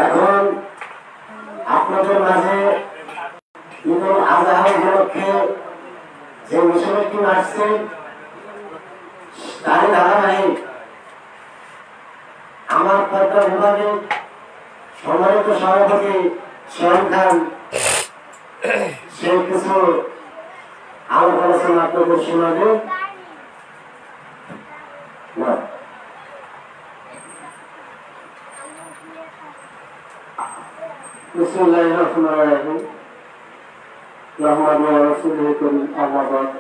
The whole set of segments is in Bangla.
এখন আপনাদের মাঝে ঈদুল আজহা উপলক্ষে যে বিষয়টি আসছে তারই ধারাবাহিক আমার পদ্মা বিভাগে সম্মানিত সভাপতি সোহেল খান সে কিছু আলাপ আলোচনা আপনাদের শোনাবে। বিসমিল্লাহির রহমানির রহিম। নাহমাদুহু ওয়া রাসূলুহু আম্মা বা'দ।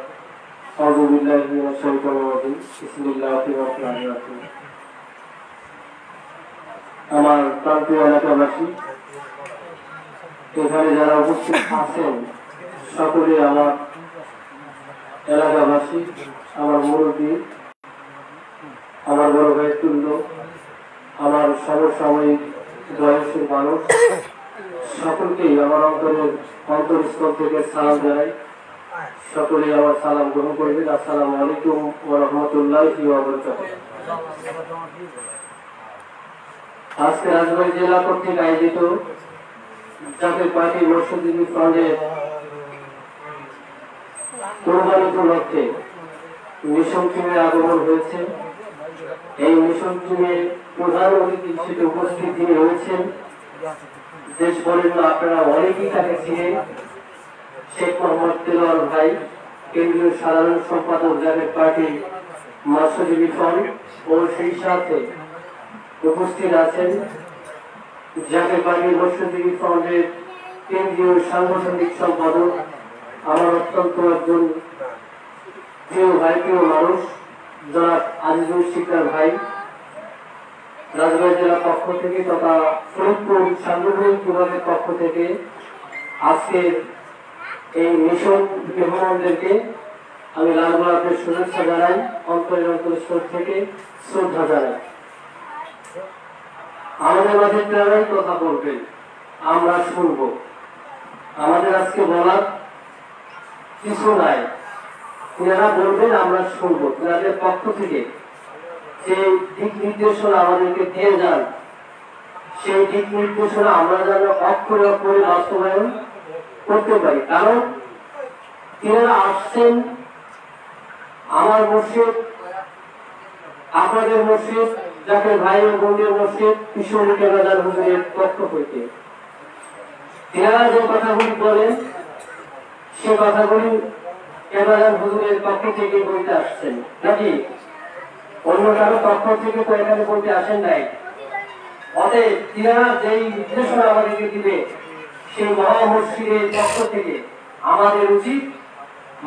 আউযু বিল্লাহি মিনাশ শাইতানির রাজিম। বিসমিল্লাহির রহমানির রহিম। আমার প্রান্তীয় এলাকাবাসী, এখানে যারা উপস্থিত আছেন সকলে আমার এলাকাবাসী, আমার মুরব্বী, আমার বড় ভাই তুল্য, আমার সমসাময়িক বয়সের মানুষ, সকলকেই আমার অন্তরস্থল থেকে সালাম জানাই। সকলেই আমার সালাম গ্রহণ করবেন। আসসালামু আলাইকুম ওয়া রাহমাতুল্লাহি ওয়া বারাকাতুহু। আজকে রাজবাড়ী জেলা কর্তৃক আয়োজিত জাতীয় পার্টি মৎস্যজীবী ফ্রন্টের কোরবানি উপলক্ষে মিশন টিমের আগমন হয়েছে। এই মিশন টিমের প্রধান অতিথি হিসেবে উপস্থিত তিনি হয়েছেন দেশ বরেণ্য, আপনারা অনেকেই তাকে ছিলেন, শেখ মোহাম্মদ তেলোয়ার ভাই, কেন্দ্রীয় সাধারণ সম্পাদক জাতীয় পার্টি মৎস্যজীবী ফ্রন্ট, ও সেই সাথে উপস্থিত আছেন জাতীয় পার্টি মৎস্যজীবী ফ্রন্টের কেন্দ্রীয় সাংগঠনিক সম্পাদক, আমার অত্যন্ত একজন প্রিয় ভাই, প্রিয় মানুষ, জনাব আজিজুল শিকদার ভাই। রাজবাড়ী জেলার পক্ষ থেকে তথা ফরিদপুর সাংগঠনিক বিভাগের পক্ষ থেকে আজকের এই মিশন মেহমানদেরকে আমি লাল গোলাপের শুভেচ্ছা জানাই, অন্তরের অন্তরস্থল থেকে শ্রদ্ধা জানাই। আমাদের মাঝে প্রায় কথা বলবেন, আমরা শুনব। আমাদের আজকে বলার কিছু নাই, তিনারা বলবেন, আমরা শুনব। তিনাদের পক্ষ থেকে যে দিক নির্দেশনা আমাদেরকে দিয়ে যান, সেই দিক নির্দেশনা আমরা যেন অক্ষরে অক্ষরে বাস্তবায়ন করতে পারি। কারণ তিনারা আসছেন আমার মসজিদ, আপনাদের মসজিদ, যাকে ভাই ও বোনের মসজিদ কিশোরী কেরাদার হুজুরের পক্ষ হইতে। তিনারা যে কথাগুলি বলেন সে কথাগুলি কেরাদার হুজুরের পক্ষ থেকে বলতে আসছেন, নাকি অন্য কারো পক্ষ থেকে তো এখানে বলতে আসেন নাই। অতএব তিনারা যেই নির্দেশনা আমাদেরকে দিবে সেই মহা মসজিদের পক্ষ থেকে আমাদের উচিত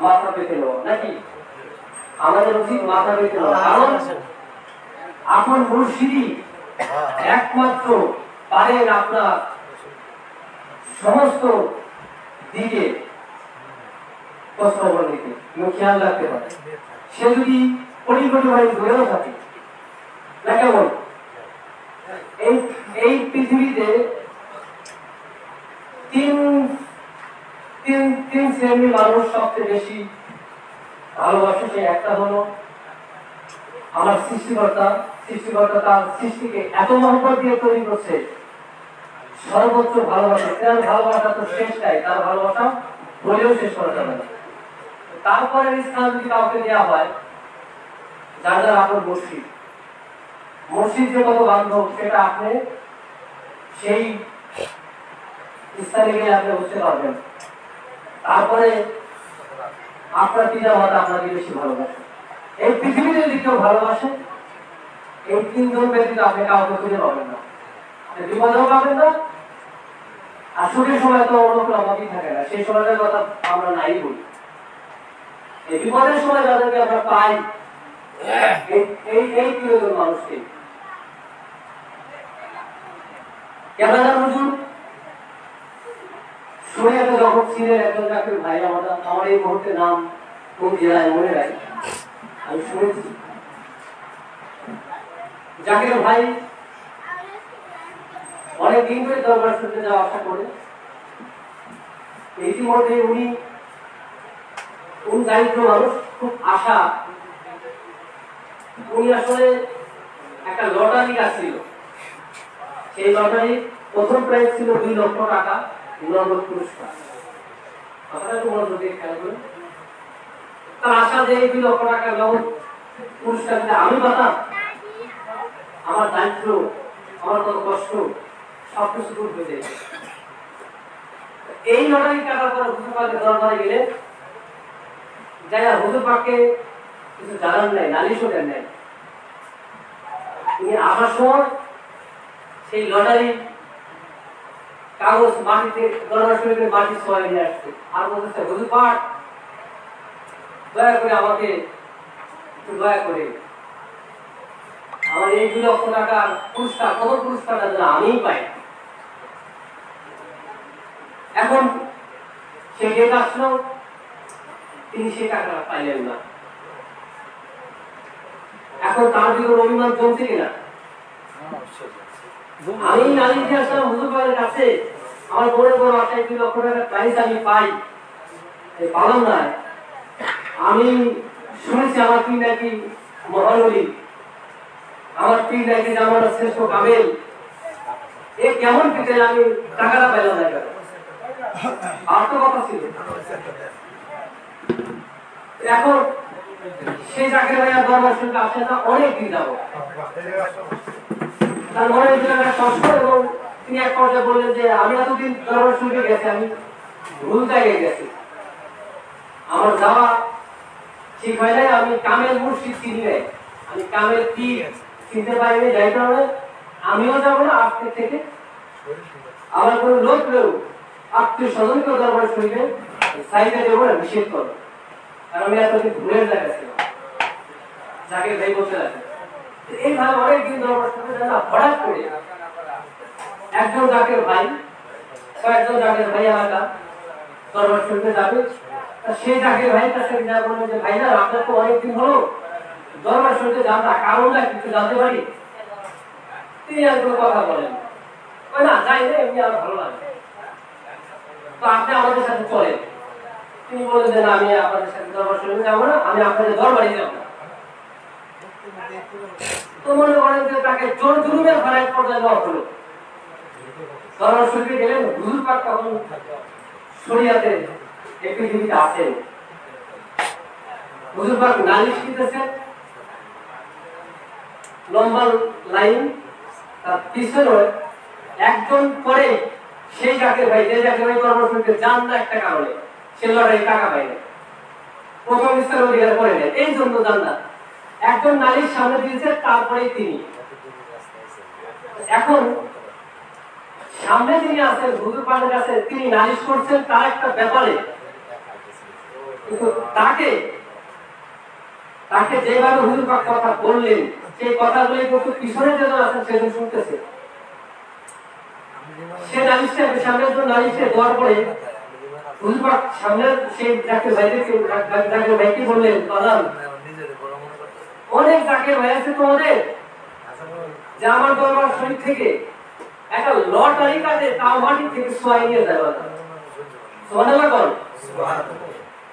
মাথা পেতে নেওয়া, নাকি আমাদের উচিত মাথা পেতে নেওয়া। কারণ এখন মুর্শিদি একমাত্র পারেন আপনার সমস্ত দিকে খোঁজখবর নিতে, খেয়াল রাখতে পারে। সে যদি কোটি কোটি মাইল দূরেও থাকে না, কেমন এই পৃথিবীতে তিন শ্রেণীর মানুষ সবচেয়ে বেশি ভালোবাসে। সে একটা হলো আমার সৃষ্টিকর্তা। সৃষ্টিকর্তা তার সৃষ্টিকে এত মহব্বত দিয়ে তৈরি করছে, সর্বোচ্চ ভালোবাসা। তার ভালোবাসা তো শেষ নাই, তার ভালোবাসা বলেও শেষ করা যাবে না। তারপরে স্থান যদি কাউকে দেওয়া হয়, যার যার আপনার মসজিদ, মসজিদ যে কত বান্ধব সেটা আপনি সেই স্থানে গিয়ে আপনি বুঝতে পারবেন। তারপরে আপনার পিতা মাতা আপনাকে বেশি ভালোবাসে। এই পৃথিবীতে যদি কেউ ভালোবাসে, এই তিনজন ব্যতীত আপনি কাউকে খুঁজে পাবেন না। বিপদেও পাবেন না, আর সুখের সময় তো অন্য কোনো অভাবই থাকে না। সেই সময়টার কথা আমরা নাই বলি। এই বিপদের সময় যাদেরকে আমরা পাই, এই তিনজন মানুষকে। কেরাদার হুজুর শুনিয়াতে যখন ছিলেন একজন জাকির ভাই, আমার এই মুহূর্তে নাম কোন জেলায় মনে নাই, আমি শুনেছি। জাকির ভাই অনেকদিন ধরে দরবার শুনতে যাওয়া আশা করে। ইতিমধ্যে উনি দারিদ্র মানুষ, খুব আশা। উনি আসলে একটা লটারি কাটছিল, সেই লটারি প্রথম প্রাইজ ছিল 2 লক্ষ টাকা নগদ পুরস্কার। আপনারা একটু মনোযোগ দিয়ে খেয়াল করুন। তার আশা যে এই 2 লক্ষ টাকা নগদ পুরস্কার আমি পাতাম, আমার দায়িত্ব, আমার কত কষ্ট সবকিছু দূর হয়ে যায়। এই লটারি কাটার পরে হুজুর পাকের দরবারে গেলে যারা হুজুর পাককে কিছু জানান নাই, নালিশও দেন নাই। তিনি আসার সময় সেই লটারি কাগজ মাটিতে দরবার শরীফের মাটি ছোঁয়া নিয়ে আসছে আর বলতেছে, হুজুর পাক দয়া করে আমাকে একটু দয়া করে আমার এই 2 লক্ষ টাকার পুরস্কার, কত পুরস্কারটা যেন আমিই পাই। এখন সে ডেট আসলো, তিনি সে টাকাটা পাইলেন না। এখন তার ভিতরে অভিমান জমছে কিনা? আমি নালিশ দিয়ে আসলাম হুজুর পাকের কাছে, আমার বড় বড় আশায় 2 লক্ষ টাকার প্রাইজ আমি পাই, পালাম না। আমি শুনেছি আমার পীর নাকি মহানবী, আমার পীর নাকি জামানার শ্রেষ্ঠ কামেল, এ কেমন পেতেন আমি টাকাটা পাইলাম না কেন? আর তো কথা ছিল। এখন সেই জাকির ভাইয়া দরবার শরীফে আসে না অনেক দিন যাবো, তার মনে হয়েছিল একটা কষ্ট, এবং তিনি এক পর্যায়ে বললেন যে আমি এতদিন দরবার শরীফে গেছি, আমি ভুল জায়গায় গেছি, আমার যাওয়া ঠিক হয় নাই, আমি কামেল মুর্শিদ চিনি নাই, আমি কামেল পীর চিনতে পারিনি, যাই কারণে আমিও যাবো না আজকে থেকে। আমার কোনো লোক নেও আত্মীয় স্বজনকে দরবার শরীফে সাইডে দেবো না, নিষেধ করবো, কারণ আমি এতদিন ভুলের জায়গা ছিলাম। জাকির ভাই বলতে লাগে এইভাবে অনেকদিন দরবার শরীফে না, হঠাৎ করে একজন জাকির ভাই, কয়েকজন জাকির ভাই এলাকা দরবার শরীফে যাবে। সেই জাকির ভাই কাছে যা বললেন যে ভাইরা আপনার তো অনেকদিন হলো দরবার শরীফে যান না, কারণটা কিছু জানতে পারি? তিনি আর কোনো কথা বলেন না, যাই না, এমনি আমার ভালো লাগে, তো আপনি আমাদের সাথে চলেন। তিনি বললেন যে না, আমি আপনাদের সাথে দরবার শরীফে যাবো না, আমি আপনাদের দরবারে যাবো না। তো মনে করেন যে তাকে জোর জুলুমের ফারাক পর্যায়ে দেওয়া হলো। দরবার শরীফে গেলেন, হুজুর পাক তখন শরিয়াতে এই পৃথিবীতে আছেন। হুজুর পাক নালিশ দিতেছেন, লম্বা লাইন, তার পিছনে একজন পরে সেই জাকির ভাই, যে জাকির ভাই দরবার শরীফে যান না একটা কারণে, সে লড়াই টাকা পায় না, প্রথম স্থান অধিকার করে নেয়, এই জন্য যান না। একজন নারীর সামনে দিয়েছে, তারপরে তিনি। এখন সামনে যিনি আছেন হুজুর পাকের কাছে, তিনি নালিশ করছেন তার একটা ব্যাপারে, কিন্তু তাকে যেভাবে হুজুর পাক কথা বললেন, সেই কথাগুলি কিন্তু পিছনে যেজন আছেন সেজন শুনতেছে। সে নালিশটা সামনের জন্য নালিশে দেওয়ার পরে হুজুর পাক সামনের সেই জাকির ভাইকে বললেন, বাজান অনেক জাকির ভাই আছে তোমাদের, যে আমার দরবার শরীফ থেকে একটা লটারি কাটে, তাও মাটি থেকে সোয়াই নিয়ে যায়। সুবহানাল্লাহ বল।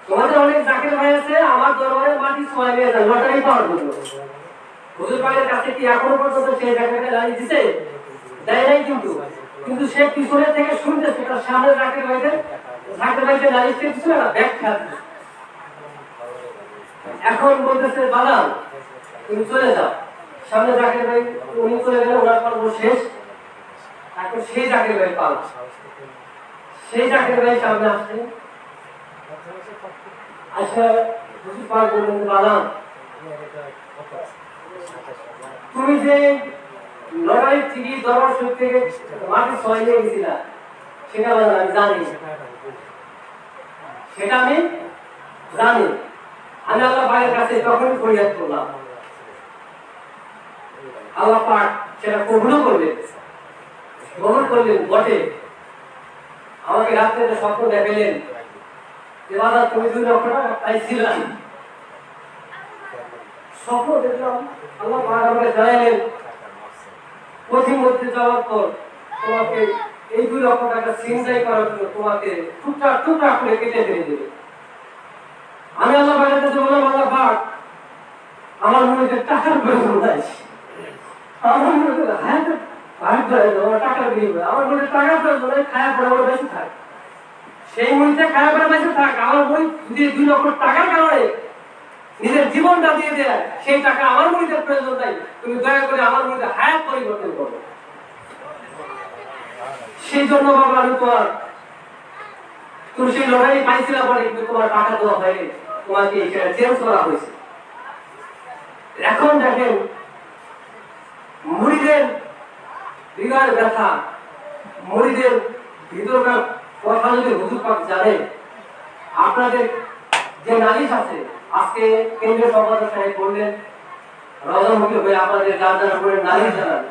তোমাদের অনেক জাকির ভাই আছে, আমার দরবারে মাটি সোয়াই নিয়ে যায় লটারি পাওয়ার জন্য। হুজুর পাকের কাছে কি এখনো পর্যন্ত সেই জাকিরকে লাইন দিছে? দেয় নাই, কিন্তু সে পিছনে থেকে শুনতেছে তার সামনে জাকির ভাইদের লাইন দিচ্ছে না, ব্যাখ্যা। এখন বলতেছে বাদাম তুমি চলে যাও, সামনে জাকির ভাই উনি চলে গেলে ওনার পর্ব শেষ। এখন সেই জাকির ভাই পাল, সেই জাকির ভাই সামনে আসছে, আচ্ছা হুজুর পাক বললেন, বাদাম তুমি যে লড়াই থেকে দরবার শরীফ থেকে মাটি ছয় নিয়ে গেছিলা, সেটা আমি জানি, সেটা আমি জানি। আমি আল্লাহ পাকের কাছে তখনই ফরিয়াদ করলাম, আল্লাহ পাক সেটা কবুল করলেন, বটে। আমাকে রাত্রে একটা স্বপ্ন দেখালেন যে বাবা তুমি 2 লক্ষ টাকা পাইছিলা। স্বপ্ন দেখলাম, আল্লাহ পাক আমাকে জানালেন পথিমধ্যে যাওয়ার পর তোমাকে এই 2 লক্ষ টাকা ছিনতাই করার জন্য তোমাকে টুকরা টুকরা করে কেটে ফেলে দেবে। আমি আল্লাহ পাকের কাছে বললাম, আল্লাহ পাক আমার মনে টাকার প্রয়োজন নাই, আমার মনে টাকা দিবে আমার মনে টাকা প্রয়োজন খায়া পড়ে আমার বেশি থাক সেই মুহূর্তে খায়া পড়ে বেশি থাক আমার বই যদি 2 লক্ষ টাকার কারণে নিজের জীবনটা দিয়ে দেয় সেই টাকা আমার মধ্যে প্রয়োজন নাই তুমি দয়া করে আমার মধ্যে হায়াত পরিবর্তন করো সেই জন্য বাবা আমি তুমি সেই লড়াই পাইছিলা পরে কিন্তু তোমার টাকা দেওয়া হয়নি তোমাকে সেটা চেঞ্জ করা হয়েছে এখন দেখেন মুরিদের হৃদয়ের ব্যথা মুরিদের ভিতরকার কথা যদি হুজুর পাক জানেন আপনাদের যে নালিশ আছে আজকে কেন্দ্রীয় সম্পাদক সাহেব বললেন রজনমুখী হয়ে আপনাদের যার যার উপরে নালিশ জানান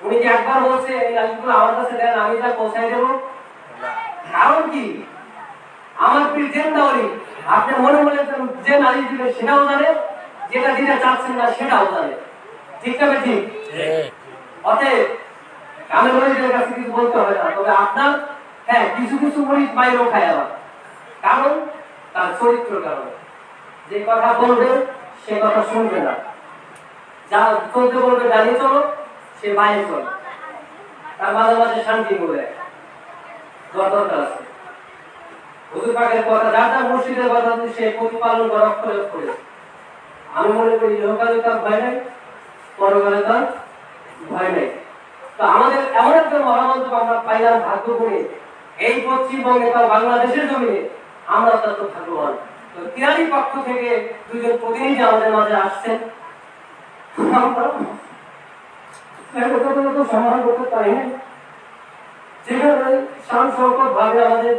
উনি কি একবার বলছে এই নালিশগুলো আমার কাছে দেন আমি যা পৌঁছাই দেবো কারণ কি আমার পীর জেন্দাওয়ালি আপনি মনে মনে যে নালিশ দিবেন সেটাও জানে যেটা দিতে চাচ্ছেন না সেটাও জানে ঠিক তবে ঠিক অতএব আমি মরিদের কাছে কিছু বলতে হবে না তবে আপনার হ্যাঁ কিছু কিছু মরিদ মায়েরও খায় আবার কারণ তার চরিত্র কারণে যে কথা বলবে সে কথা শুনবে না যা চলতে বলবে দাঁড়িয়ে চলো সে বাইরে চলে তার মাঝে মাঝে শান্তি বলে দরকার আছে হুজুর পাকের কথা যার যার মুর্শিদের কথা সে প্রতিপালন করা অক্ষরে অক্ষরে আমি মনে করি ইহকালে তার ভয় নাই পরকালে তার ভয় নাই তো আমাদের এমন একটা মহামন্ত্র আমরা পাইলাম ভাগ্য করে এই পশ্চিমবঙ্গে তাও বাংলাদেশের জমিনে আমরা তত ভাগ্যবান তো তিনারি পক্ষ থেকে দুজন প্রতিনিধি আমাদের মাঝে আসছেন সমাধান করতে পারি না যেভাবে শান শৌকত ভাবে আমাদের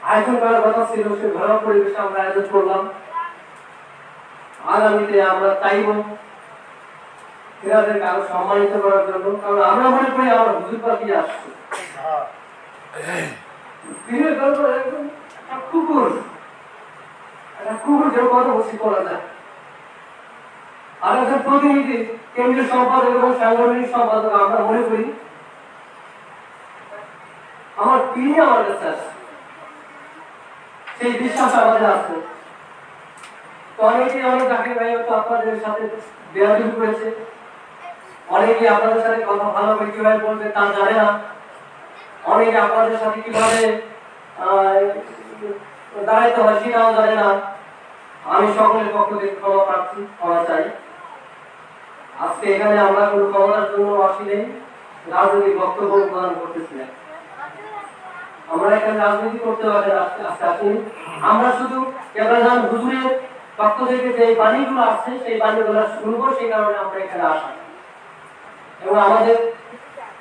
আয়োজন করার কথা ছিল সে ঘরোয়া পরিবেশে আমরা আয়োজন করলাম আগামীতে আমরা চাইব এনাদেরকে আরো সম্মানিত করার জন্য কারণ আমরা মনে করি আমার হুজুর পাখি আসছে কুকুর যে কত বসি করা যায় আর একজন প্রতিনিধি কেন্দ্রীয় সম্পাদক এবং সাংগঠনিক সম্পাদক আমরা মনে করি আমার তিনি আমার কাছে আছে সেই বিশ্বাস আমাদের আছে তো অনেকেই অনেক চাকরি ভাই তো আপনাদের সাথে বেয়াদবি করেছে অনেকে আপনাদের সাথে কথা ভালো করে কিভাবে বলবে তা জানে না অনেকে আপনাদের সাথে কিভাবে দাঁড়াইতে হয় সেটাও জানে না আমি সকলের পক্ষ থেকে ক্ষমা প্রার্থী ক্ষমা চাই আজকে এখানে আমরা কোনো ক্ষমতার জন্য আসি নেই রাজনৈতিক বক্তব্য প্রদান করতেছি না আমরা এখানে রাজনীতি করতে পারি আজকে আসিনি আমরা শুধু কেবলাজান হুজুরের পক্ষ থেকে যে বাণীগুলো আছে সেই বাণীগুলো শুনবো সেই কারণে আমরা এখানে আসা এবং আমাদের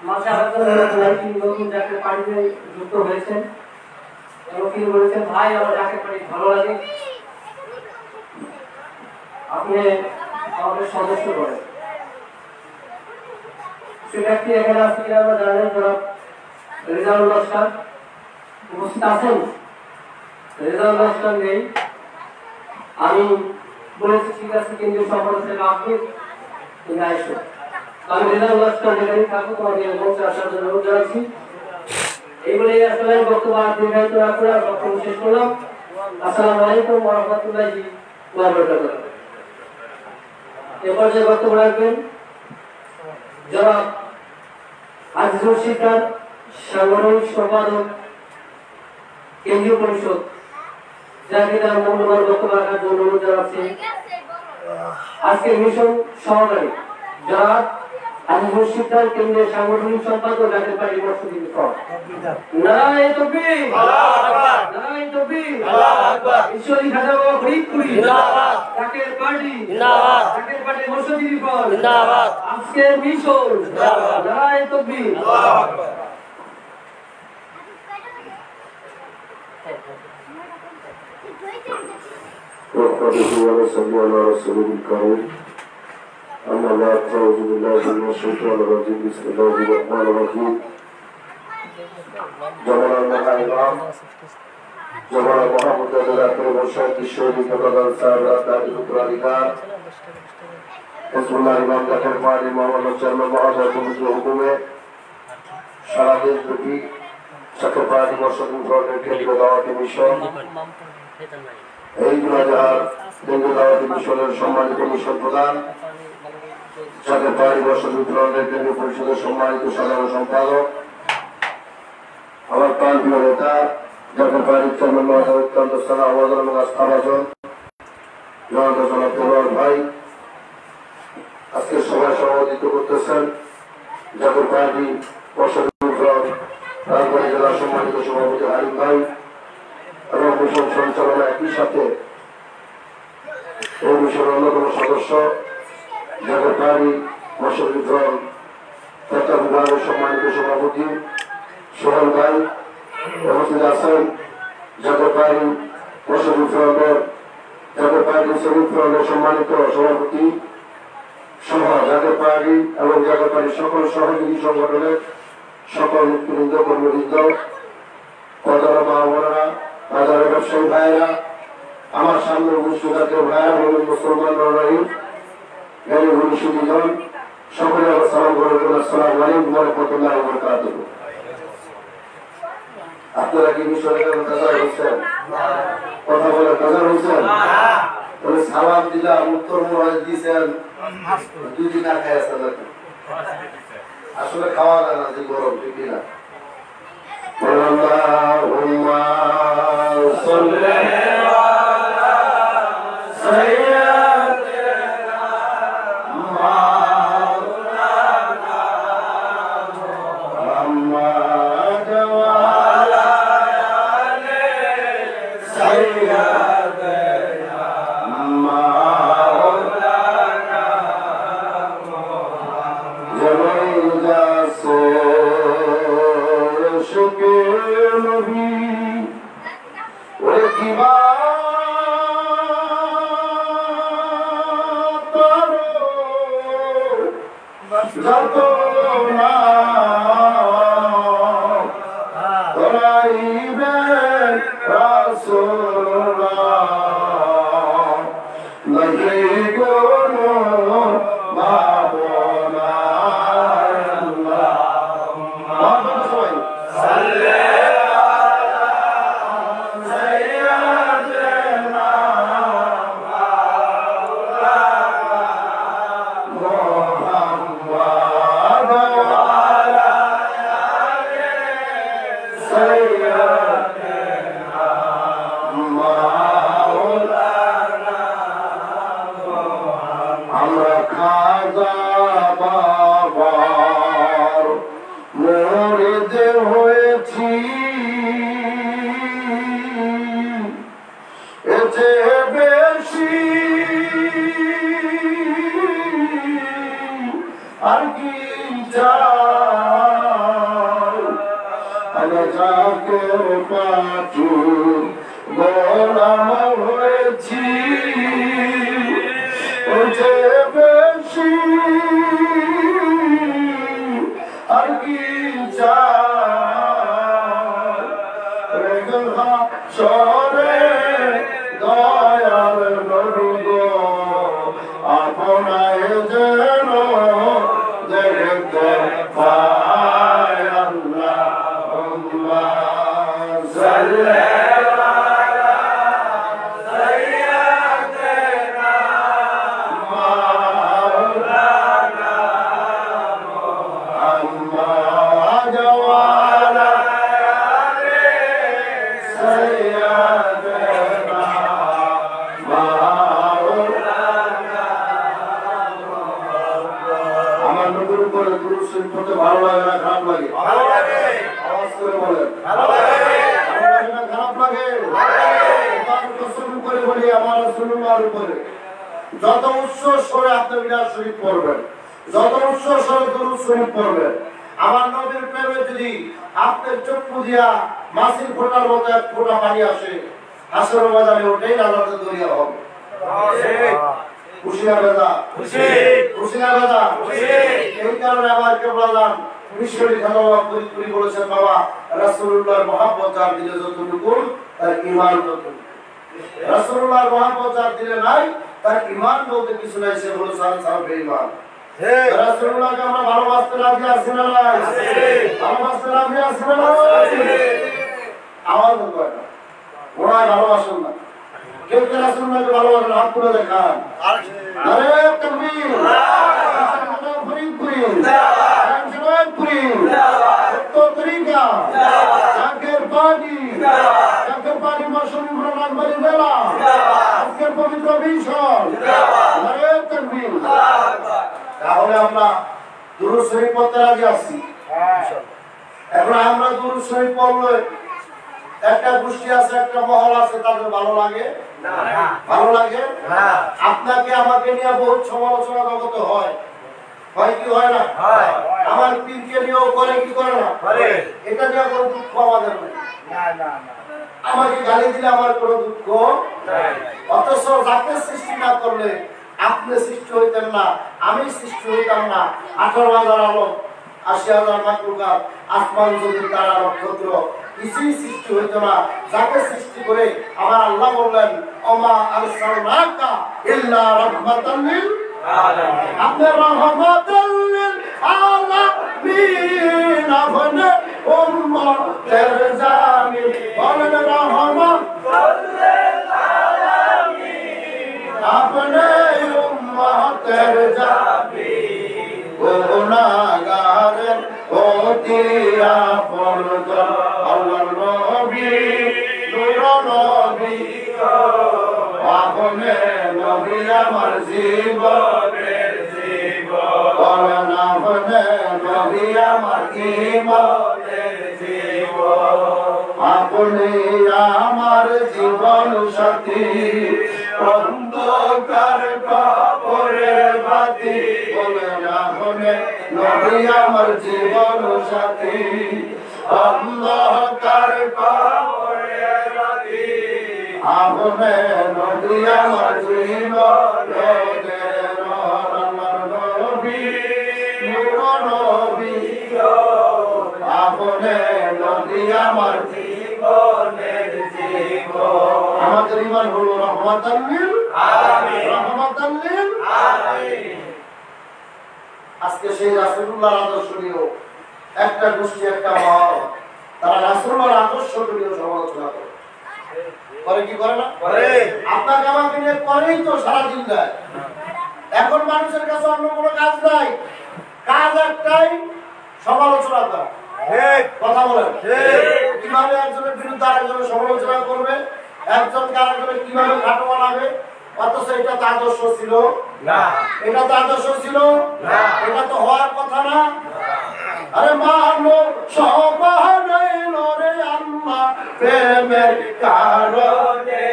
মাঝে আরেকজন নতুন জাতীয় পার্টিতে যুক্ত হয়েছেন এবং তিনি বলেছেন ভাই আমার জাতীয় পার্টি ভালো লাগে আপনি আমাদের সদস্য করেন সে ব্যক্তি এখানে আসছে কিনা আমরা জানেন জনাব রেজাউল লস্কর উপস্থিত আছেন রেজাউল লস্কর নেই আমি বলেছি ঠিক আছে কেন্দ্রীয় সম্পাদক থেকে আপনি তুমি আসো আমি রেজাউল লস্কর যেখানে থাকবো তোমাকে মঞ্চে আসার জন্য অনুরোধ জানাচ্ছি এই বলে আসলে বক্তব্য আর দীর্ঘায়িত না করে বক্তব্য শেষ করলাম আসসালামু আলাইকুম ওয়া রাহমাতুল্লাহি ওয়া বারাকাতুহু এ পর্যায়ে বক্তব্য রাখবেন জনাব আজিজুল শিকদার সাংগঠনিক সম্পাদক কেন্দ্রীয় পরিষদ যাকে তার মূল্যবান বক্তব্য রাখার জন্য অনুরোধ জানাচ্ছি আজকের মিশন সহকারী জনাব আজিজুল শিকদার কেন্দ্রীয় সাংগঠনিক সম্পাদক জাতীয় পার্টি মসজিদ নারায়ে তাকবীর নারায়ে তাকবীর ঈশ্বরী খাজা বাবা ফরিদপুরি জিন্দাবাদ জাতীয় পার্টি জিন্দাবাদ জাতীয় পার্টি মসজিদ জিন্দাবাদ আজকের মিশন জিন্দাবাদ নারায়ে তাকবীর আল্লাহু আকবার وصلى على رسوله الكريم أما بعد فأعوذ بالله من الشيطان الرجيم بسم الله الرحمن الرحيم جمال الإمام جمال محمد الأخير والشيخ الشهيد مقدم سعادة داري الأخرى حزب الله الإمام ذاكر فاعل محمد الجرم معاذ কমিটির হুকুমে সারা দেশব্যাপী জাতীয় পার্টি মসজিদ ফ্রন্টের কেন্দ্রীয় দাওয়াতি মিশন এই 2000 কেন্দ্রীয় দাওয়াতি মিশনের সম্মানিত মিশন প্রধান সাথে পাড়ি বর্ষদ উত্তরণের কেন্দ্রীয় পরিষদের সম্মানিত সাধারণ সম্পাদক, আমার প্রান্তীয় নেতা যাকে পাড়ির চেয়ারম্যান মহোদয় অত্যন্ত স্থান আবাদন এবং আস্থাভাজন জনতা জনাব তলোয়ার ভাই, আজকে সভায় সভাপতিত্ব করতেছেন জাতীয় পার্টি বর্ষদ উত্তরণ রাজবাড়ী জেলার সম্মানিত সভাপতি হারিম ভাই এবং মিশন সঞ্চালনা একই সাথে এই মিশনের অন্যতম সদস্য জাতীয় পার্টি বর্ষদ উত্তরণ তথা বিভাগের সম্মানিত সভাপতি সোহেল ভাই উপস্থিত আছেন, জাতীয় পার্টি বর্ষদ উত্তরণের জাতীয় পার্টি উত্তরণের সম্মানিত সভাপতি সহ জাতীয় পার্টি এবং জাতীয় পার্টির সকল সহযোগী সংগঠনের সকল নেতৃবৃন্দ কর্মবৃন্দ, কতরা মা বোনেরা, বাজারের ব্যবসায়ী ভাইয়েরা, আমার সামনে উপস্থিত জাতীয় ভাইয়েরা এবং মুসলমান রহিম জ্ঞানী সুদীজন সকলে সালাম করবেন। আসসালামু আলাইকুম ওয়া রাহমাতুল্লাহি ওয়া বারাকাতুহু। আপনারা কি মিশরে কাজা হয়েছেন? কথা বলে কাজা হয়েছেন? তাহলে সালাম দিলাম, উত্তর মনে দিয়েছেন, দুদিন না খাই আসেন আসলে খাওয়া যায় না, যে গরম ঠিকই না। আল্লাহুম্মা সাল্লি আলা সাইয়্যিদিনা মাওলানা মুহাম্মাদ ওয়া আলা আলি সাইয়্যিদিনা মাওলানা জমিন জাসে শুকে নবী ওরে কিবা করো যত না করাইবে রাসূলুল্লাহ নাহি কোনো ভাবনা আমরা খাজা বাবার মুরিদ হয়েছি, এতে বেশি আর কি চাই। আমরা যাকে পাঠি গোলাম হয়েছি, এতে বেশি আর কি চাই। সরে দয়াল নবী গো আপনায় যেন দেখতে পাই। আল্লাহুম্মা সাল্লি ভালো লাগে না খারাপ লাগে? আওয়াজ করে বলেন। খারাপ লাগে? করে বলি আমার রাসূলুল্লাহর উপরে যত উচ্চ স্বরে আপনি মিলাদ শরীফ পড়বেন, যত উচ্চ স্বরে দরুদ শরীফ পড়বেন, আমার নবীর প্রেমে যদি আপনার চক্ষু দিয়া মাছির ফোঁটার মতো এক ফোঁটা পানি আসে, হাসর ময়দানে ওঠেই জান্নাতের দরিয়া হবে। খুশি না বেজা? খুশি না বেজা? এই কারণে আমার কেবলাম মিশরি খানওয়া ফরিদপুরি বলেছেন, বাবা রাসূলুল্লাহর মহব্বত যার দিলে যতটুকু তার ঈমান ততটুকু। রাসূলুল্লাহর মহব্বত যার দিলে নাই তার ঈমান বলতে কিছু নাই, সে হলো সারা বেঈমান। রাসূলুল্লাহকে আমরা ভালোবাসতে রাজি আছি না নাই? ভালোবাসতে রাজি আছি না নাই? আওয়াজ করে না, ওরা ভালোবাসেন না। কেউ কে রাসূলুল্লাহকে ভালোবাসেন? হাত তুলে দেখান। আরে তাকবীর! জয়পুরি উত্তর তরিকা চাকের পানি মৌসুমী ব্রহ্মাণ্ডবাড়ি জেলা আজকের পবিত্র বিষয় তাহলে আমরা দুরূদ শরীফ পড়তে রাজি আছি। এখন আমরা দুরূদ শরীফ পড়লে একটা গোষ্ঠী আছে, একটা মহল আছে, তাদের ভালো লাগে না? ভালো লাগে না। আপনাকে আমাকে নিয়ে বহুত সমালোচনা জগতে হয়, হয় কি হয় না? আমার পীরকে নিয়েও করে কি করে না? এটা নিয়ে কোনো দুঃখ আমাদের নেই। আমাকে গালি দিলে আমার কোনো দুঃখ নাই। অথচ যাকে সৃষ্টি না করলে আপনি সৃষ্টি হইতেন না, আমি সৃষ্টি হইতাম না। 18,000 আলোক, 80,000 মাকলুকাত, আসমান জমিন তারা নক্ষত্র কিছুই সৃষ্টি হইত না। যাকে সৃষ্টি করে আমার আল্লাহ বললেন ওমা আরসালনাকা ইল্লা রাহমাতাল লিল আলামিন। আপনি রাহমাতাল লিল আলামিন, আপনি উম্মতের জামিন। বলেন রাহমাতাল লিল আলামিন, আপনি উম্মতের জামিন। গুনাহগারের অতি আপন আল্লাহর নবী নূর নবী আপনি নবী আমার জীবনের জীবন, আপনি নবী আমার জীবনের জীবন, আপনি আমার জীবন সাথী অন্ধকার কবরের বাতি। বলেন আপনি নবী আমার জীবন সাথী অন্ধকার কবরের বাতি, আপনি নবী আমার জীবনের নবী নূর নবী, আপনি নবী আমার জীবনের জীবন। আমাদের ঈমান হলো রাহমাতাল লিল আলামিন, রাহমাতাল লিল আলামিন। আজকে সেই রাসূলুল্লাহর আদর্শ নিয়ে একটা গোষ্ঠী, একটা মহল, তারা রাসূলুল্লাহর আদর্শকে নিয়ে সমালোচনা করে। করে কি করে না? করে। আপনাকে আমাকে নিয়ে করেই তো সারাদিন যায়। এখন মানুষের কাছে অন্য কোনো কাজ নাই, কাজ একটাই, সমালোচনা করা। কথা বলেন কিভাবে একজনের বিরুদ্ধে আরেকজনের সমালোচনা করবে, একজনকে আরেকজনের কিভাবে খাটো বানাবে। অথচ এটা তো আদর্শ ছিল না, এটা তো আদর্শ ছিল না, এটা তো হওয়ার কথা না। আরে মানো সবাইল রে আল্লাহ প্রেমের কারণে,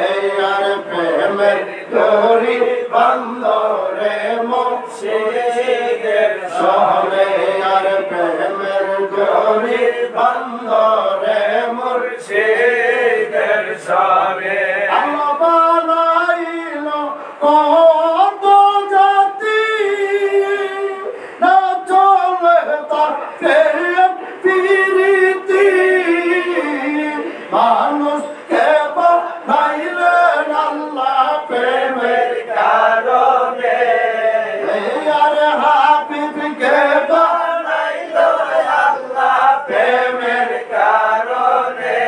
এই আর প্রেমের দড়ি বান্ধরে মুর্শিদের সনে, আর প্রেমের দড়ি বান্ধরে মুর্শিদের সনে। আল্লাহ বানাইল কত জাতি, না চলে তার প্রেম প্রীতি, মানুষ কে বানাইলেন আল্লাহ প্রেমের কারণে, আরে হাবিব কে বানাইল আল্লাহ প্রেমের কারণে,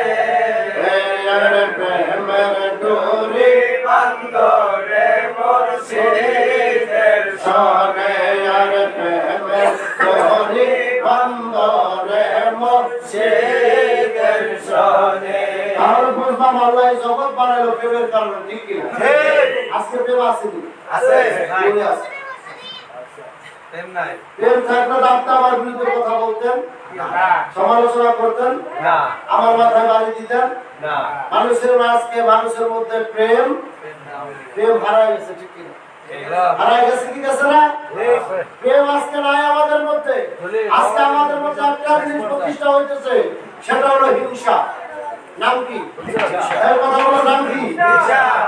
আরে প্রেমের ডোরি বান্ধরে মুর্শিদের সনে, আরে প্রেমের ডোরি বান্ধরে মুর্শিদের সনে। আর বুঝলাম আল্লাহ জগৎ বানাইলো প্রেমের কারণে, ঠিক কি না? আজকে প্রেম আছে কি? আছে, আছে। প্রেম নাই, প্রেম থাকলে আপনি আমার বিরুদ্ধে কথা বলতেন না, সমালোচনা করতেন না, আমার মাথায় বাড়ি দিতেন না। মানুষের আজকে মানুষের মধ্যে প্রেম হারাই গেছে, ঠিক কি না? হারাই গেছে, কি গেছে না? প্রেম আজকে নাই আমাদের মধ্যে। আজকে আমাদের মধ্যে একটা জিনিস প্রতিষ্ঠা হইতেছে, সেটা হলো হিংসা। নাম কি? এই কথা বলো, নাম কি?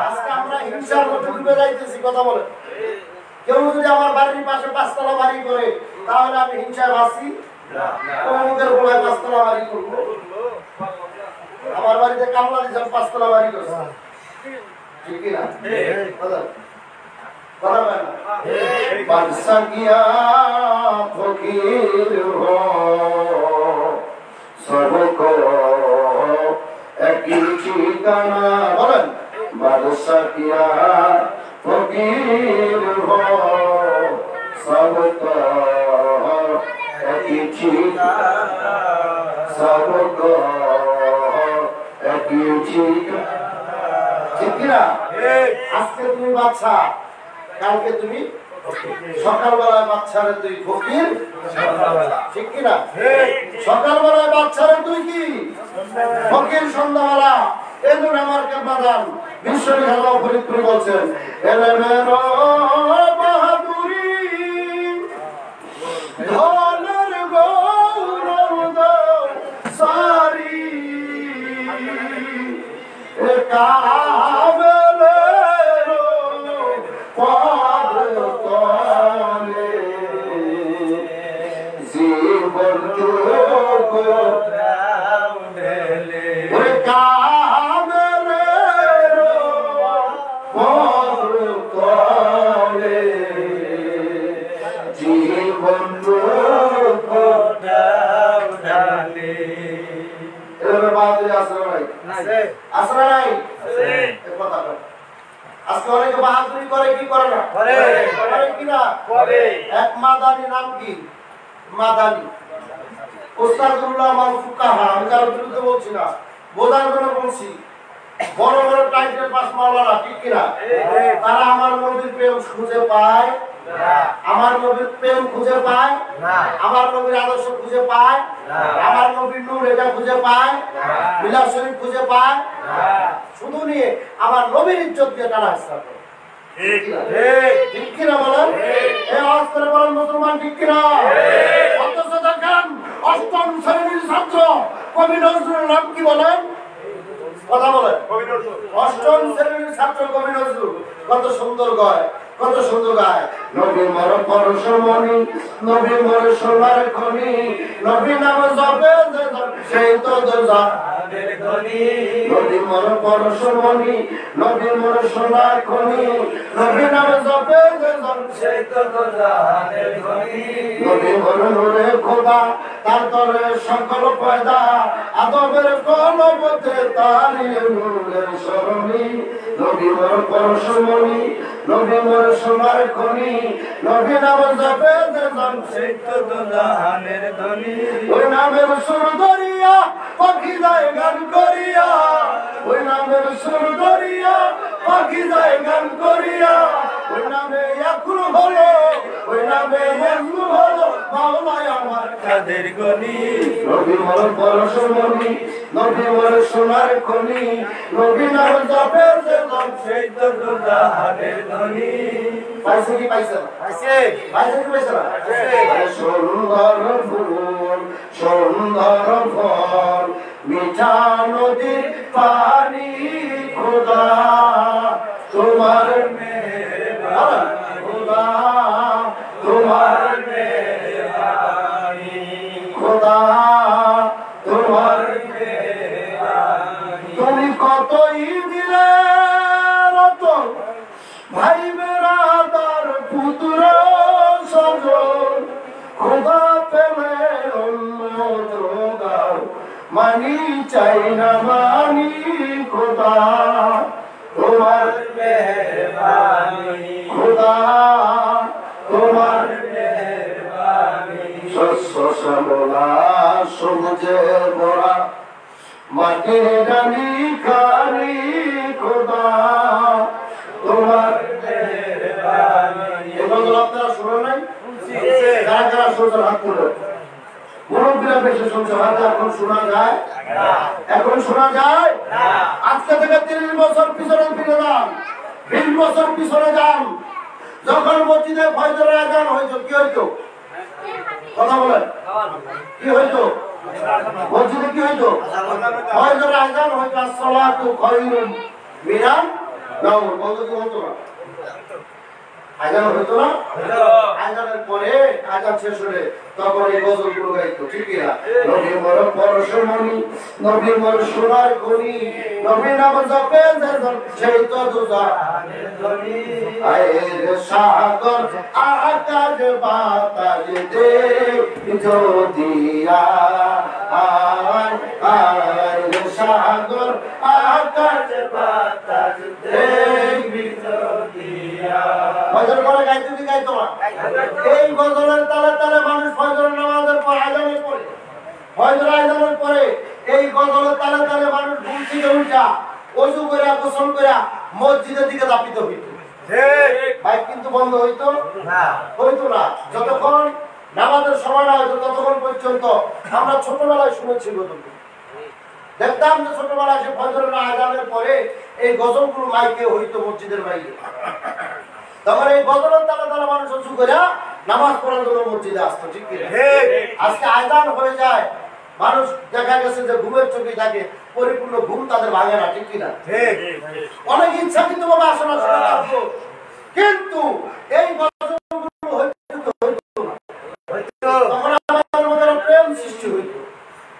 আজকে আমরা হিংসার মধ্যে ডুবে যাইতেছি। কথা বলে কেউ যদি আমার বাড়ির পাশে 5তলা বাড়ি করে, তাহলে আমি হিংসায় বাঁচি না? ওদের বলে 5তলা বাড়ি করবো। আমার বাড়িতে কামলা দিয়েছেন, 5তলা বাড়ি করছে, ঠিক না? বাদশা গিয়া ফকির হো সবকো একই ঠিকানা। বলেন বাদশা গিয়া ফকির হো সবকো ঠিক सबक একই ঠিক ঠিক কিনা আজকে তুমি বাচ্চা কালকে তুমি সকালবেলায় বাচ্চারে তুই ফকির ঠিক কিনা সকালবেলায় বাচ্চারে তুই কি ফকির সন্ধ্যাবেলা এই জন্য আমার কেমন বিশ্বনী খেলা ফরিদপুর বলছেন এলেমেরো বাহাদুরি ধনের গৌরব সারি কাবেলেরো পদ তলে জীবন যোগ কাবেলেরো পদ তলে জীবন যোগ এর বাদে আসলে আসলে নাই কথা আজকে অনেকে বাহাদুরি করে কি করে না করে কি না করে এক মাদানি নাম কি মাদানি উস্তাদুল্লাহ মাল ফুকাহা আমি কারো বিরুদ্ধে বলছি না বোঝার জন্য বলছি বড় বড় টাইটেল পাস মাওলানা ঠিক কিনা তারা আমার নবীর প্রেম খুঁজে পায় আমার নবীর প্রেম খুঁজে পায় আমার নবীর আদর্শ খুঁজে পায় আমার নবীর নূর এটা খুঁজে পায় বিলাস শরীফ খুঁজে পায় শুধু নিয়ে আমার নবীর ইজ্জত দিয়ে তারা হাসতে করে ঠিক কিনা বলেন এই আওয়াজ করে বলেন মুসলমান ঠিক কিনা অথচ দেখেন অষ্টম শ্রেণীর ছাত্র কবি নজরুল নাম কি বলেন কথা বলেন অষ্টম শ্রেণীর ছাত্র কবি নজরুল কত সুন্দর গায় কত সুন্দর গায় নবী মর পরশমণি নবী মর সোনার খনি নবী নাম জপে সেই তো জাহানের খনি নবী মর পরশমণি নবী মর সোনার খনি নবী নাম জপে সেই তো জাহানের খনি নবী মর নূরে খোদা তার তরে সকল পয়দা আদবের কলবতে তারি নূরের শরণি নবী মর পরশমণি নবী মর সোনার খনি নবী নাম জপে সেই তো জাহানের ধনি ওই নামের সুর দরিয়া পাখি যায় গান করিয়া ওই নামের সুর দরিয়া পাখি যায় গান করিয়া ওই নামে এখন হলো ওই নামে এখন হলো মাওলায় আমার কাদের গনি নবী মর পরশমণি নবী মর সোনার খনি নবী নাম জপে সেই তো জাহানের ধনি পাইছে কি পাইছে না পাইছে পাইছে কি পাইছে না সুন্দর ফুল সুন্দর ফল মিঠা নদীর পানি খোদা তোমার মেহেরবানি খোদা তোমার মেহেরবানি খোদা তোমার মেহেরবানি তুমি কতই দিলে রতন ভাই বেরাদার পুত্র সজন খোদা পেলে অন্য যোগাও মানি চাই না মানি খোদা তোমার মেহেরবানি খোদা তোমার মেহেরবানি শস্য শ্যামলা সবুজে ভরা মাটির ডালি খালি খোদা তোমার মেহেরবানি এগুলো আপনারা শুনেন নাই যারা যারা শুনছেন হাত তুলে মুরব্বীরা বেশি শুনছে হয়তো এখন শোনা যায় এখন শোনা যায় আজকে থেকে 30 বছর পিছনে ফিরে যান 20 বছর পিছনে যান যখন মসজিদে ফজরের আযান হইতো কি হইতো কথা বলেন কি হইতো মসজিদে কি হইতো ফজরের আযান হইতো আসসালাতু খায়রুম মিনান নাওম বলতো কি হতো না আযান হইতো না আযানের পরে আযান শেষ হলে তখন এই গজলগুলো গাইতো ঠিক না নবী মর পরশমণি নবী মর সোনার খনি নবী নাম জপে সেই তো জাহানের ধনি আয়ের সাগর আকাশ বাতাস দে যদিয়া আয় আয়ের সাগর আকাশ বাতাস দে যদিয়া ফজর পরে গাইতো কি গাইতো না এই গজলের তালে তালে মানুষ ফজর নামাজের পর আযান ফজর আজানের পরে এই গজলের তালে তালে মানুষ ঘুম থেকে উঠা ওযু করে গোসল করে মসজিদের দিকে দাপিত হইত। বাইক কিন্তু বন্ধ হইতো না, যতক্ষণ নামাজের সময় না হইতো ততক্ষণ পর্যন্ত আমরা ছোটবেলায় শুনেছি গজল দেখতাম যে ছোটবেলায় সে ফজরের আজানের পরে এই গজলগুলো মাইকে হইতো মসজিদের বাইরে। তখন এই গজলের তালে তালে মানুষ ওযু করে নামাজ পড়ার জন্য মসজিদে আসতো। ঠিক কি? আজকে আজান হয়ে যায়, মানুষ দেখা গেছে যে ঘুমের চোখে থাকে, পরিপূর্ণ ঘুম তাদের ভাঙে না। ঠিক কিনা? অনেক ইচ্ছাকৃত ভাবে আসে না, কিন্তু এই গজলগুলো হইতো তখন আমাদের মধ্যে প্রেম সৃষ্টি হইতো,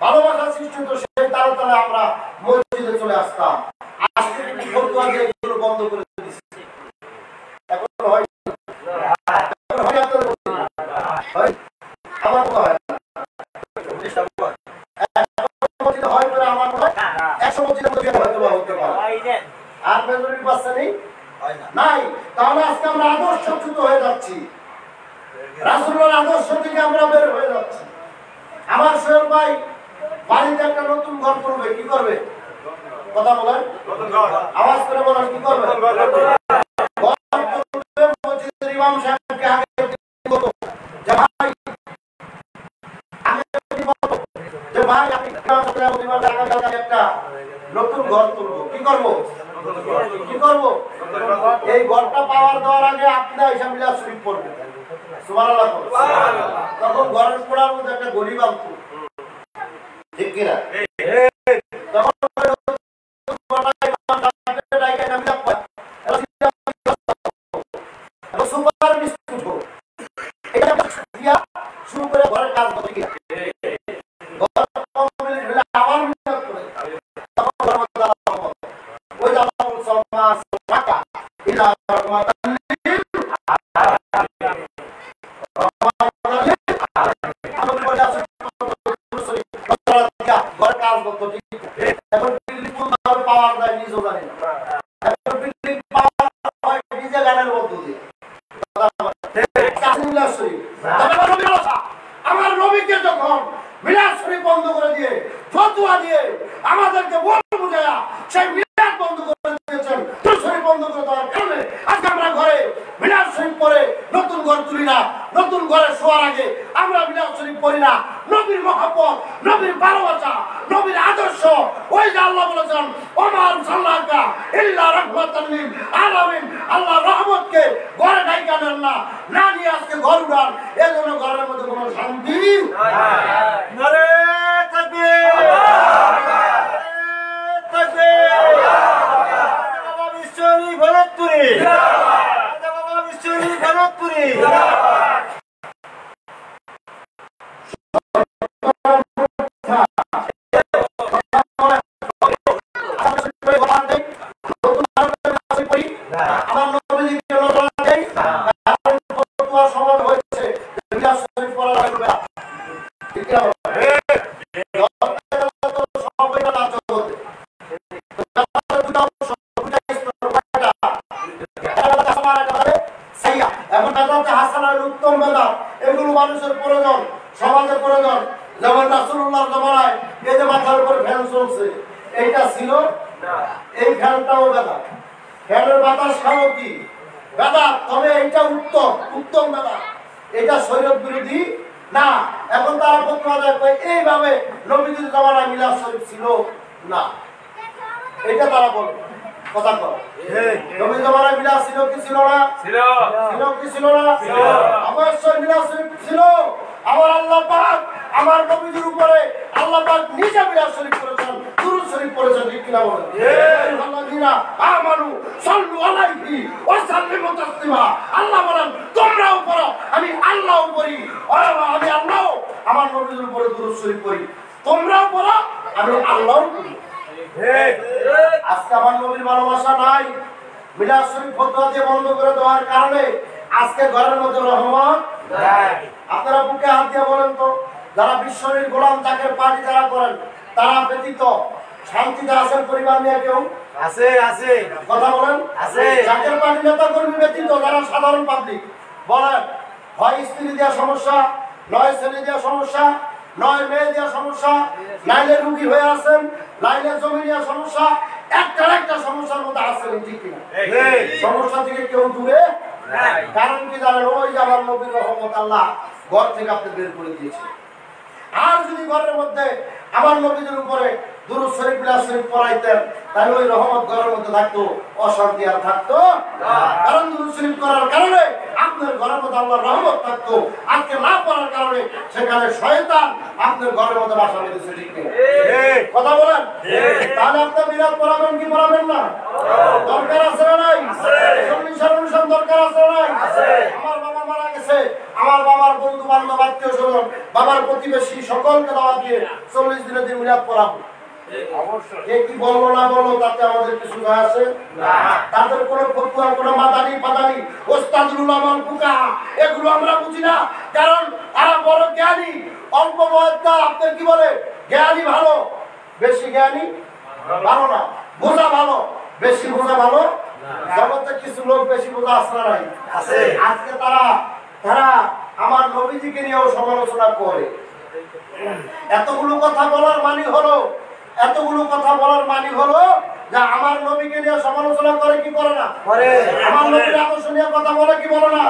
ভালোবাসা সৃষ্টি হতো। সেই তালে তালে আমরা মসজিদে চলে আসতাম। আজকে ফতুয়া দিয়ে এগুলো বন্ধ করে দিচ্ছে। এখন হয় আমার কথা হয় না, হয় করে আমার মনে হয় 100 মসজিদের মধ্যে হয়তো হতে পারে, আর মেজরিটি বাচ্চা নেই নাই। তাহলে আজকে আমরা আদর্শচ্যুত হয়ে যাচ্ছি, রাসূলের আদর্শ থেকে আমরা বের হয়ে যাচ্ছি। আমার সোহেল ভাই বাড়িতে একটা নতুন ঘর করবে, কি করবে? কথা বলেন, আওয়াজ করে বলেন, কি করবে? মসজিদের ইমাম সাহেবকে আগে যে ভাই আমি একটা নতুন ঘর তুলবো, কি করবো? এই ঘরটা পাওয়ার দেওয়ার আগে আপনি এসে মিলাদ শরীফ পড়বেন, সুবহানাল্লাহ। তখন ঘরের পোড়ার মধ্যে একটা গরিব আনতো, ঠিক কিনা? শুরু করে ঘরের কাজ করতে আমার নবীকে যখন মিলাদ শরীফ বন্ধ করে দিয়ে ফতোয়া দিয়ে আমাদেরকে বুঝায়া সেই মিলাদ বন্ধ করে দিয়েছেন, শরীফ বন্ধ করে দেওয়ার কারণে আজকে আমরা ঘরে মিলাদ শরীফ পড়ে নতুন ঘর তুলি না, নতুন ঘরে শোয়ার আগে আমরা মিলাদ শরীফ পড়ি না। নবীর মহব্বত, নবীর ভালোবাসা, নবীর আদর্শ, ওই যে আল্লাহ বলেছেন ওমার সাল্লাকা ইল্লা রাহমাতাল লিল আলামিন, আল্লাহ রহমতকে ঘরে ডাইকা নেন না, না নিয়ে আজকে ঘর উড়ান। এজন্য ঘরের মধ্যে কোনো শান্তি নাই। নারে তাকবীর, তাকবীর, বাবা বিশ্বরী ভরতপুরি, বাবা বিশ্বরী ভরতপুরি। এগুলো মানুষের প্রয়োজন, সমাজের প্রয়োজন। যেমন রাসূলুল্লাহর জামানায় এই যে মাথার উপরে ফ্যান চলছে, এইটা ছিল, এই ফ্যানটাও বেদা, ফ্যানের বাতাস খাও কি বেদা, তবে এইটা উত্তম বেদা, এটা শরীয়ত বিরোধী না। এখন তারা প্রতিবাদ এইভাবে নবীদের জামানায় মিলাদ শরীফ ছিল না, এটা তারা বলে কথা কর। নবীর জামানায় মিলাদ ছিল কি ছিল না? ছিল কি ছিল না? অবশ্যই মিলাদ শরীফ ছিল। আমার আল্লাহ পাক আমার নবীর উপরে আল্লাহ পাক নিজে মিলাদ শরীফ করেছেন, দুরূদ শরীফ করেছেন, ঠিক কিনা বলেন? আল্লাযিনা আমানু সাল্লু আলাইহি ওয়া সাল্লিমু তাসলিমা। আল্লাহ বলেন তোমরাও পড়ো, আমি আল্লাহও পড়ি, আমি আল্লাহ আমার নবীর উপরে দুরূদ শরীফ পড়ি, তোমরাও পড়ো, আমি আল্লাহও পড়ি। আজকে আমার নবীর ভালোবাসা নাই, মিলাদ শরীফ ফতোয়া দিয়ে বন্ধ করে দেওয়ার কারণে আজকে ঘরের মধ্যে রহমত নাই। আপনারা বুকে হাত দিয়ে বলেন তো, যারা বিশ্বনবীর গোলাম জাকের পার্টি যারা করেন তারা ব্যতীত শান্তিতে আছেন পরিবার নিয়ে কেউ? আছে, আছে, কথা বলেন, আছে। জাকের পার্টি নেতা কর্মী ব্যতীত যারা সাধারণ পাবলিক বলেন, হয় স্ত্রী দেওয়ার সমস্যা, নয় ছেলে দেওয়ার সমস্যা, নয় মেয়ে দেওয়া সমস্যা, নাইলে রুগী হয়ে আছেন, নাইলে জমি দেওয়া সমস্যা, একটা সমস্যার মধ্যে আছেন, ঠিক কিনা? সমস্যা থেকে কেউ দূরে কারণ কি জানেন? ওই যে আমার নবীর রহমত আল্লাহ ঘর থেকে আপনি বের করে দিয়েছে। আর যদি ঘরের মধ্যে আমার নবীদের উপরে দুরূদ শরীফ মিলাদ শরীফ পড়াইতেন, তাহলে ওই রহমত ঘরের মধ্যে থাকতো, অশান্তি আর থাকতো। কারণ দুরূদ শরীফ করার কারণে আপনার ঘরের মধ্যে আল্লাহর রহমত থাকতো। আজকে না পড়ার কারণে সেখানে শয়তান আপনার ঘরের মধ্যে বাসা বেঁধেছে, ঠিক নেই? কথা বলেন। তাহলে আপনার মিলাদ পড়াবেন কি পড়াবেন না? দরকার আছে না নাই? অনুষ্ঠান দরকার আছে না নাই? আমার বাবা মারা গেছে, আমার বাবার বন্ধু বান্ধব আত্মীয় স্বজন, বাবার প্রতিবেশী সকলকে দাওয়াত দিয়ে 40 দিনের দিন মিলাদ পড়াবো। কি বলবো না বলবো তাতে আমাদের কিছু যায় আসে না। তাদের কোনো ফতুয়া, কোনো মাদানি পাদানি, ওস্তাদুল উলামাল ফুকাহা এগুলো আমরা বুঝি না, কারণ তারা বড় জ্ঞানী। অল্প বয়সটা আপনার কি বলে জ্ঞানী ভালো, বেশি জ্ঞানী ভালো না। বোঝা ভালো, বেশি বোঝা ভালো। জগতে কিছু লোক বেশি বোঝা আসরা নাই আছে। আজকে তারা আমার নবীজিকে নিয়েও সমালোচনা করে। এতগুলো কথা বলার মানে হলো যে আমার নবীকে নিয়ে সমালোচনা করে কি করে না? আমার নবীর আদর্শ নিয়ে কথা বলে কি বলে না?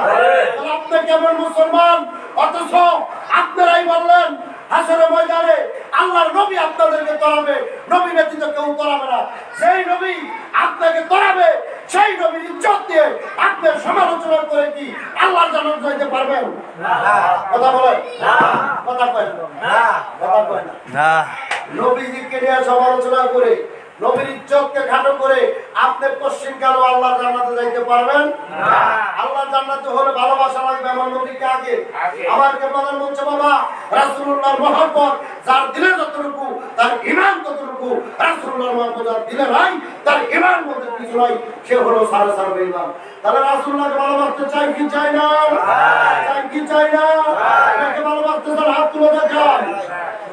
আপনি কেমন মুসলমান, অথচ আপনারাই বললেন হাসরের ময়দানে আল্লাহর নবী আপনাদেরকে তরাবে, নবী ব্যতীত কেউ তরাবে না। সেই নবী আপনাকে তরাবে, সেই নবীর ইজ্জত দিয়ে আপনি সমালোচনা করে কি আল্লাহর জান্নাত যাইতে পারবেন? কথা বলেন না, কথা কয় না, কথা কয় না। নবীজিকে নিয়ে সমালোচনা করে, নবীর ইজ্জতকে খাটো করে আপনি পশ্চিমকাল আল্লাহর জান্নাতে যাইতে পারবেন না। আল্লাহর জান্নাতে হলে ভালোবাসা লাগবে আমার নবীকে আগে। আমার কেবলার বলছে বাবা রাসূলুল্লাহর মহব্বত যার দিলে যতটুকু তার ঈমান ততটুকু। রাসূলুল্লাহর মহব্বত যার দিলে নাই তার ঈমান বলতে কিছু নাই, সে হলো সারা বেঈমান। তাহলে রাসূলুল্লাহকে ভালোবাসতে চাই কি চাই না? চাই কি চাই না? এটাকে ভালোবাসতে তার হাত তুলে দেখান।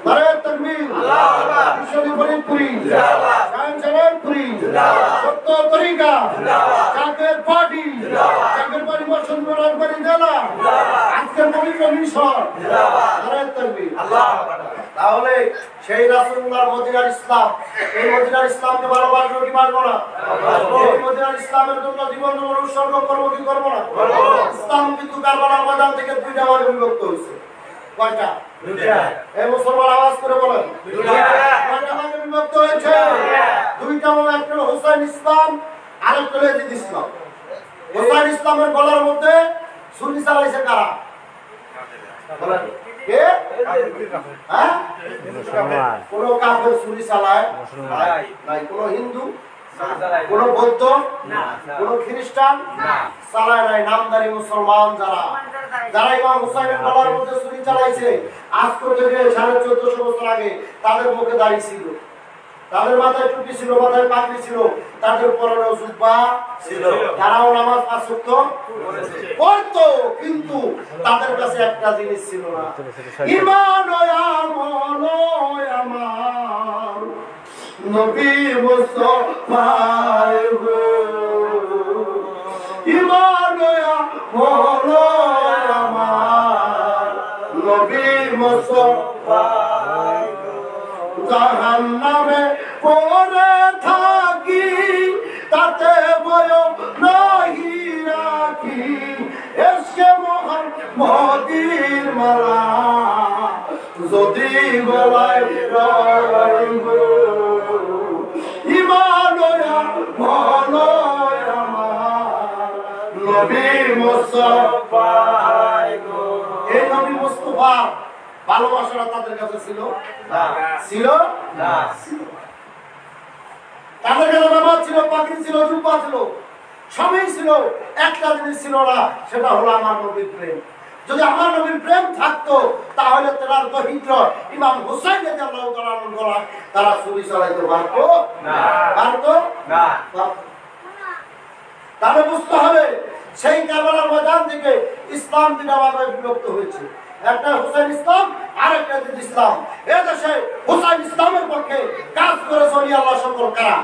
নারে তাকবীর, আল্লাহু আকবার। বিশ্বনী ফরিদপুরি জিন্দাবাদ, শান জালালপুরি জিন্দাবাদ, সত্য তরিকা জিন্দাবাদ, জাকের পার্টি জিন্দাবাদ, জাকের পার্টি বসন্তরার বাড়ি জেলা জিন্দাবাদ, আজকের পবিত্র মিশন জিন্দাবাদ, নারে তাকবীর, আল্লাহু আকবার। তাহলে সেই রাসূলুল্লাহর মদিনার ইসলাম, এই মদিনার ইসলামকে ভালোবাসবো কি পারবো না? এই মদিনার ইসলামের জন্য জীবন উৎসর্গ করবো কি করবো না? ইসলাম কিন্তু কারবালার ময়দান থেকে দুইটা ভাগে বিভক্ত হয়েছে। কয়টা? দুইটা। এই মুসলমান আওয়াজ করে বলেন দুইটা। কয়টা ভাগে বিভক্ত হয়েছে? দুইটা। একটা হলো হুসাইন ইসলাম, আরেকটা হলো ইয়াজিদ ইসলাম। হুসাইন ইসলামের গলার মধ্যে ছুরি চালাইছে কারা? বলেন কে? হ্যাঁ? কোন কাফের ছুরি চালায় নাই? কোন হিন্দু, কোন বৌদ্ধ, কোন খ্রিস্টান চালায় নাই। নামদারি মুসলমান যারা ইমাম হুসাইনের গলার মধ্যে ছুরি চালাইছে, আজ থেকে 1450 বছর আগে তাদের মুখে দাড়ি ছিল, তাদের মাথায় টুপি ছিল, মাথায় পাগড়ি ছিল, তাদের পরনে জুব্বা ছিল, তারাও নামাজ পাঁচ ওয়াক্ত পড়তো, কিন্তু তাদের কাছে একটা জিনিস ছিল না, ঈমান ও আমল আমার নবী মুস্তাফার গো। ঈমান ও আমল আমার নবী মুস্তাফার গো। জাহান্নামে পড়ে থাকি তাতে ভয় নাহি রাখি, এসকে মুহাম্মদির মালা যদি গলায় রইব। ঈমান ও আমল আমার নবী মুস্তাফার গো। এই নবী মুস্তাফার ভালোবাসাটা তাদের কাছে ছিল না, ছিল না। তাদের কাছে নামাজ ছিল, পাগড়ি ছিল, জুব্বা ছিল, সবই ছিল, একটা জিনিস ছিল না, সেটা হলো আমার নবীর প্রেম। যদি আমার নবীর প্রেম থাকতো তাহলে তার দহিত্র ইমাম হুসাইন রাদিয়াল্লাহু তাআলা আনহু গলায় তারা ছুরি চালাইতে পারতো না, পারতো না। তাহলে বুঝতে হবে সেই কারবালার ময়দান থেকে ইসলাম দুইটা ভাগে বিভক্ত হয়েছে, একটা হুসাইন ইসলাম আর একটা ইয়াজিদ ইসলাম। এদেশে হুসাইন ইসলামের পক্ষে কাজ করে চলি আল্লাহ সকল কারা?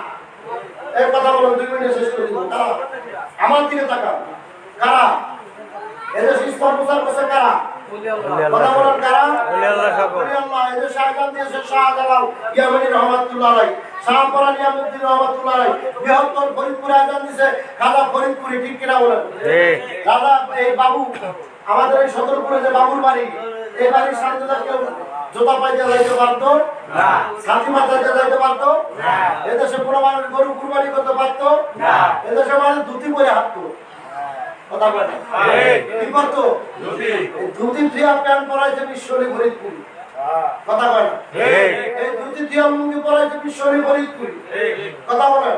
এই কথা বলুন, 2 মিনিটে শেষ করে দিব। কারা? আমার দিকে তাকান, কারা এদেশে ইসলাম প্রচার করছে? কারা? কথা বলেন কারা? ওলি আল্লাহ। এই যে শাহজাহান দিয়েছে শাহজালাল ইয়ামানি রহমাতুল্লাহ আলাইহি, শাহপরা নিয়ামুদ্দিন রহমাতুল্লাহ আলাইহি, বৃহত্তর ফরিদপুরে আজান দিয়েছে খাজা ফরিদপুরি, ঠিক কিনা বলেন? দাদা এই বাবু আমাদের এই সদরপুরে যে বাবুর বাড়ি, এই বাড়ির সামনে কেউ জোতা পাইতে যাইতে পারতো না, ছাতি মাথায় যাইতে পারতো না, এদেশে কোনো মানুষ গরু কুরবানি করতে পারতো না, এদেশে মানুষ ধুতি পরে হাঁটতো। কথা বলে কি করতো? ধুতি থিয়া প্যান্ট পরাইছে বিশ্বরী ফরিদপুরি। কথা বলে এই ধুতি থিয়া লুঙ্গি পরাইছে বিশ্বরী ফরিদপুরি। কথা বলে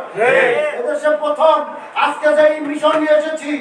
এদেশে প্রথম আজকে যে মিশন নিয়ে এসেছি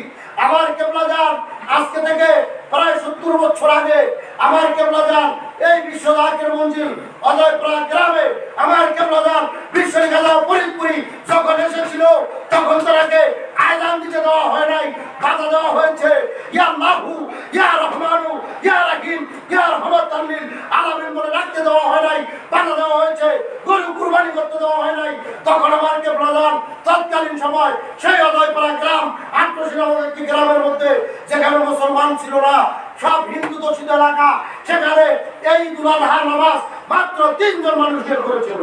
আমার কেবলাজান, আজকে থেকে প্রায় 70 বছর আগে আমার কেবলাজান এই বিশ্ব জাকের মঞ্জিল অজয়পাড়া গ্রামে আমার কেবলাজান বিশ্বরী খাজা ফরিদপুরি যখন এসেছিল তখন তাকে আযান দিতে দেওয়া হয় নাই, বাধা দেওয়া হয়েছে। ইয়া আল্লাহু ইয়া রহমানু ইয়া রহিম ইয়া রহমাতাল লিল আলামিন বলে রাখতে দেওয়া হয় নাই, বাধা দেওয়া হয়েছে। গরু কুরবানি করতে দেওয়া হয় নাই। তখন আমার কেবলাজান তৎকালীন সময় সেই অজয়পাড়া গ্রাম ৮০ নামক একটি গ্রামের মধ্যে যেখানে মুসলমান ছিল না, সব হিন্দু দোষিত এলাকা, সেখানে এই ঈদুল আজহার নামাজ মাত্র ৩ জন মানুষ বের করেছিল।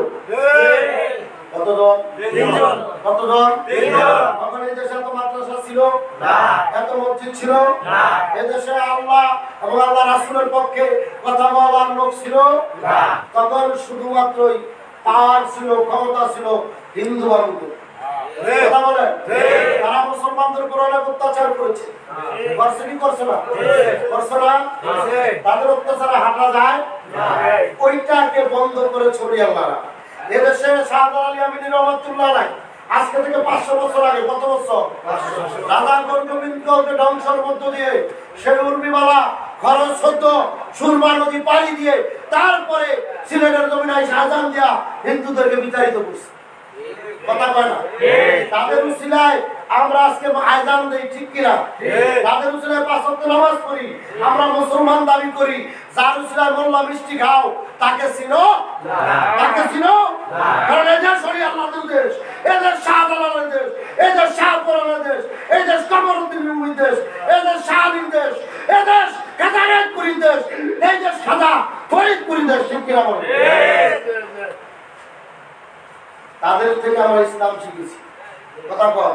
কতজন? ৩ জন। কতজন? ৩ জন। তখন এই দেশে এত মাদ্রাসা ছিল না, এত মসজিদ ছিল না, এদেশে আল্লাহ এবং আল্লাহ রাসূলের পক্ষে কথা বলার লোক ছিল না। তখন শুধুমাত্রই পাওয়ার ছিল, ক্ষমতা ছিল হিন্দু বাবুদের। কথা বলেন তারা মুসলমানদের উপর অনেক অত্যাচার করেছে, করছে কি করছে না? করছে না? তাদের অত্যাচারে হাঁটা যায় না, ওইটাকে বন্ধ করে ছড়িয়ে আল্লাহরা এদেশে শাহজালাল ইয়ামানি রহমাতুল্লাহ আলাইহি আজকে থেকে 500 বছর আগে, কত বছর? রাধা গোবিন্দকে ধ্বংসের মধ্য দিয়ে সেই উর্মিমালা খরচ হতো সুরমা নদী পাড়ি দিয়ে, তারপরে সিলেটের জমিনায় শাহজাহান দিয়া হিন্দুদেরকে বিতাড়িত করছে। কথা কয় না? তাদের উসিলায় আমরা আজকে আযান দেই, ঠিক কিনা? তাদের উসিলায় 5 ওয়াক্ত নামাজ পড়ি, আমরা মুসলমান দাবি করি। যার উসিলায় মোল্লা মিষ্টি খাও তাকে চিনো না, তাকে চিনো না। কারণ এই দেশ শরীয়ত আল্লাহর দেশ, এই দেশ শাহজালালের দেশ, এই দেশ শাহপরানের দেশ, এই দেশ কমরউদ্দিন রুমির দেশ, এই দেশ শাহীর দেশ, এই দেশ খাজাপুরীর দেশ, এই দেশ খাজা ফরিদপুরীর দেশ, ঠিক কিনা বলেন? তাদের থেকে আমরা ইসলাম শিখেছি। কথা কম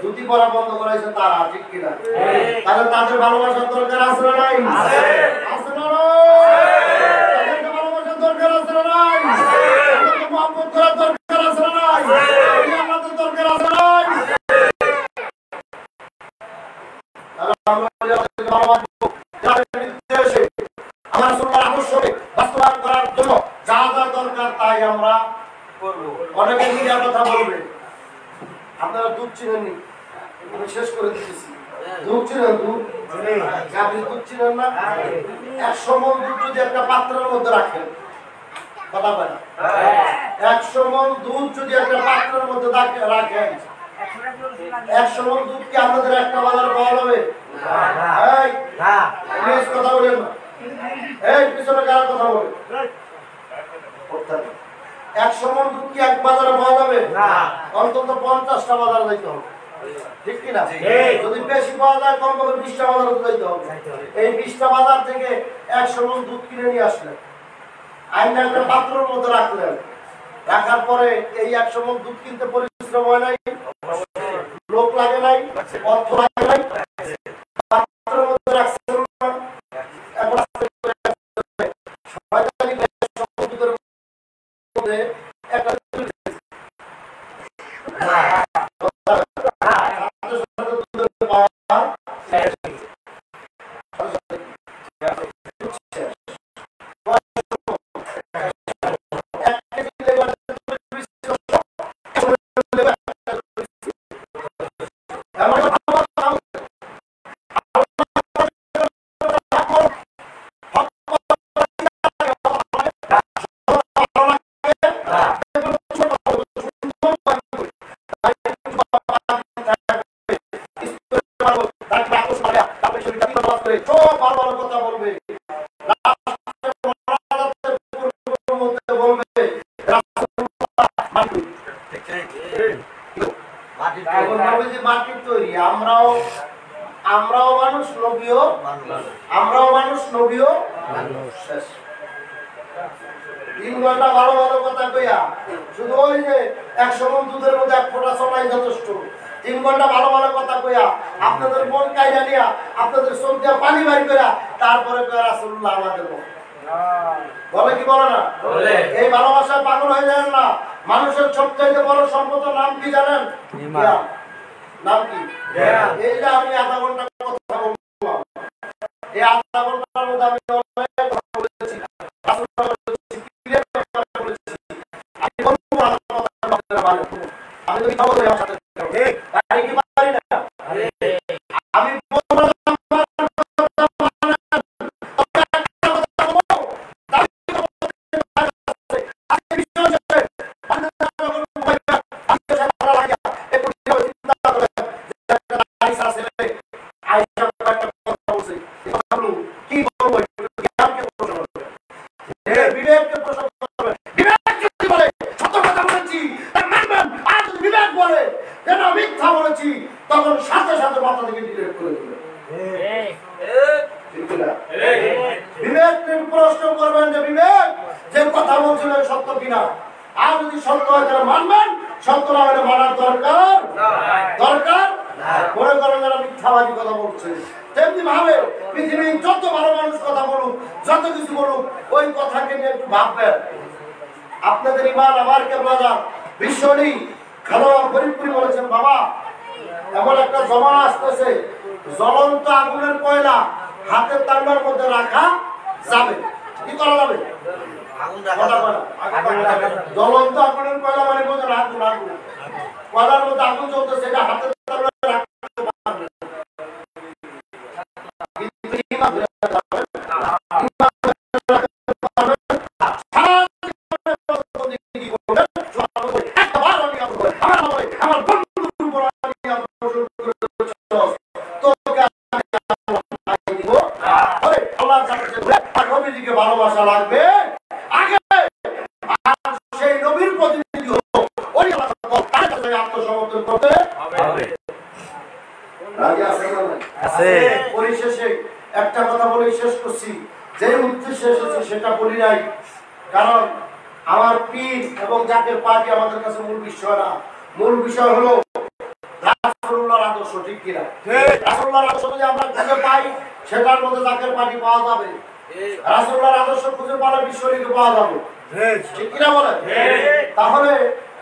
ধুতি পরা বন্ধ করাইছে তারা, ঠিক কিনা? তাহলে তাদের ভালোবাসার দরকার আছে না নাই? আছে না তাদেরকে ভালোবাসার দরকার আছে না নাই? তাদেরকে মহব্বত করার দরকার আছে না নাই? আমাদের দরকার আছে না নাই? তাহলে আমরা ভালোবাসবো যাদের নির্দেশে আমার সুন্নাহর আদর্শকে বাস্তবায়ন করার জন্য যা যা দরকার তাই আমরা করবো। অনেকে মিডিয়ার কথা বলবে, আপনারা দুধ চিনেননি, আমি শেষ করে দিতেছি। দুধ চিনেন? দুধ আপনি দুধ চিনেন না? 100 মণ দুধ যদি একটা পাত্রের মধ্যে রাখেন, কথা বলেন 100 মণ দুধ যদি একটা পাত্রের মধ্যে রাখেন, 100 মণ দুধ কি আপনাদের একটা বাজারে পাওয়া যাবে? এই প্লিজ কথা বলেন না, এই পিছনে কার কথা বলে? 100 মণ দুধ কি এক বাজারে পাওয়া যাবে? না, অন্তত 50টা বাজারে যাইতে হবে, ঠিক কিনা? যদি বেশি পাওয়া যায় কমপক্ষে 20টা বাজারে যাইতে হবে। এই 20টা বাজার থেকে 100 মণ দুধ কিনে নিয়ে আসলেন, আইনা একটা পাত্রের মধ্যে রাখলেন, রাখার পরে এই 100 মণ দুধ কিনতে পরিশ্রম হয় নাই, লোক লাগে নাই, অর্থ লাগে নাই, পাত্রের মধ্যে রাখছেন না, এখন একটা কথা বলবে, মাটির তৈরি। আমরাও আমরাও মানুষ, নবীও মানুষ। আমরাও মানুষ, নবীও মানুষ। শেষ। 3 ঘন্টা ভালো ভালো কথা কইয়া শুধু ওই যে 100 মণ দুধের মধ্যে 1 ফোঁটা সোনাই যথেষ্ট। 3 ঘন্টা ভালো ভালো কথা কইয়া আপনাদের মন কাইরা নিয়া আপনাদের চোখ দিয়ে পানি বাড়ি কইরা তারপরে কয় রাসূলুল্লাহ আমাদের বলে কি বলে না? এই ভালোবাসায় পাগল হয়ে যান না। মানুষের সবচেয়ে বড় সম্পদের নাম কি জানেন? নাম কি? এই যে আমি আধা ঘন্টা কথা বললাম, এই আধা ঘন্টার মধ্যে আমি অনেক কথা বলেছি, আমি তো কথা বলি ঠিক পারি কি পারি না? আমি তখন সাথে সাথে মাথা থেকে ডিলেট করে দিল। বিবেক প্রশ্ন করবেন যে বিবেক যে কথা বলছিলেন সত্য কিনা, আর যদি সত্য হয় তাহলে মানবেন, সত্য না হলে মানার দরকার দরকার মনে করেন যারা মিথ্যাবাদী কথা বলছে। তেমনি ভাবে পৃথিবীর যত ভালো মানুষ কথা বলুক, যত কিছু বলুক, ওই কথাকে নিয়ে একটু ভাববেন। আপনাদের ইমান আমার কেবলা বিশ্বনী খেলোয়াড় ফরিদপুরি বলেছেন, বাবা এমন একটা জমানা আসতেছে, জ্বলন্ত আগুনের কয়লা হাতের তান্ডার মধ্যে রাখা যাবে। কি করা যাবে? জ্বলন্ত আগুনের কয়লা মানে বোঝেন আগুন, আগুন কয়লার মধ্যে আগুন জ্বলতেছে, এটা হাতের তান্ডারে রাখতে পারবে। ভালোবাসা লাগবে আগে, আর সেই নবীর প্রতিনিধি হলো ওই আত্মসমর্পণ করতে হবে। পরিশেষে একটা কথা বলে শেষ করছি, যে উদ্দেশ্যে এসেছি সেটা বলি নাই, কারণ আমার পীর এবং জাকের পার্টি আমাদের কাছে মূল বিষয় না। মূল বিষয় হলো রাসূলুল্লাহর আদর্শ, ঠিক কিনা? রাসূলুল্লাহর আদর্শ যদি আমরা খুঁজে পাই সেটার মধ্যে জাকের পার্টি পাওয়া যাবে, রাসূলুল্লাহর আদর্শ খুঁজে পাওয়ার বিশ্বনীকে পাওয়া যাবে, ঠিক কিনা বলেন? তাহলে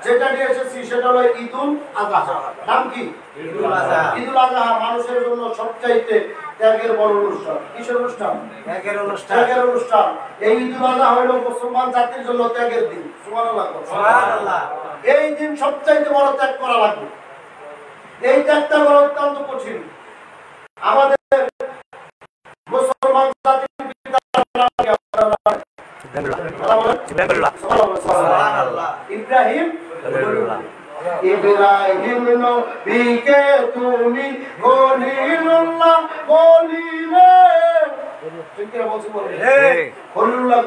যেটা নিয়ে এসেছি সেটা হলো ঈদুল আযহা। নাম কি? ঈদুল আযহা। ঈদুল আযহা মানুষের জন্য সবচাইতে ত্যাগের বড় অনুষ্ঠান। কিসের অনুষ্ঠান? ত্যাগের অনুষ্ঠান। ত্যাগের অনুষ্ঠান। এই ঈদুল আযহা হলো মুসলমান জাতির জন্য ত্যাগের দিন। সুবহানাল্লাহ, সুবহানাল্লাহ। এই দিন সবচাইতে বড় ত্যাগ করা লাগবে। এই ত্যাগটা করা অত্যন্ত কঠিন। আমাদের মুসলমান জাতির পিতা ইব্রাহিম, ইব্রাহিম নবীকে তুমি খলিলুল্লাহ বলিলে, ঠিক কি বলছি? বলে খলিলুল্লাহ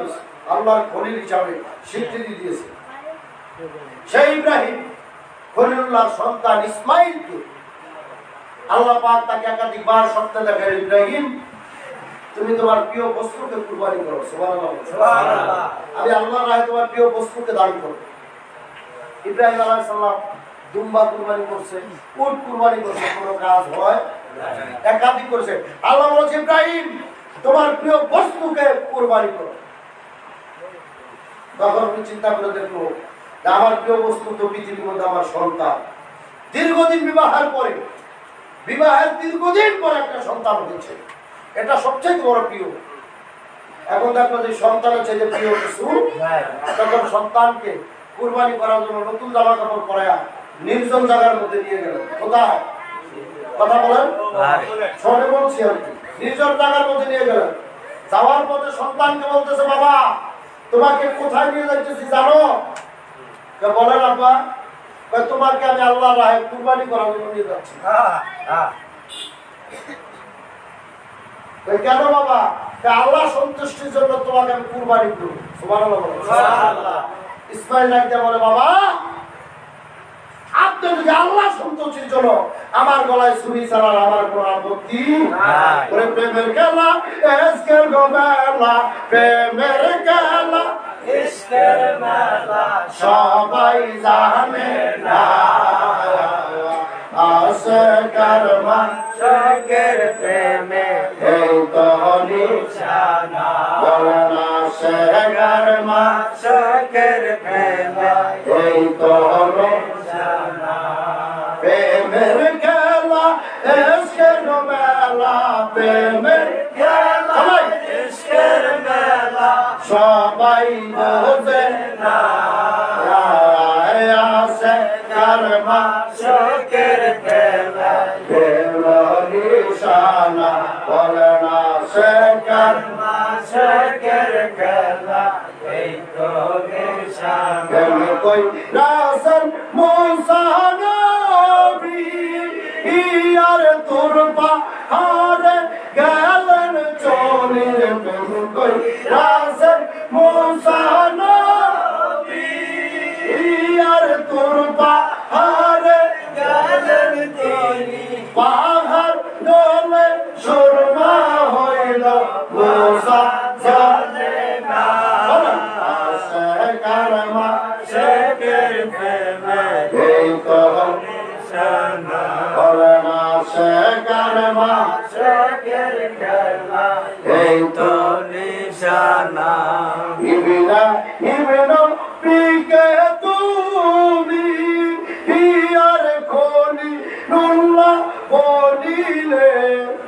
আল্লাহর খলিল হিসাবে স্বীকৃতি দিয়েছে। সেই ইব্রাহিম খলিলুল্লাহর সন্তান ইসমাইলকে আল্লাহ পাক তাকে একাধিকবার স্বপ্নে দেখায়, ইব্রাহিম তুমি তোমার প্রিয় বস্তুকে কুরবানি করো। সুবহানাল্লাহ, সুবহানাল্লাহ। আমি আল্লাহর রাহে তোমার প্রিয় বস্তুকে দান করো। ইব্রাহিম আলাইহিস সালাম দুম্বা কুরবানি করছে, উট কুরবানি করছে, কোনো কাজ হয় একাধিক করেছে। আল্লাহ বলেছে ইব্রাহিম তোমার প্রিয় বস্তুকে কুরবানি করো। তখন আমি চিন্তা করে দেখলো আমার প্রিয় বস্তু তো পৃথিবীর মধ্যে আমার সন্তান। দীর্ঘদিন বিবাহের পরে, বিবাহের দীর্ঘদিন পরে একটা সন্তান হয়েছে, এটা সবচেয়ে বড় প্রিয়। এখন দেখো যে সন্তানের চাইতে প্রিয় কিছু, তখন সন্তানকে কুরবানি করার জন্য নতুন জামা কাপড় পরায়া নির্জন জায়গার মধ্যে নিয়ে গেল। কোথায়? কথা বলেন, শহরে বলছি আর কি। নির্জন জায়গার মধ্যে নিয়ে গেলেন। যাওয়ার পথে সন্তানকে বলতেছে, বাবা তোমাকে কোথায় নিয়ে যাইতেছি জানো? বলেন আব্বা। তোমাকে আমি আল্লাহর রাহে কুরবানি করার জন্য নিয়ে যাচ্ছি। কেন বাবা? আল্লাহ সন্তুষ্টির জন্য তোমাকে আমি কুরবানি করব। সুবহানাল্লাহ, সুবহানাল্লাহ। ইসমাইল ডাকতে বলে, বাবা আপনি যদি আল্লাহ সন্তোষের জন্য আমার গলায় ছুরি চালান আমার কোনো আপত্তি নাই। প্রেমের খেলা এসকের গোমেলা, প্রেমের খেলা ইশকের মেলা, সবাই জানে না আশিকের মাশিকের প্রেমে এই তো নিশানা, বলনা আশিকের মাশিকের প্রেমে এই তো নিশানা। প্রেমের খেলা ইশকের মেলা, প্রেমের খেলা ইশকের মেলা, সবাই বোঝে না আশিকের মাশিকের প্রেমে প্রেমের নিশানা, বলনা আশিকের মাশিকের খেলা এই তো নিশানা। কই রাসূল মুসা নবী ইয়ার তোর পাহাড়ে গেলেন চলে, কই রাসূল মুসা নবী ইয়ার তোর পাহাড়ে গেলেন তিনি, পাহাড় দলে সুরমা হইল মুসা জানে না আশিকের মাশিকের প্রেমে এই তো নিশানা, বলনা আশিকের মাশিকের খেলা এই তো নিশানা। ইবনা পিকে তুমি ইয়ার খনি নুল্লাহ বলিলে,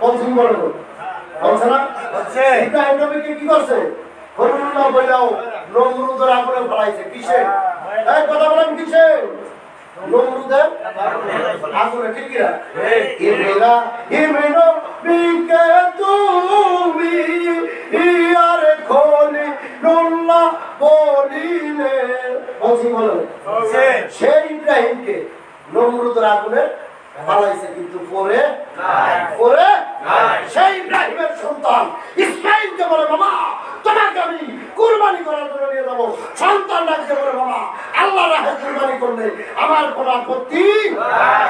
বলছি বলো বলছে না বলছে ইব্রাহিম নবীকে কি করছে? খলিলুল্লাহ বইলাও নমরুদের আগুনে ফলাইছে। কিসে? এই কথা বলেন কিসে? নমরুদের আগুনে, ঠিক কি না? ইবনা পিকে তুমি ইয়ার খনি নুল্লাহ বলিলে, বলছি বলো সেই ইব্রাহিমকে নমরুদের আগুনে ফলাইছে, কিন্তু পরে সেই ইব্রাহিমের সন্তান ইসমাইলকে বলে বাবা তোমাকে আমি কুরবানি করার জন্য নিয়ে যাবো। সন্তান ডাকতে বলে বাবা আল্লাহ রাহে কুরবানি করলে আমার কোনো আপত্তি নাই।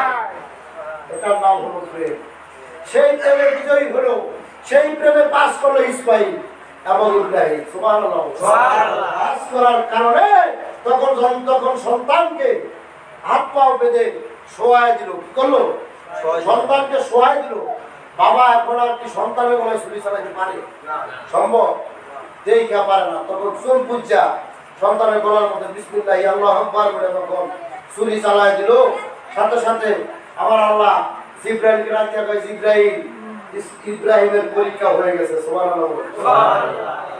এটার নাম হলো প্রেম। সেই প্রেমে বিজয়ী হলো, সেই প্রেমে পাস করলো ইসমাইল এবং ইব্রাহিম। সুবহানাল্লাহ। পাস করার কারণে তখন সন্তানকে হাত পাও বেঁধে শোয়াই দিল। কি করলো? সন্তানকে শোয়াই দিল। বাবা এখন আর কি সন্তানের গলায় ছুরি চালাইতে পারে? সম্ভব? দেখা পারে না। তখন চুল পুজ্জা সন্তানের গলার মধ্যে বিসমিল্লাহ আল্লাহু আকবার বলে তখন ছুরি চালাই দিল। সাথে সাথে আমার আল্লাহ জিবরাইলকে রাখিয়া কয় জিবরাইল ইব্রাহিমের পরীক্ষা হয়ে গেছে। সুবহানাল্লাহ।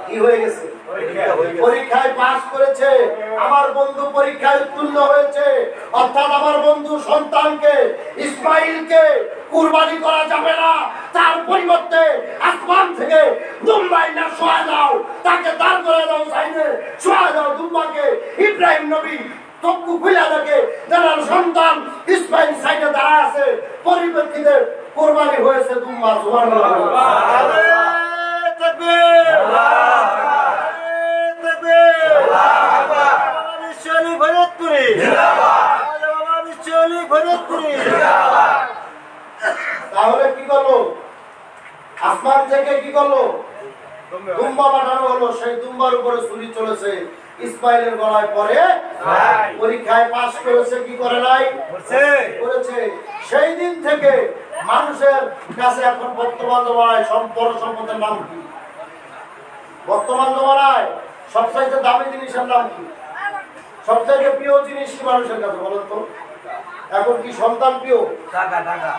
কি হয়ে গেছে? পরীক্ষায় পাস করেছে। আমার বন্ধু পরীক্ষায় উত্তীর্ণ হয়েছে। অর্থাৎ আমার বন্ধু সন্তানকে ইসমাইলকে কুরবানি করা যাবে না, তার পরিবর্তে আসমান থেকে দুম্বাই না শোয়া দাও, তাকে দাঁড় করে দাও সাইডে, শোয়া দাও দুম্বাকে। ইব্রাহিম নবী চক্ষু খুলে দেখে তার সন্তান ইসমাইল সাইডে দাঁড়া আছে। পরিপ্রেক্ষিতে কুরবানি হয়েছে দুম্বা। সুবহানাল্লাহ। তাহলে কি করলো? আসমান থেকে কি করলো? দুম্বা পাঠানো হলো। সেই দুম্বার উপরে ছুরি চলেছে ইসমাইলের গলায় পরে। পরীক্ষায় পাস করেছে কি করে নাই? করেছে। সেই দিন থেকে মানুষের কাছে এখন বর্তমান জমানায় সম্পদের নাম কি? বর্তমান জমানায় সবচাইতে দামি জিনিসের নাম কি? সবচাইতে প্রিয় জিনিস কি মানুষের কাছে বলেন তো? এখন কি সন্তান প্রিয়?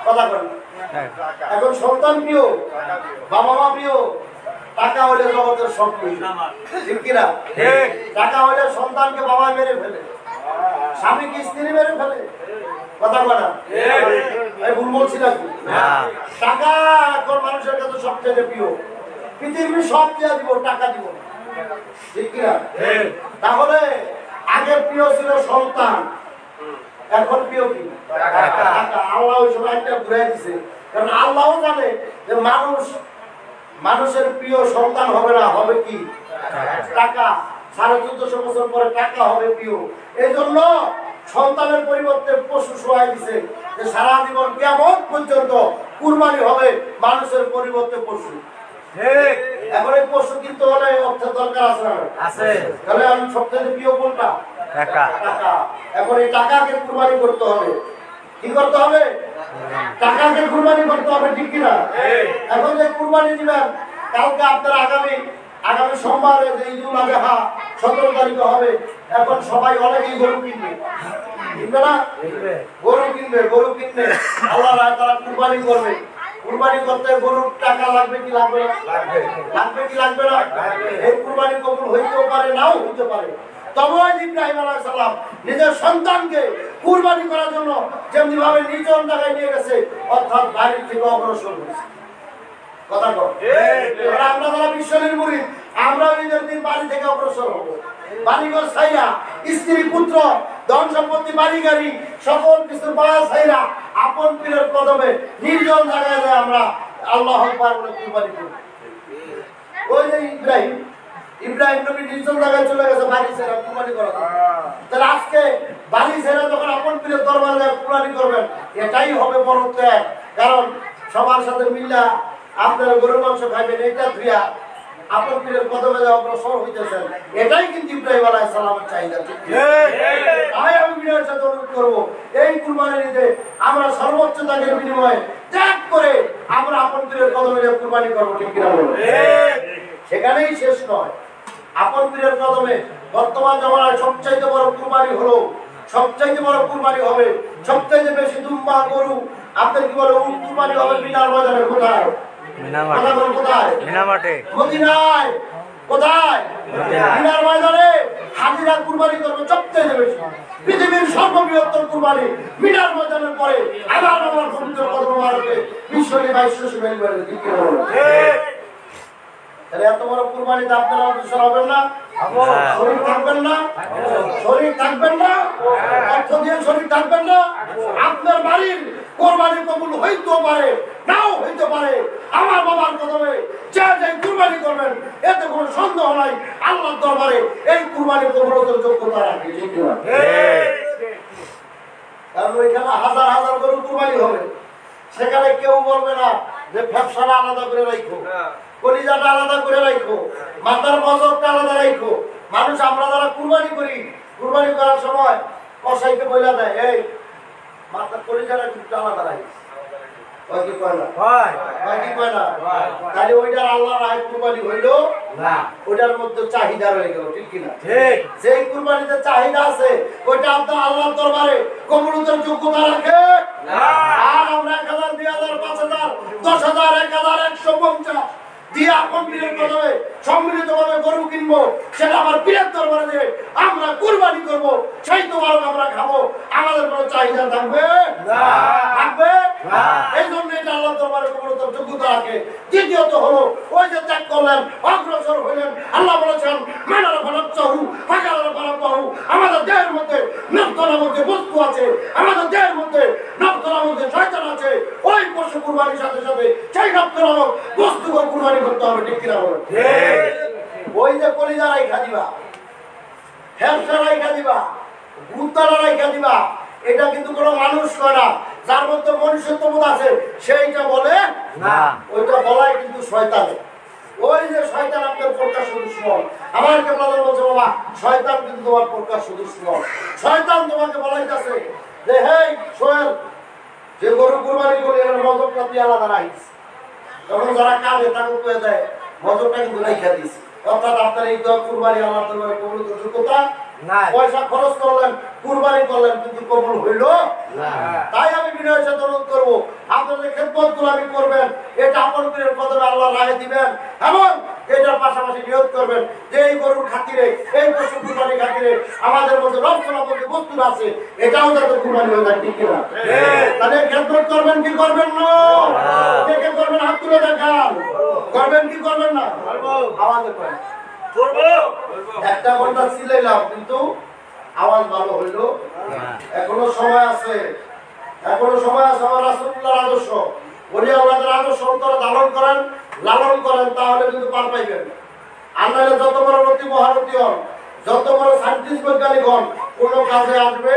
কথা বলেন। এখন সন্তান প্রিয়, বাবা মা প্রিয়, টাকা হলে জগতের সব প্রিয়, ঠিক কিনা? টাকা হলে সন্তানকে বাবা মেরে ফেলে, স্বামীকে স্ত্রী মেরে ফেলে। কথা বলা ভুল বলছি নাকি? টাকা এখন মানুষের কাছে সবচেয়ে প্রিয়। পৃথিবীর সব দিয়ে দিব, টাকা দিব, ঠিক কিনা? তাহলে আগে প্রিয় ছিল সন্তান, এখন প্রিয় কি? টাকা। আল্লাহ ওই সময় একটা ঘুরে দিছে, কারণ আল্লাহও জানে যে মানুষের প্রিয় সন্তান হবে না, হবে কি? টাকা। 1450 বছর পরে টাকা হবে প্রিয়। এই জন্য সন্তানের পরিবর্তে পশু শোয়াই দিছে যে সারা জীবন কেমন পর্যন্ত কুরবানি হবে মানুষের পরিবর্তে পশু। এখন এই পশু কিন্তু হলে অর্থের দরকার আছে না? আছে। তাহলে আমি সবথেকে প্রিয় কোনটা? টাকা। টাকা। এখন এই টাকাকে কুরবানি করতে হবে। কি করতে হবে? টাকাকে কুরবানি করতে হবে, ঠিক কিনা? এখন যে কুরবানি দিবেন, কালকে আপনার আগামী সোমবারে যে ঈদুল আজহা 17 তারিখে হবে, এখন সবাই অনেকেই গরু কিনবে, কিনবে না? গরু কিনবে আল্লাহ রায় তারা কুরবানি করবে। কুরবানি করতে গরুর টাকা লাগবে কি লাগবে না? লাগবে কি লাগবে না? এই কুরবানি কবুল হইতেও পারে, নাও হইতে পারে। তবে ইব্রাহিম আলাইহিস সালাম নিজের সন্তানকে কুরবানি করার জন্য যেমনি ভাবে নির্জন জায়গায় নিয়ে গেছে, অর্থাৎ বাড়ি থেকে অগ্রসর হয়েছে। কথা কর। আমরা যারা বিশ্বনীর মুরিদ, আমরা ঈদের দিন বাড়ি থেকে অগ্রসর হব। বাড়িঘর ছাইরা, স্ত্রী পুত্র, ধন সম্পত্তি, বাড়ি গাড়ি, সকল কিছু বায়া ছাইরা আপন পীরের কদমে নির্জন জায়গায় আমরা আল্লাহ আকবার বলে কুরবানি করি। ওই যে ইব্রাহিম নবী নির্জন জায়গায় চলে গেছে বাড়ি ছেড়ে কুরবানি করার জন্য। তাহলে আজকে বাড়ি ছেড়ে যখন আপন পীরের দরবারে যায় কুরবানি করবেন, এটাই হবে বড় ত্যাগ। কারণ সবার সাথে মিল্লা আপনারা গরুর মাংস খাইবেন, এইটা ধুইয়া আপন পীরের কদমে অগ্রসর হইতেছেন, এটাই কিন্তু ইব্রাহিম আলাইহিস সালামের চাহিদা। তাই আমি বিনয়ের সাথে অনুরোধ করবো, এই কুরবানির ঈদে আমরা সর্বোচ্চ ত্যাগের বিনিময়ে ত্যাগ করে আমরা আপন পীরের কদমে কুরবানি করবো, ঠিক কিনা বলুন? সেখানেই শেষ নয়। আপন পীরের কদমে বর্তমান জমানায় সবচাইতে বড় কুরবানি হলো, সবচাইতে বড় কুরবানি হবে, সবচাইতে বেশি দুম্বা গরু আপনার কি বলে কুরবানি হবে মিনার ময়দানে। কোথায়? মিনার ময়দানে হাজিরা কুরবানি করবে সবচেয়ে বেশি। পৃথিবীর সর্ববৃহত্তর কুরবানি মিনার ময়দানের পরে আবার আমার পবিত্র কদম মোবারকে বিশ্বনী 2200 মেলবে। ঠিক কিনা বলুন? তাহলে এত বড় কুরবানিতে আপনারা অগ্রসর হবেন না? শরীর থাকবেন না? শরীর থাকবেন না? অর্থ দিয়ে শরীর থাকবেন না? আপনার বাড়ির কুরবানি কবুল হইতেও পারে, নাও হইতে পারে। আমার বাবার কদমে যে কুরবানি করবেন, এতে কোনো সন্দেহ নাই আল্লাহর দরবারে এই কুরবানি কবুলের যোগ্যতা রাখে। ঠিক না? কারণ ওইখানে হাজার হাজার গরু কুরবানি হবে, সেখানে কেউ বলবে না যে ব্যবসাটা আলাদা করে রাখো, কলিজাটা আলাদা করে রাখো, মাথার মজরটা আলাদা রাখো। মানুষ আমরা যারা কুরবানি করি, কুরবানি করার সময় কসাইকে বইলা দেয়, এই মাথার কলিজাটা একটু আলাদা রাখিস। কি কয় না? কি কয় না? তাহলে ওইটার আল্লাহ রায় কুরবানি হইল না, ওইটার মধ্যে চাহিদা রয়ে গেল। ঠিক কিনা? ঠিক। যেই কুরবানিতে চাহিদা আছে, ওইটা আপনার আল্লাহর দরবারে কবুলের যোগ্যতা রাখে না। আর আমরা 1000, 2000, 5000, 10000, 1000, 150 দিয়ে আপন পীরের কদমে সম্মিলিতভাবে গরু কিনবো, সেটা আমার পীরের দরবারে দিয়ে আমরা কুরবানি করবো, সেই তো আমরা খাবো। আমাদের কোনো চাহিদা থাকবে না, থাকবে না। এই জন্য এটা আল্লাহ দরবারে কবুলের যোগ্যতা রাখে। দ্বিতীয়ত হলো ওই যে ত্যাগ করলেন, অগ্রসর হইলেন, আল্লাহ বলেছেন মানারা ফানাচ্ছাহু ফাকারা ফানাবাহু। আমাদের দেহের মধ্যে নফস নামক যে বস্তু আছে, আমাদের দেহের মধ্যে নফস নামক যে শয়তান আছে, ওই পশু কুরবানির সাথে সাথে সেই নফস নামক বস্তুকে কুরবানি করতে হবে। ঠিক কিনা বলেন? ওই যে কলিজা রাইখা দিবা, ফ্যাপসা রাইখা দিবা, গুত্তারা রাইখা দিবা, এটা কিন্তু কোনো মানুষ করে না। যার মধ্যে মনুষ্যত্ববোধ আছে সেইটা বলে না, ওইটা বলাই কিন্তু শয়তানে। ওই যে শয়তান আপনার প্রকাশ দুশ্মন। আমার কেবল বলছে বাবা, শয়তান কিন্তু তোমার প্রকাশ দুশ্মন। শয়তান তোমাকে বলাইতেছে যে হেই সোহেল, যে গরু কুরবানি করলে এর মজবটা তুই আলাদা রাখিস। তখন যারা কাঁদে তাকে কয়ে দেয় মজবটা কিন্তু রাইখা দিস। অর্থাৎ আপনার এই কুরবানি আল্লাহর দরবারে কবুলের যোগ্যতা নাই। পয়সা খরচ করলেন, কুরবানি করলেন, কিন্তু কবুল হইল না। তাই আমি বিনয়ের সাথে অনুরোধ করবো, আপনাদের খেদমতগুলো আমি করবেন, এটা আপন পীরের কদমে আল্লাহ রায় দিবেন, এবং এটার পাশাপাশি নিয়োগ করবেন যে এই গরুর খাতিরে, এই পশু কুরবানির খাতিরে আমাদের মধ্যে রক্ষণা বলতে বস্তু আছে, এটাও যাতে কুরবানি হয়ে যায়। ঠিক কিনা? তাহলে খেদমত করবেন কি করবেন না? কে কে করবেন হাত তুলে দেখান। করবেন কি করবেন না? আমাদের করেন একটা ঘন্টা ছিলাম, কিন্তু আওয়াজ ভালো হইল। এখনো সময় আছে, এখনো সময় আছে। আমার রাসূলুল্লাহর আদর্শ, উনি আমাদের আদর্শ অন্তরে ধারণ করেন, লালন করেন, তাহলে কিন্তু পার পাইবেন। আর নাহলে যত বড় অতি মহারথী হন, যত বড় সায়েন্টিস্ট বৈজ্ঞানিক হন, কোনো কাজে আসবে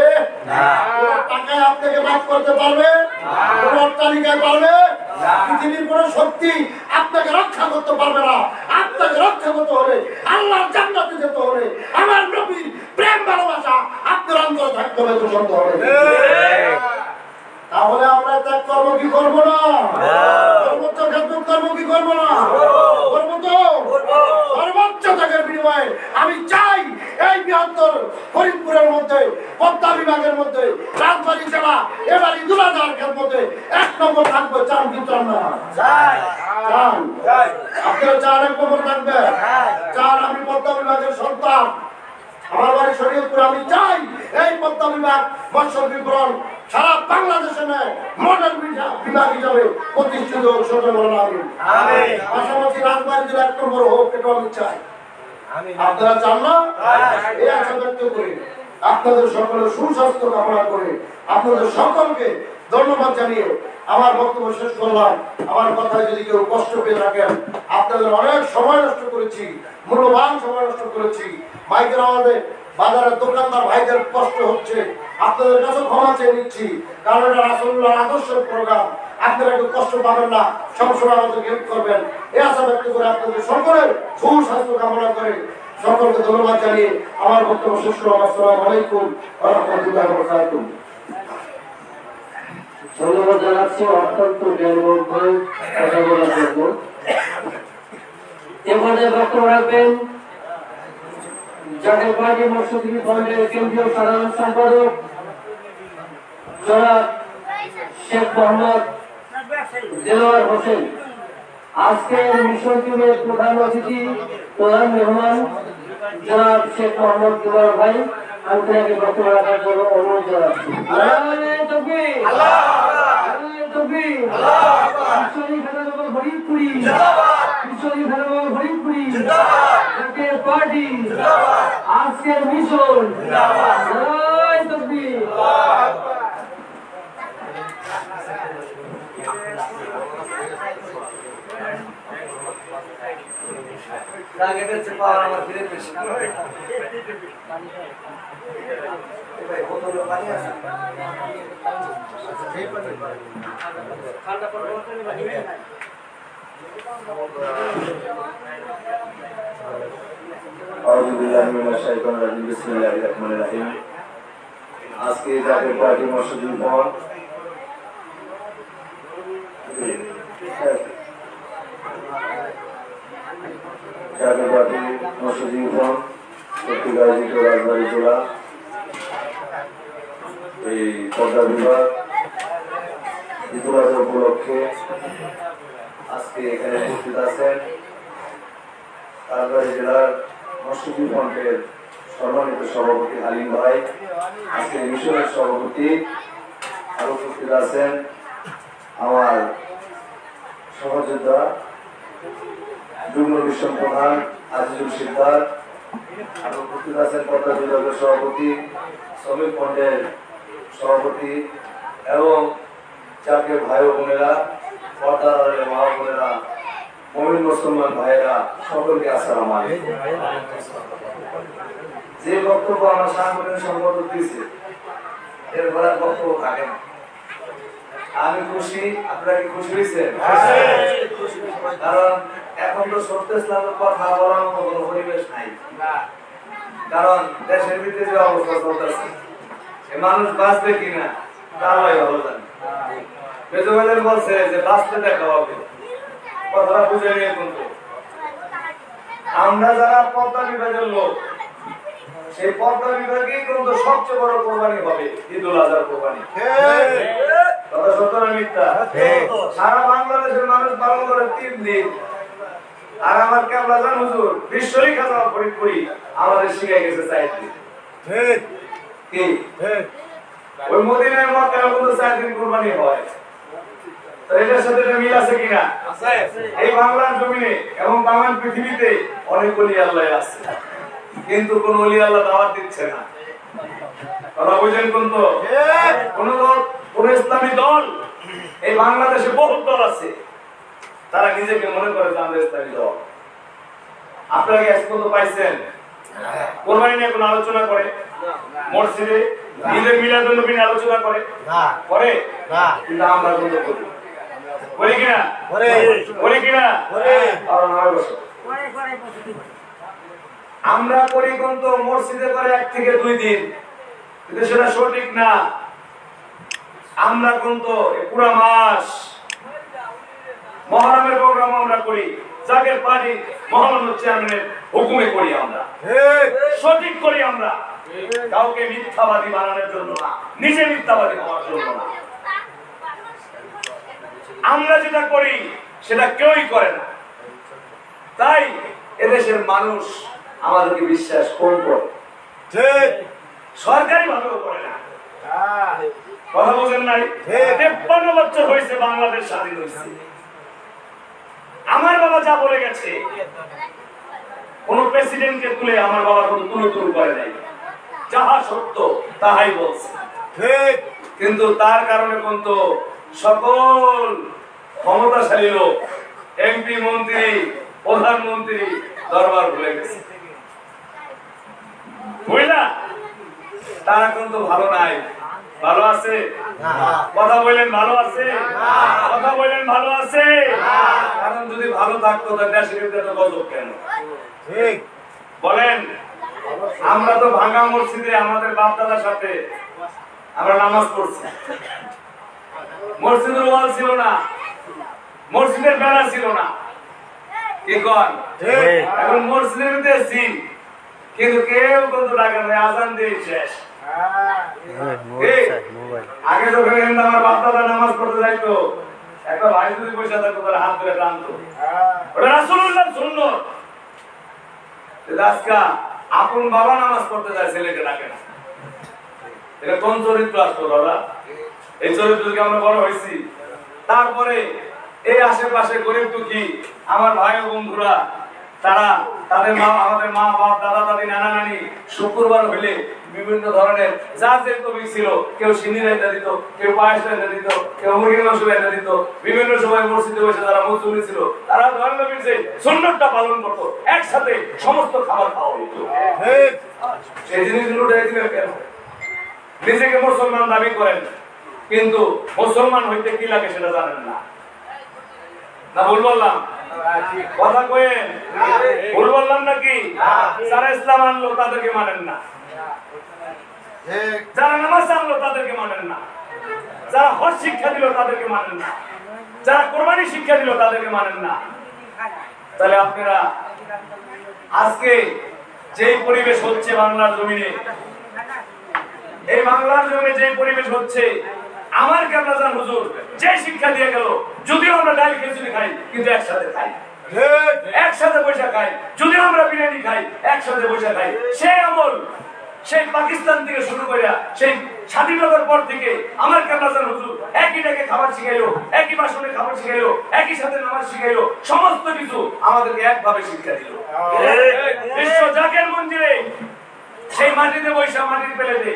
কোনো টাকায় আপনাকে মাফ করতে পারবে কোনো অট্টালিকায় পারবে পৃথিবীর কোনো শক্তি আপনাকে রক্ষা করতে পারবে না। আপনাকে রক্ষা করতে হলে আল্লাহর জান্নাতে যেতে হলে আমার নবীর প্রেম ভালোবাসা আপনার অন্তরে থাকতে হবে, তো সত্য হবে। তাহলে আমরা ত্যাগ করবো কি করবো না? সর্বোচ্চ ক্ষেত্র করবো কি করবো না? করবো তো। সর্বোচ্চ ত্যাগের বিনিময়ে আমি চাই এই বৃহত্তর ফরিদপুরের মধ্যে পদ্মা বিভাগের মধ্যে রাজবাড়ী জেলা এবারই 2000 মধ্যে 1 নম্বর থাকবে। চান কি চান না? চান। আপনারা চান 1 নম্বর থাকবে? চান। আমি পদ্মা বিভাগের সন্তান, আমার বাড়ি শরীয়তপুর। আমি চাই এই পদ্মা বিভাগ মৎস্য বিপণন সারা বাংলাদেশে মডেল বিভাগ হিসাবে প্রতিষ্ঠিত হোক। সত্য বলেন আমিন। পাশাপাশি রাজবাড়ী জেলা 1 নম্বর হোক, এটা আমি চাই। আপনারা চান না? এই আশা ব্যক্ত করি আপনাদের সকলের সুস্বাস্থ্য কামনা করে আপনাদের সকলকে ধন্যবাদ জানিয়ে আমার বক্তব্য শেষ করলাম। আমার কথায় যদি কেউ কষ্ট পেয়ে থাকেন, আপনাদের অনেক সময় নষ্ট করেছি, মূল্যবান সময় নষ্ট করেছি। মাইকের আওয়াজে বাজারের দোকানদার ভাইদের কষ্ট হচ্ছে, আপনাদের কাছে ক্ষমা চেয়ে নিচ্ছি, কারণ এটা রাসূলুল্লাহর আদর্শের প্রোগ্রাম। আপনারা একটু কষ্ট পাবেন না, সবসময় আমাদের হেল্প করবেন, এই আশা ব্যক্ত করে আপনাদের সকলের সুস্বাস্থ্য কামনা করে সকলকে ধন্যবাদ জানিয়ে আমার বক্তব্য শেষ করলাম। আসসালামু আলাইকুম ওয়া রাহমাতুল্লাহি ওয়া বারাকাতুহু। ধন্যবাদ জানাচ্ছি অত্যন্ত জ্ঞানবদ্ধ কথা বলার জন্য। এবারে বক্তব্য রাখবেন জাতীয় পার্টি মৎস্যজীবী ফ্রন্টের কেন্দ্রীয় সাধারণ সম্পাদক জনাব শেখ মোহাম্মদ দেলোয়ার হোসেন। আজকের মিশন টিমের প্রধান অতিথি, প্রধান মেহমান জনাব শেখ মোহাম্মদ দেলোয়ার ভাই, আমি তাকে বক্তব্য রাখার জন্য অনুরোধ জানাচ্ছি। পার্টি আজকের মিশন আজকে জাতীয় পার্টি মৎস্যজীবী ফ্রন্ট জাতীয় পার্টি মৎস্যজীবী ফ্রন্ট কর্তৃক আয়োজিত রাজবাড়ী জেলা এই পদ্মা বিভাগ ঈদুল উপলক্ষে আজকে এখানে উপস্থিত আছেন রাজবাড়ী জেলার মৎস্যজীবী ফ্রন্টের সম্মানিত সভাপতি হালিম ভাই, আজকে মিশনের সভাপতি, আর উপস্থিত আছেন আমার সহযোদ্ধা যুগ্ম মিশন প্রধান আজিজুল সিকদার, আর উপস্থিত আছেন পদ্মা বিভাগের সভাপতি, শ্রমিক ফ্রন্টের সভাপতি এবং জাতীয় ভাই বোনেরা, পর্দার মা বোনেরা, মুমিন মুসলমান ভাইয়েরা, সকলকে আসসালামু আলাইকুম। যে বক্তব্য আমার সাংগঠনিক সম্পাদক দিয়েছে এর বলার বক্তব্য থাকে না। আমি খুশি, আপনারা কি খুশি হয়েছেন? কারণ এখন তো সত্য ইসলামের কথা বলার মতো কোনো পরিবেশ নাই, কারণ দেশের ভিতরে যে অবস্থা চলতেছে মানুষ বাঁচবে কিনা তারাই ভালো জানে। বেজবাজার বলছে যে বাঁচতে দেখা হবে, কথাটা বুঝে নিয়ে কিন্তু আমরা যারা পদ্মা বিভাগের লোক, সেই পদ্মা বিভাগেই কিন্তু সবচেয়ে বড় কোরবানি হবে ঈদুল আজহার কোরবানি। কথা সত্য না মিথ্যা? সারা বাংলাদেশের মানুষ পালন করে 3 দিন, আর আমার কেবলা জান হুজুর বিশ্বরী খাজা ফরিদপুরি আমাদের শিখে গেছে 4 দিন। ঠিক কি? ওই মদিনায় মক্কায় কিন্তু 4 দিন কোরবানি হয়। তো এটার সাথে মিল আছে কিনা? আছে। এই বাংলার জমিনে এবং বাংলার পৃথিবীতে অনেক ওলি আল্লাহ আছে, কিন্তু কোন ওলি আল্লাহ দাওয়াত দিচ্ছে না। কথা বুঝেন? কিন্তু কোন ইসলামী দল, এই বাংলাদেশে বহু দল আছে, তারা নিজেকে মনে করে যে আমরা ইসলামী দল। আপনারা কি আজ পর্যন্ত পাইছেন? কোরবানি নিয়ে কোনো আলোচনা করে? মসজিদে ঈদের মিলাদুন নবী নিয়ে আলোচনা করে? করে না। কিন্তু আমরা কিন্তু করি কিনা? করি কিনা? আমরা করি কিন্তু মসজিদে করে 1 থেকে 2 দিন, কিন্তু সেটা সঠিক না। আমরা কিন্তু পুরো মাস মহরমের প্রোগ্রাম আমরা করি, জাকের পার্টি মহরম চেয়ারম্যানের হুকুমে করি, আমরা সঠিক করি। আমরা কাউকে মিথ্যাবাদী বানানোর জন্য না, নিজে মিথ্যাবাদী হওয়ার জন্য না। আমরা যেটা করি সেটা কেউই করে না, তাই এদেশের মানুষ আমাদেরকে বিশ্বাস কম করে, সরকারি ভাবেও করে না। কথা বলেন নাই? 53 বছর হয়েছে বাংলাদেশ স্বাধীন হয়েছে। আমার বাবা যা বলে গেছে, কোন প্রেসিডেন্টকে তুলে আমার বাবা কোনো তুলু করে নাই, যাহা সত্য তাহাই বলছে। কিন্তু তার কারণে কিন্তু সকল ক্ষমতাশালী লোক, এমপি, মন্ত্রী, প্রধানমন্ত্রী দরবার ভুলে গেছে, বুঝলা? তারা কিন্তু ভালো নাই। ভালো আছে? কথা বলেন ভালো আছে? কথা বলেন ভালো আছে? কারণ যদি ভালো থাকতো তাহলে দেশের ভিতরে গজব কেন? ঠিক বলেন। আমরা তো ভাঙা মসজিদে আমাদের বাপ দাদার সাথে আমরা নামাজ পড়ছি। মসজিদের ওয়াল ছিল না, মসজিদের বেড়া ছিল না, কি কর? এখন মসজিদের ভিতরে ছিল, কিন্তু কেউ কিন্তু ডাকে না, আজান দিয়ে শেষ। আগে যখন আমার বাপ দাদা নামাজ পড়তে যাইতো, একটা ভাই যদি পয়সা থাকতো তার হাত ধরে টানতো, ওটা রাসূলুল্লাহর সুন্নাত। আজকে আপন বাবা নামাজ পড়তে যায়, ছেলেকে ডাকে না। এটা কোন চরিত্র আসতো দাদা? এই চরিত্র থেকে আমরা বড় হয়েছি। তারপরে এই আশেপাশে গরিব দুঃখী আমার ভাই ও বন্ধুরা, তারা তাদের মা, আমাদের মা বাপ, দাদা দাদি, নানা নানি শুক্রবার হইলে বিভিন্ন ধরনের যার যে তবিক ছিল, কেউ সিন্নি রাইতা দিত, কেউ পায়েস রাইতা দিত, কেউ মুরগির মাংস রাইতা দিত। বিভিন্ন সময় মসজিদে বসে যারা মুসল্লি ছিল, তারা ধর্মনবীর যে সুন্নতটা পালন করত, একসাথে সমস্ত খাবার খাওয়া হতো। সেই জিনিসগুলো দিলেন কেন? নিজেকে মুসলমান দাবি করেন, কিন্তু মুসলমান হইতে কি লাগে সেটা জানেন না। না ভুল বললাম? কথা কয়েন ভুল বললাম নাকি? যারা ইসলাম আনলো তাদেরকে মানেন না, যারা নামাজ আনলো তাদেরকে মানেন না, যারা হজ শিক্ষা দিল তাদেরকে মানেন না, যারা কোরবানি শিক্ষা দিল তাদেরকে মানেন না। তাহলে আপনারা আজকে যে পরিবেশ হচ্ছে বাংলার জমিনে, এই বাংলার জমিনে যে পরিবেশ হচ্ছে, আমার কেবলাজান হুজুর যে শিক্ষা দিয়ে গেল, যদিও আমরা ডাল খিচুড়ি খাই কিন্তু একসাথে খাই, একসাথে বসে খাই, যদিও আমরা বিরিয়ানি খাই একসাথে বসে খাই, সেই আমল সেই পাকিস্তান থেকে শুরু করে সেই স্বাধীনতার পর থেকে আমার কেবলাজান হুজুর একই ডেকে খাবার শিখাইলো, একই বাসনে খাবার শিখাইলো, একই সাথে নামাজ শিখাইলো, সমস্ত কিছু আমাদেরকে একভাবে শিক্ষা দিল। বিশ্ব জাকের মন্দিরে সেই মাটিতে বৈশা, মাটির পেলেতে,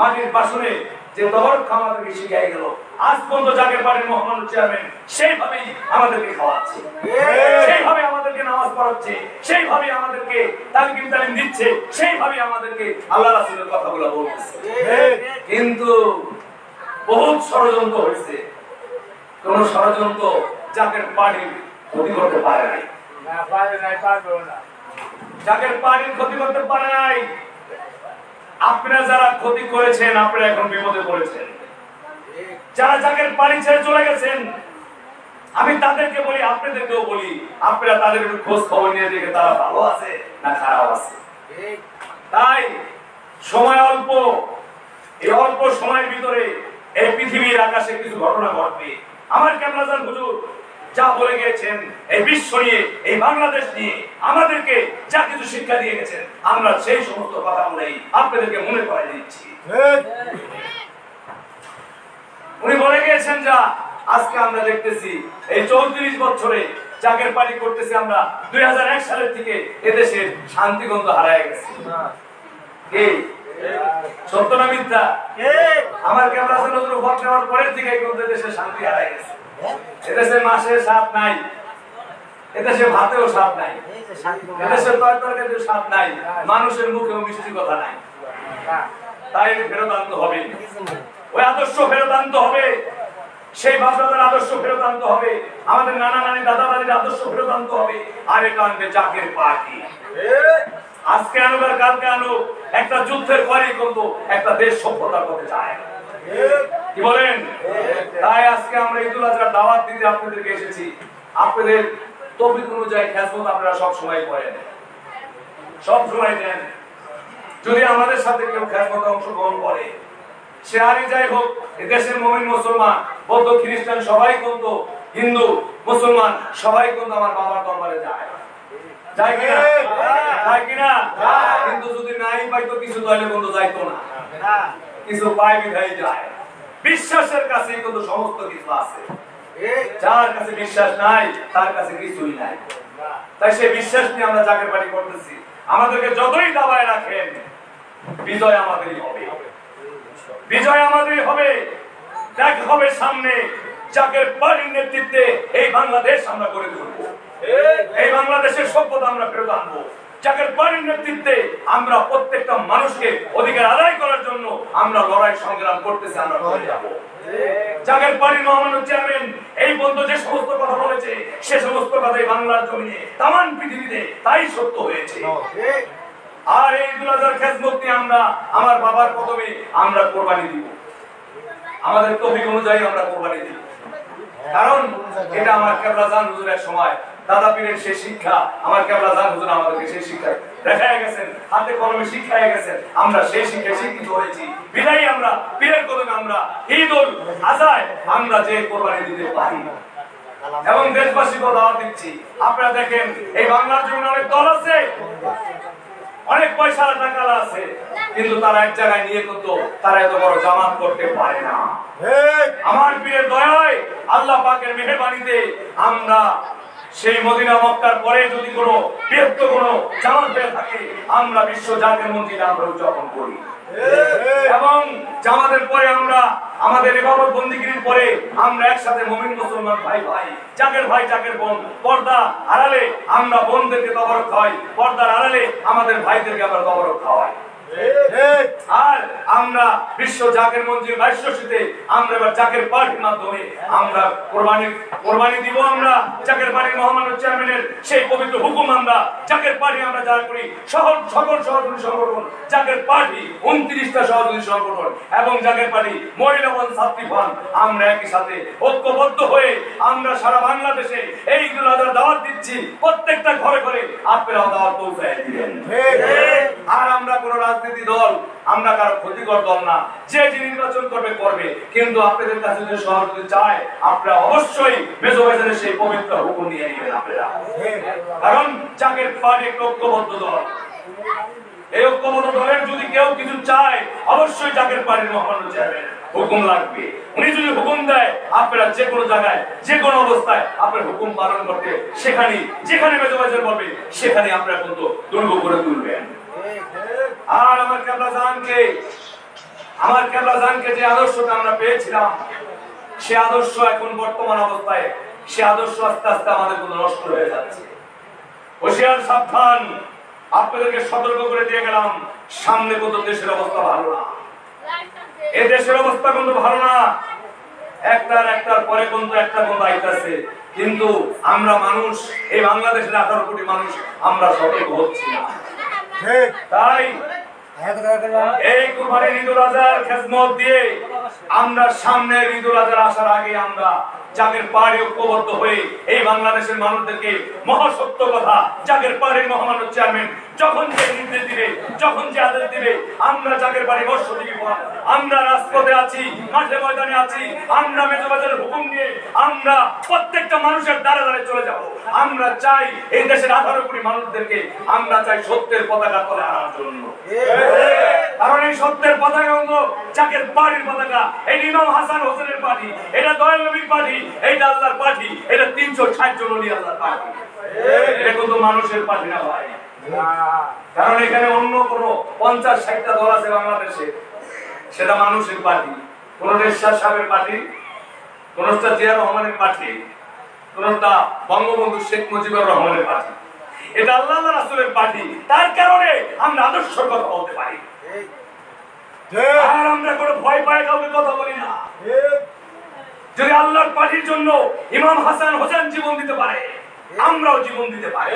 মাটির বাসনে যে তবরক আমাদেরকে শিখাই গেল, আজ পর্যন্ত জাকের পার্টির মহামান্য চেয়ারম্যান সেইভাবেই আমাদেরকে খাওয়াচ্ছে, সেইভাবে আমাদেরকে নামাজ পড়াচ্ছে, সেইভাবে আমাদেরকে তালিম দিচ্ছে, সেইভাবে আমাদেরকে আল্লাহ রাসূলের কথাগুলো বলতেছে। কিন্তু বহুত ষড়যন্ত্র হয়েছে, কোন ষড়যন্ত্র জাকের পার্টির ক্ষতি করতে পারে নাই, জাকের পার্টির ক্ষতি করতে পারে নাই। আপনারা যারা ক্ষতি করেছেন, আপনারা এখন বিপদে পড়েছেন। যারা জাকের পানি ছেড়ে চলে গেছেন, আমি তাদেরকে বলি, আপনাদেরকেও বলি, আপনারা তাদের একটু খোঁজ খবর নিয়ে দেখে তারা ভালো আছে না খারাপ আছে। তাই সময় অল্প, এই অল্প সময়ের ভিতরে এই পৃথিবীর আকাশে কিছু ঘটনা ঘটবে। আমার কেবলাজান হুজুর যা বলে গিয়েছেন, এই বিশ্ব নিয়ে, এই বাংলাদেশ নিয়ে আমাদেরকে যা কিছু শিক্ষা দিয়ে গেছেন, আমরা সেই সমস্ত কথা বলেই আপনাদেরকে মনে করাই দিচ্ছি। উনি বলে গিয়েছেন যা আজকে আমরা দেখতেছি, এই 34 বছরে জাকের পার্টি করতেছি আমরা, 2001 সালের থেকে এদেশের শান্তিগন্ধ হারায় গেছে। কি সত্য না মিথ্যা? আমার কেবলাজান হুজুর ভোট নেওয়ার পরের থেকে কিন্তু দেশের শান্তি হারায় গেছে। এদেশে মাসে 7 নাই, এদেশে ভাতেও স্বাদ নাই, এদেশে তরকারিতেও স্বাদ নাই, মানুষের মুখেও মিষ্টি কথা নাই। তাই ফেরত আনতে হবে, ওই আদর্শ ফেরত আনতে হবে, সেই ভাষার আদর্শ ফেরত আনতে হবে, আমাদের নানা নানি দাদা দাদির আদর্শ ফেরত আনতে হবে। আর এটা আনবে জাকের পার্টি। আজকে আনুক আর কালকে আনুক, একটা যুদ্ধের পরেই কিন্তু একটা দেশ সভ্যতার পথে যায়। কি বলেন? তাই আজকে আমরা ঈদুল আজহার দাওয়াত দিতে আপনাদেরকে এসেছি। আপনাদের তৌফিক অনুযায়ী খেজমত আপনারা সব সময় করেন, সব সময় দেন। যদি আমাদের সাথে কেউ খেজমতে অংশগ্রহণ করে, সে আরই যাই হোক, দেশের মুমিন মুসলমান বৌদ্ধ খ্রিস্টান সবাই কিন্তু, হিন্দু মুসলমান সবাই কিন্তু আমার বাবার দরবারে যায়, যায় কিনা? যায় কিনা? কিন্তু যদি নাই পাইতো কিছু, তাহলে কিন্তু যাইতো না, কিছু পাই বিধাই যায়। বিশ্বাসের কাছে কিন্তু সমস্ত কিছু আছে, যার কাছে বিশ্বাস নাই তার কাছে কিছুই নাই। তাই সেই বিশ্বাস নিয়ে আমরা জাকের পার্টি করতেছি। আমাদেরকে যতই দাবায় রাখেন, বিজয় আমাদেরই হবে, বিজয় আমাদেরই হবে। দেখা হবে সামনে, জাকের পার্টির নেতৃত্বে এই বাংলাদেশ আমরা গড়ে তুলব, এই বাংলাদেশের সভ্যতা আমরা ফেরত আনবো। জাকের পার্টির নেতৃত্বে আমরা প্রত্যেকটা মানুষকে অধিকার আদায় করার জন্য আমরা লড়াই সংগ্রাম করতেছি, আমরা করে যাব। জাকের পার্টির মহামান্য চেয়ারম্যান এই পর্যন্ত যে সমস্ত কথা বলেছে, সে সমস্ত কথাই বাংলার জমিনে তামান পৃথিবীতে তাই সত্য হয়েছে। আর এই ঈদুল আজহার খেজমত নিয়ে আমরা আমার বাবার কদমে আমরা কোরবানি দিব, আমাদের তৌফিক অনুযায়ী আমরা কোরবানি দিব। কারণ এটা আমার কেবলা জান হুজুর এক সময় দাদা পীরের সেই শিক্ষা, আমার কেবলা জান হুজুর আমাদেরকে সেই শিক্ষা দেখায় গেছেন, হাতে কলমে শিক্ষায় গেছেন। আমরা সেই শিক্ষায় শিক্ষিত হয়েছি বিদায়ী আমরা পীরের কদমে আমরা ঈদুল আজহায় আমরা যে কোরবানি দিতে পারি। এবং দেশবাসীকে দাওয়াত দিচ্ছি, আপনারা দেখেন এই বাংলার জন্য অনেক দল আছে, অনেক পয়সা টাকা আছে, কিন্তু তারা এক জায়গায় নিয়ে কিন্তু তারা এত বড় জামাত করতে পারে না। আমার পীরের দয়ায়, আল্লাহ পাকের মেহেরবানিতে আমরা সেই মদিনা মক্কার পরে যদি কোনো বৃহত্তর কোনো জামাত হয়ে থাকে, আমরা বিশ্ব জাকের মঞ্জিলে আমরা উদযাপন করি। এবং জামাতের পরে আমরা আমাদের ইবাদত বন্দিগিরির পরে আমরা একসাথে মুমিন মুসলমান ভাই ভাই, জাকের ভাই জাকের বোন, পর্দা আড়ালে আমরা বোনদেরকে তবরক খাওয়াই, পর্দার আড়ালে আমাদের ভাইদেরকে আমরা তবরক খাওয়াই। আর আমরা বিশ্ব জাকের মঞ্জিল বাইশশীতে আমরা এবার জাকের পার্টির মাধ্যমে আমরা কোরবানি দিব। আমরা জাকের পার্টির মহামান্য চেয়ারম্যানের সেই পবিত্র হুকুম আমরা জাকের পার্টি আমরা যারা করি, সকল সহযোগী সংগঠন জাকের পার্টি 29টা সহযোগী সংগঠন এবং জাকের পার্টি মহিলা বন ছাত্রী ফান, আমরা একই সাথে ঐক্যবদ্ধ হয়ে আমরা সারা বাংলাদেশে এই ঈদুল আজহার দাওয়াত দিচ্ছি। প্রত্যেকটা ঘরে ঘরে আপনারাও দাওয়াত পৌঁছায় দিবেন। আর আমরা কোনো রাজনীতি দল, আমরা কারো ক্ষতিকর দল না, যে নির্বাচন করবে করবে, কিন্তু আপনাদের কাছে যদি সহযোগিতা চায় আপনারা অবশ্যই মেজবাজারের সেই পবিত্র হুকুম নিয়ে নেবেন আপনারা। কারণ জাকের পার্টি একটা ঐক্যবদ্ধ দল, এই ঐক্যবদ্ধ দলের যদি কেউ কিছু চায় অবশ্যই জাকের পার্টির মহামান্য চেয়ারম্যান হুকুম লাগবে। উনি যদি হুকুম দেয় আপনারা যে কোনো জায়গায় যে কোনো অবস্থায় আপনার হুকুম পালন করতে, সেখানে যেখানে মেজবাজার বলবে সেখানে আপনারা কিন্তু দুর্গ করে তুলবেন। আর আমার কেবলা জানকে যে আদর্শটা আমরা পেয়েছিলাম, সে আদর্শ এখন বর্তমান অবস্থায় সে আদর্শ আস্তে আস্তে আমাদের মধ্যে নষ্ট হয়ে যাচ্ছে। হুঁশিয়ার, সাবধান, আপনাদেরকে সতর্ক করে দিয়ে গেলাম, সামনে কিন্তু দেশের অবস্থা ভালো না, এই দেশের অবস্থা কিন্তু ভালো না। একটার পরে কিন্তু একটা আইতাছে, কিন্তু আমরা মানুষ, এই বাংলাদেশের 18 কোটি মানুষ আমরা সতর্ক হচ্ছি না। তাই এই কুরবানির ঈদুল আজহার খেজমত দিয়ে আমরা সামনের ঈদুল আজহার আসার আগে আমরা জাকের পাহাড়ি ঐক্যবদ্ধ হয়ে এই বাংলাদেশের মানুষদেরকে মহাসত্য কথা জাকের পাহাড়ির মহামান্য চেয়ারম্যান যখন যে নির্দেশ দিবে, যখন যে আদেশ দিবে, আমরা জাকের বাড়ি বর্ষজীবী আমরা রাজপথে আছি, মাঠে ময়দানে আছি, আমরা মেজবাজারের হুকুম নিয়ে আমরা প্রত্যেকটা মানুষের দ্বারে দ্বারে চলে যাব। আমরা চাই এই দেশের 18 কোটি মানুষদেরকে আমরা চাই সত্যের পতাকা তলে আনার জন্য। কারণ এই সত্যের পতাকা হলো জাকের পার্টির পতাকা, এই ইমাম হাসান হোসেনের পার্টি, এটা দয়াল নবীর পার্টি, এইটা আল্লাহর পার্টি, এটা 360 জন ওলি আল্লাহর পার্টি, এটা কিন্তু মানুষের পার্টি না ভাই। কারণ এখানে অন্য কোনো 50-60টা দল আছে বাংলাদেশে, সেটা মানুষের পার্টি, কোন রেশাদ সাহেবের পার্টি, কোনটা জিয়া রহমানের পার্টি, কোনটা বঙ্গবন্ধু শেখ মুজিবুর রহমানের পার্টি, এটা আল্লাহ রাসূলের পার্টি। তার কারণে আমরা আদর্শ কথা বলতে পারি, আর আমরা কোনো ভয় পায় কাউকে কথা বলি না। যদি আল্লাহর পার্টির জন্য ইমাম হাসান হোসেন জীবন দিতে পারে, আমরাও জীবন দিতে পারি।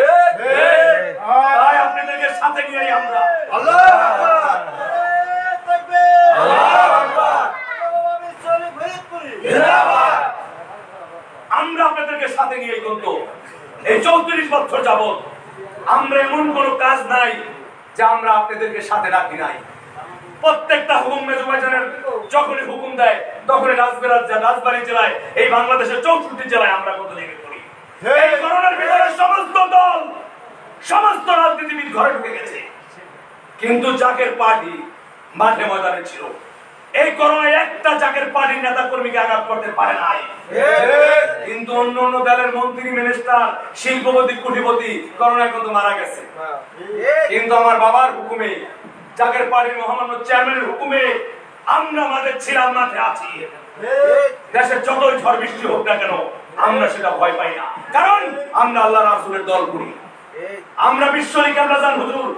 তাই আপনাদেরকে সাথে নিয়ে আমরা আল্লাহু আকবার, আল্লাহু আকবার, জিন্দাবাদ। আমরা আপনাদেরকে সাথে নিয়ে কিন্তু এই 34 বছর যাবত আমরা এমন কোনো কাজ নাই যে আমরা আপনাদেরকে সাথে রাখি নাই। প্রত্যেকটা হুকুম মেজবাজানের যখনই হুকুম দেয় তখনই রাজবাড়ী জেলায়, এই বাংলাদেশের 64 জেলায় আমরা কত দিকে করি। এই করোনার ভিতরে সমস্ত দল, সমস্ত রাজনীতিবিদ ঘরে ঢুকে গেছে, কিন্তু জাকের পার্টি মাঠে ময়দানে ছিল। এই করোনায় একটা জাকের পার্টির নেতা কর্মীকে আঘাত করতে পারে নাই, কিন্তু অন্য অন্য দলের মন্ত্রী, মিনিস্টার, শিল্পপতি, কোটিপতি করোনায় কিন্তু মারা গেছে। কিন্তু আমার বাবার হুকুমে, জাকের পার্টির মহামান্য চেয়ারম্যানের হুকুমে আমরা মাঠে ছিলাম, মাঠে আছি। দেশের যতই ঝড় বৃষ্টি হোক না কেন আমরা সেটা ভয় পাই না, কারণ আমরা আল্লাহ রাসূলের দল করি। আমরা বিশ্বনবী কামরাজান হুজুর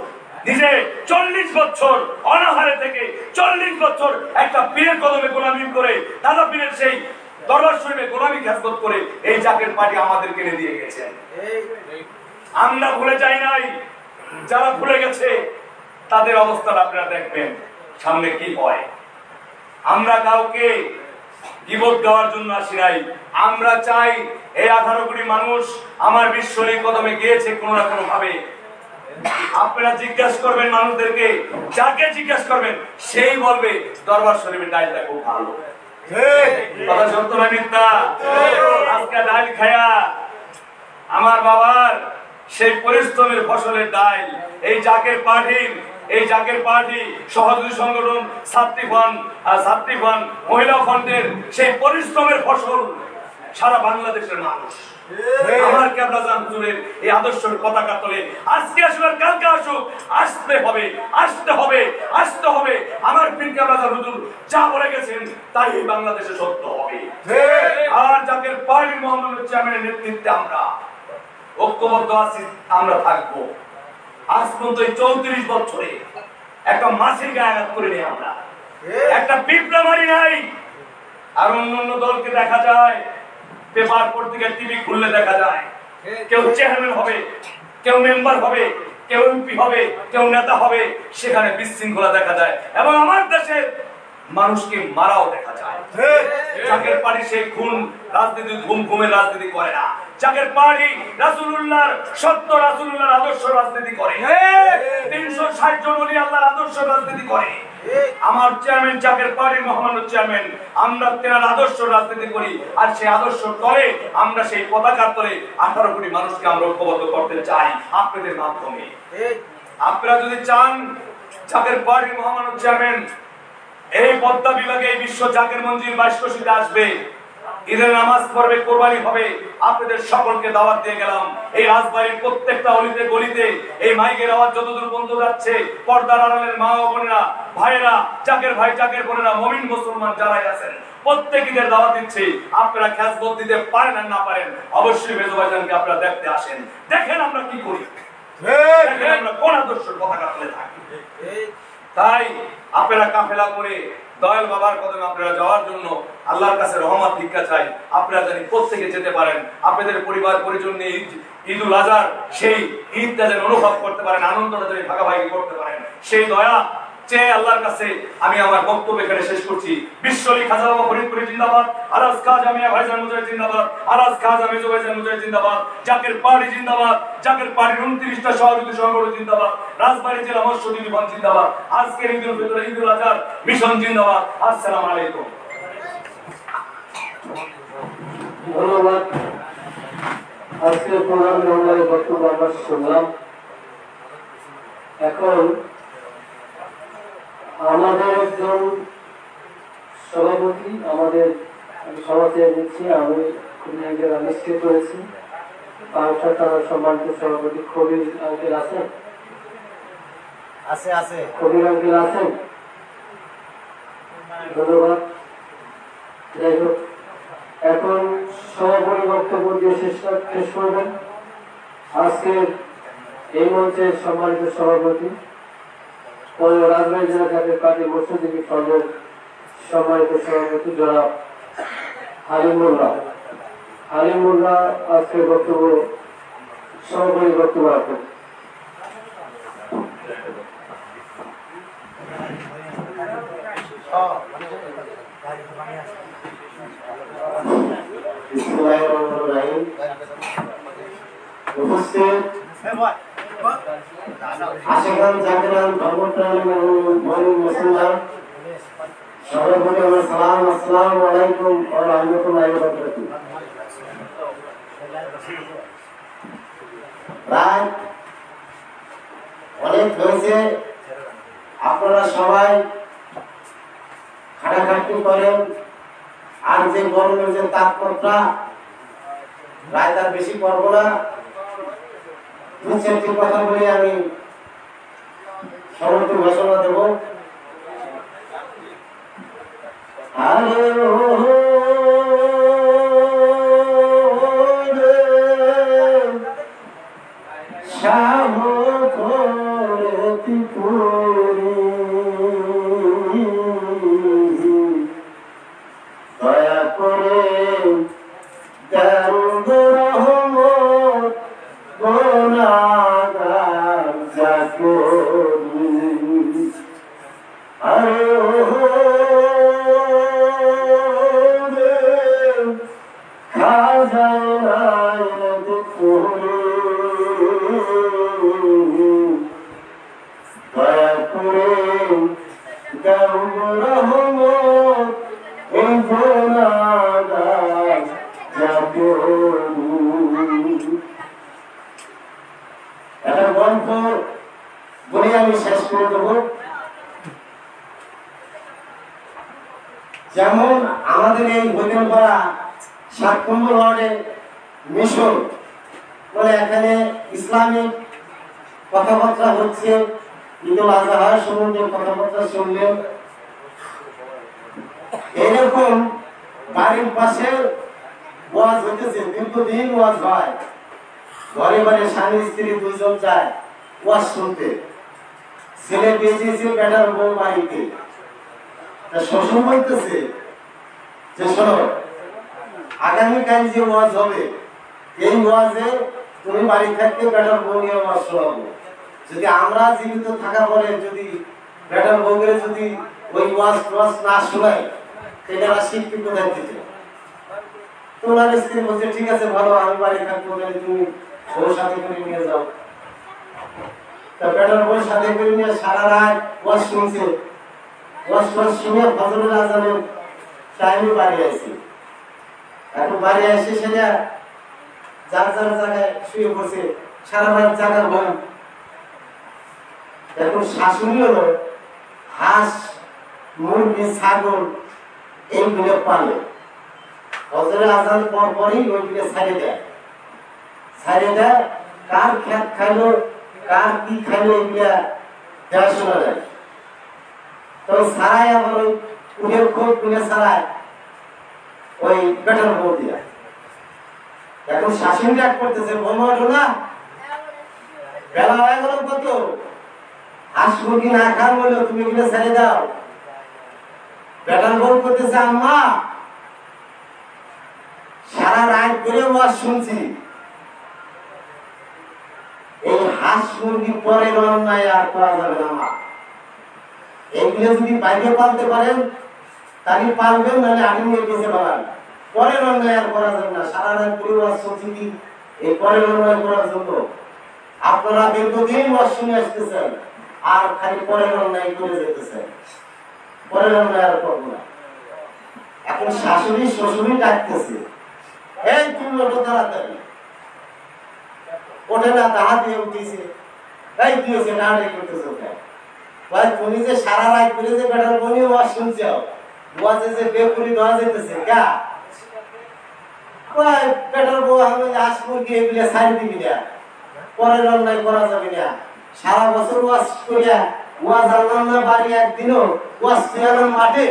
নিজে 40 বছর অনাহারে থেকে 40 বছর একটা পীরের কদমে গোলামি করে, দাদা পীরের সেই দরবার শরীফে গোলামি খেদমত করে এই জাকের পার্টি আমাদের কিনে দিয়ে গেছেন। আমরা ভুলে যাই নাই, যারা ভুলে গেছে তাদের অবস্থাটা আপনারা দেখবেন সামনে কি হয়। আমরা কাউকে গীবত দেওয়ার জন্য আসি নাই। আমরা চাই এই 18 কোটি মানুষ আমার বিশ্বনবী কদমে গিয়েছে কোনো না কোনো ভাবে। আপনারা জিজ্ঞাসা করবেন মানুষদেরকে, যাকে জিজ্ঞাসা করবেন সেই বলবে দরবার শরীফের ডালটা খুব ভালো। কথা সত্য না মিথ্যা? আজকে ডাল খায়া আমার বাবার সেই পরিশ্রমের ফসলের ডাল, এই জাকের পার্টি সহযোগী সংগঠন, ছাত্রী ফান্ড, মহিলা ফান্ডের সেই পরিশ্রমের ফসল সারা বাংলাদেশের মানুষ আমার কেবলাজান হুজুরের এই আদর্শের পতাকা তোলে। আজকে আসুক আর কালকে আসুক, আসতে হবে। আমার পীর কেবলাজান হুজুর যা বলে গেছেন তাই বাংলাদেশে সত্য হবে। আর জাকের পার্টির মহামান্য চেয়ারম্যানের নেতৃত্বে আমরা ঐক্যবদ্ধ আছি, আমরা থাকবো। আজ পর্যন্ত 34 বছরে একটা মাসির গায়ে আঘাত করিনি, আমরা একটা পিঁপড়া মারি নাই। আর অন্য দলকে দেখা যায় পেপার পত্রিকা, টিভি খুললে দেখা যায় কেউ চেয়ারম্যান হবে, কেউ মেম্বার হবে, কেউ এমপি হবে, কেউ নেতা হবে, সেখানে বিশৃঙ্খলা দেখা যায় এবং আমার দেশের মানুষকে মারাও দেখা যায়। জাকের পার্টি সেই খুন রাজনীতি, ঘুমের রাজনীতি করে না। জাকের পার্টি রাসূলুল্লাহর সত্য, রাসূলুল্লাহর আদর্শ রাজনীতি করে। 360 জন ওলি আল্লাহর আদর্শ রাজনীতি করে। আমার চেয়ারম্যান জাকের পার্টির মহামান্য চেয়ারম্যান, আমরা তেনার আদর্শ রাজনীতি করি। আর সেই আদর্শ তলে আমরা সেই পতাকার তলে 18 কোটি মানুষকে আমরা ঐক্যবদ্ধ করতে চাই আপনাদের মাধ্যমে। আপনারা যদি চান জাকের পার্টির মহামান্য চেয়ারম্যান এই পদ্মা বিভাগে এই বিশ্ব জাকের মঞ্জিল 22 কোটিতে আসবে, ঈদের নামাজ পড়বে, কোরবানি হবে, আপনাদের সকলকে দাওয়াত দিয়ে গেলাম। এই রাজবাড়ির প্রত্যেকটা অলিতে গলিতে এই মাইকের আওয়াজ যতদূর পর্যন্ত যাচ্ছে, পর্দার আড়ালের মা ও বোনেরা, ভাইয়েরা, জাকের ভাই, জাকের বোনেরা, মুমিন মুসলমান যারাই আছেন প্রত্যেকদের দাওয়াত দিচ্ছি। আপনারা খেজমত দিতে পারেন আর না পারেন, অবশ্যই মেজবাজানকে আপনারা দেখতে আসেন, দেখেন আমরা কি করি, দেখেন আমরা কোন আদর্শের পতাকা তুলে থাকি। তাই আপনারা কাফেলা করে দয়াল বাবার কদমে আপনারা যাওয়ার জন্য আল্লাহর কাছে রহমত ভিক্ষা চাই। আপনারা জানি প্রত্যেকে যেতে পারেন, আপনাদের পরিবার পরিজন নিয়ে ঈদুল আজহার সেই ঈদটা যেন অনুভব করতে পারেন, আনন্দটা যেন ভাগাভাগি করতে পারেন, সেই দয়া চেয়ে আল্লাহর কাছে আমি আমার বক্তব্য এখানে শেষ করছি। বিশ্বলি খাজা বাবা ফরিদপুরি জিন্দাবাদ, আরাজ খাজা মিয়া ভাইজান মুজাহিদ জিন্দাবাদ, আরাজ খাজা মেজো ভাইজান মুজাহিদ জিন্দাবাদ, জাকের পার্টি জিন্দাবাদ, জাকের পার্টির 29টা সহযোগী সংগঠন জিন্দাবাদ, রাজবাড়ী জেলা মৎস্যজীবী ফ্রন্ট জিন্দাবাদ, আজকের ঈদুল ফিতর, ঈদুল আজহার মিশন জিন্দাবাদ। আসসালামু আলাইকুম। ধন্যবাদ। আজকের প্রোগ্রামে আমাদের বক্তব্য আমরা শুনলাম। এখন আমাদের একজন সভাপতি, আমাদের সভাতে নিচ্ছি, আমি খুবই নিশ্চিত করেছি বাংলাদেশ থানার সম্মানিত সভাপতি কবির আঙ্কেল আছেন, কবির আঙ্কেল আছেন। ধন্যবাদ। যাই হোক, এখন সভাপতি বক্তব্য দিয়ে শেষ করবেন। আজকের এই মঞ্চের সম্মানিত সভাপতি রাজবাড়ী জেলা জাতীয় পার্টি মৎস্যজীবী সংঘের সম্মানিত সভাপতি জনাব হালিম মোল্লা আজকের বক্তব্য সভাপতি বক্তব্য রাখবেন। উপস্থিত আশিকান জাকিরান ধর্মপ্রাণ এবং মুসলমান সর্বোপরি আমার সালাম, আসসালামু আলাইকুম ওয়া রাহমাতুল্লাহি ওয়া বারাকাতুহু। রাত অনেক হয়েছে, আপনারা সবাই খাটাখাটি করেন, আর যে গরমের যে তাপমাত্রা রাত আর বেশি করবো না, দু চারটি কথা বলে আমি সমাপ্তি ঘোষণা দেব। দয়া করে একটা গল্প বলে আমি শেষ করে দেব। যেমন আমাদের এই হোটেলপাড়া 7 নম্বর ওয়ার্ডে মিশন বলে এখানে ইসলামিক কথাবার্তা হচ্ছে, ঈদুল আজহার সম্বন্ধে কথাবার্তা শুনলেন। এরকম বাড়ির পাশে ওয়াজ হতেছে, দীর্ঘদিন ওয়াজ হয়, ঘরে ঘরে স্বামী স্ত্রী দুজন যায় ওয়াজ শুনতে। ছেলে বেঁচেছে বেটার বউ বাড়িতে, শ্বশুর বলতেছে যে শোনো, আগামীকাল যে ওয়াজ হবে এই ওয়াজে তুমি বাড়ি থাকতে বেটার বউ নিয়ে ওয়াজ শোনাবো। যদি আমরা জীবিত থাকা পরে যদি বেটার বউকে যদি ওই ওয়াজ না শোনাই সেটা শিক্ষিত দায়িত্ব। তোমার স্ত্রী বলছে ঠিক আছে ভালো, আমি বাড়ি থাকবো, তুমি বউর সাথে করে নিয়ে যাও। তা বেটার বউর সাথে করে নিয়ে সারা রাত ওয়াজ শুনছে। ওয়াজ শুনে ফজরের আজানের টাইমে বাড়ি আসি। এখন বাড়ি আসে সেটা যার যার জায়গায় শুয়ে পড়ছে, সারা রাত জাগার ঘুম। এখন শাশুড়ি হলো হাঁস, মুরগি, ছাগল এইগুলো পালে। ফজরের আজান পরই ওইগুলো ছাড়িয়ে দেয়। কার খেত খাইলো, কার কি খাইলো এগুলা দেখাশোনা যায়। তো সারাই আবার ওই উঠের খোঁজ গুলো সারায় ওই বেটার বউ দিয়া। এখন শাশুড়ি রাগ করতেছে, বৌমা ওঠো না, বেলা হয়ে গেল কত, হাঁস মুরগি না খান বললো, তুমি এগুলো ছেড়ে দাও। বেটার বউ করতেছে, আম্মা সারা রাত করে ওয়াজ শুনছি, এই হাঁস মুরগি পরের অন্যায় আর করা যাবে না। মা এইগুলো যদি বাইরে পালতে পারেন তাহলে পালবেন, নাহলে আগে নিয়ে গেছে বাগান। পরের অন্যায় আর করা যাবে না। সারা রাত করে ওয়াজ শুনছি কি এই পরের অন্যায় করার জন্য? আপনারা দীর্ঘদিন ওয়াজ শুনে আসতেছেন আর খালি পরের অন্যায় করে যেতেছেন। পরের অন্যায় আর করবো না। এখন শাশুড়ি শ্বশুরই ডাকতেছে, এই তুমি ওঠো তাড়াতাড়ি। ওঠে না, তাহা দিয়ে উঠিছে, এই কি হয়েছে না করতেছে। ভাই তুমি যে সারা রাত করে যে বেটার বনি ওয়াজ শুনছো, ওয়াজে যে বেকুরি দেওয়া যেতেছে গা, ভাই বেটার বউ আমি হাঁস মুরগি এগুলো ছাড়ি দিবি না, পরের অন্যায় করা যাবে না। সারা বছর ওয়াজ করিয়া ওয়াজ আনলাম না বাড়ি, একদিনও ওয়াজ ফেরালাম মাঠে,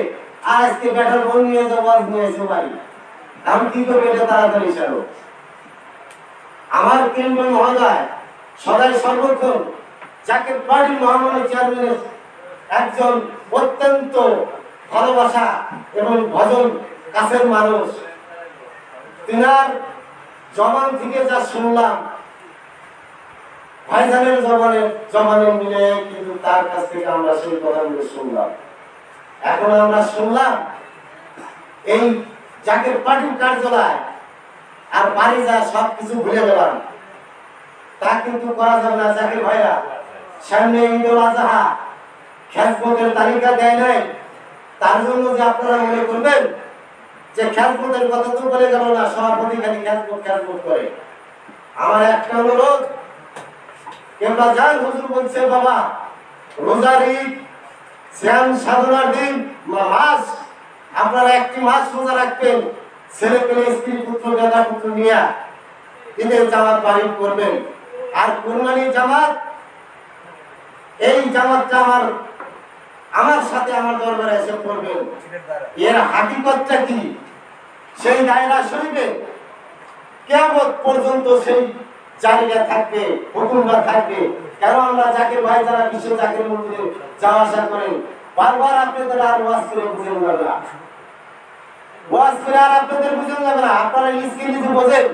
আর আজকে বেটার বউ নিয়ে যাও ওয়াজ নিয়ে এসে বাড়ি। আমি কি করবো এটা তাড়াতাড়ি সারো। আমার কেন্দ্রীয় মহোদয় সদাই সর্বক্ষণ জাকের পার্টি মহামান্য চেয়ারম্যানের একজন অত্যন্ত ভালোবাসা এবং ভজন কাছের মানুষ। তিনার জবান থেকে যা শুনলাম ভাইজানের জবানে মিলে কিন্তু তার কাছ থেকে আমরা সেই কথাগুলো শুনলাম। এখন আমরা শুনলাম এই জাকের পার্টির কার্যালয় আর বাড়ি যা সবকিছু ভুলে গেলাম, তা কিন্তু করা যাবে না। জাকের ভাইরা সামনে ঈদুল আজহা খেজমতের তালিকা দেয় নাই, তার জন্য যে আপনারা মনে করবেন যে খেজমতের কথা তো বলে গেল না, সভাপতি খালি খেজমত করে। আমার একটা অনুরোধ, কেবলা যান হুজুর বলছে বাবা রোজার ঈদ শ্যাম সাধনার দিন মাস আপনারা একটি মাস রোজা রাখবেন, ছেলে পেলে স্ত্রী পুত্র দাদা পুত্র নিয়ে ঈদের জামাত বাড়ি করবেন। আর কুরবানির জামাত, এই জামাতটা আমার সাথে আমার দরবারে এসে পড়বেন। এর হাকিকতটা কি সেই দায়রা শরীফে কিয়ামত পর্যন্ত সেই জারিটা থাকবে, হুকুমটা থাকবে। কেন আমরা জাকির ভাই যারা বিশ্ব জাকির মন্দিরে যাওয়া আসা করেন, বারবার আপনাদের আর ওয়াজ করে বুঝে যাবে না, ওয়াজ করে আর আপনাদের বুঝে যাবে না। আপনারা নিজকে নিজে বোঝেন,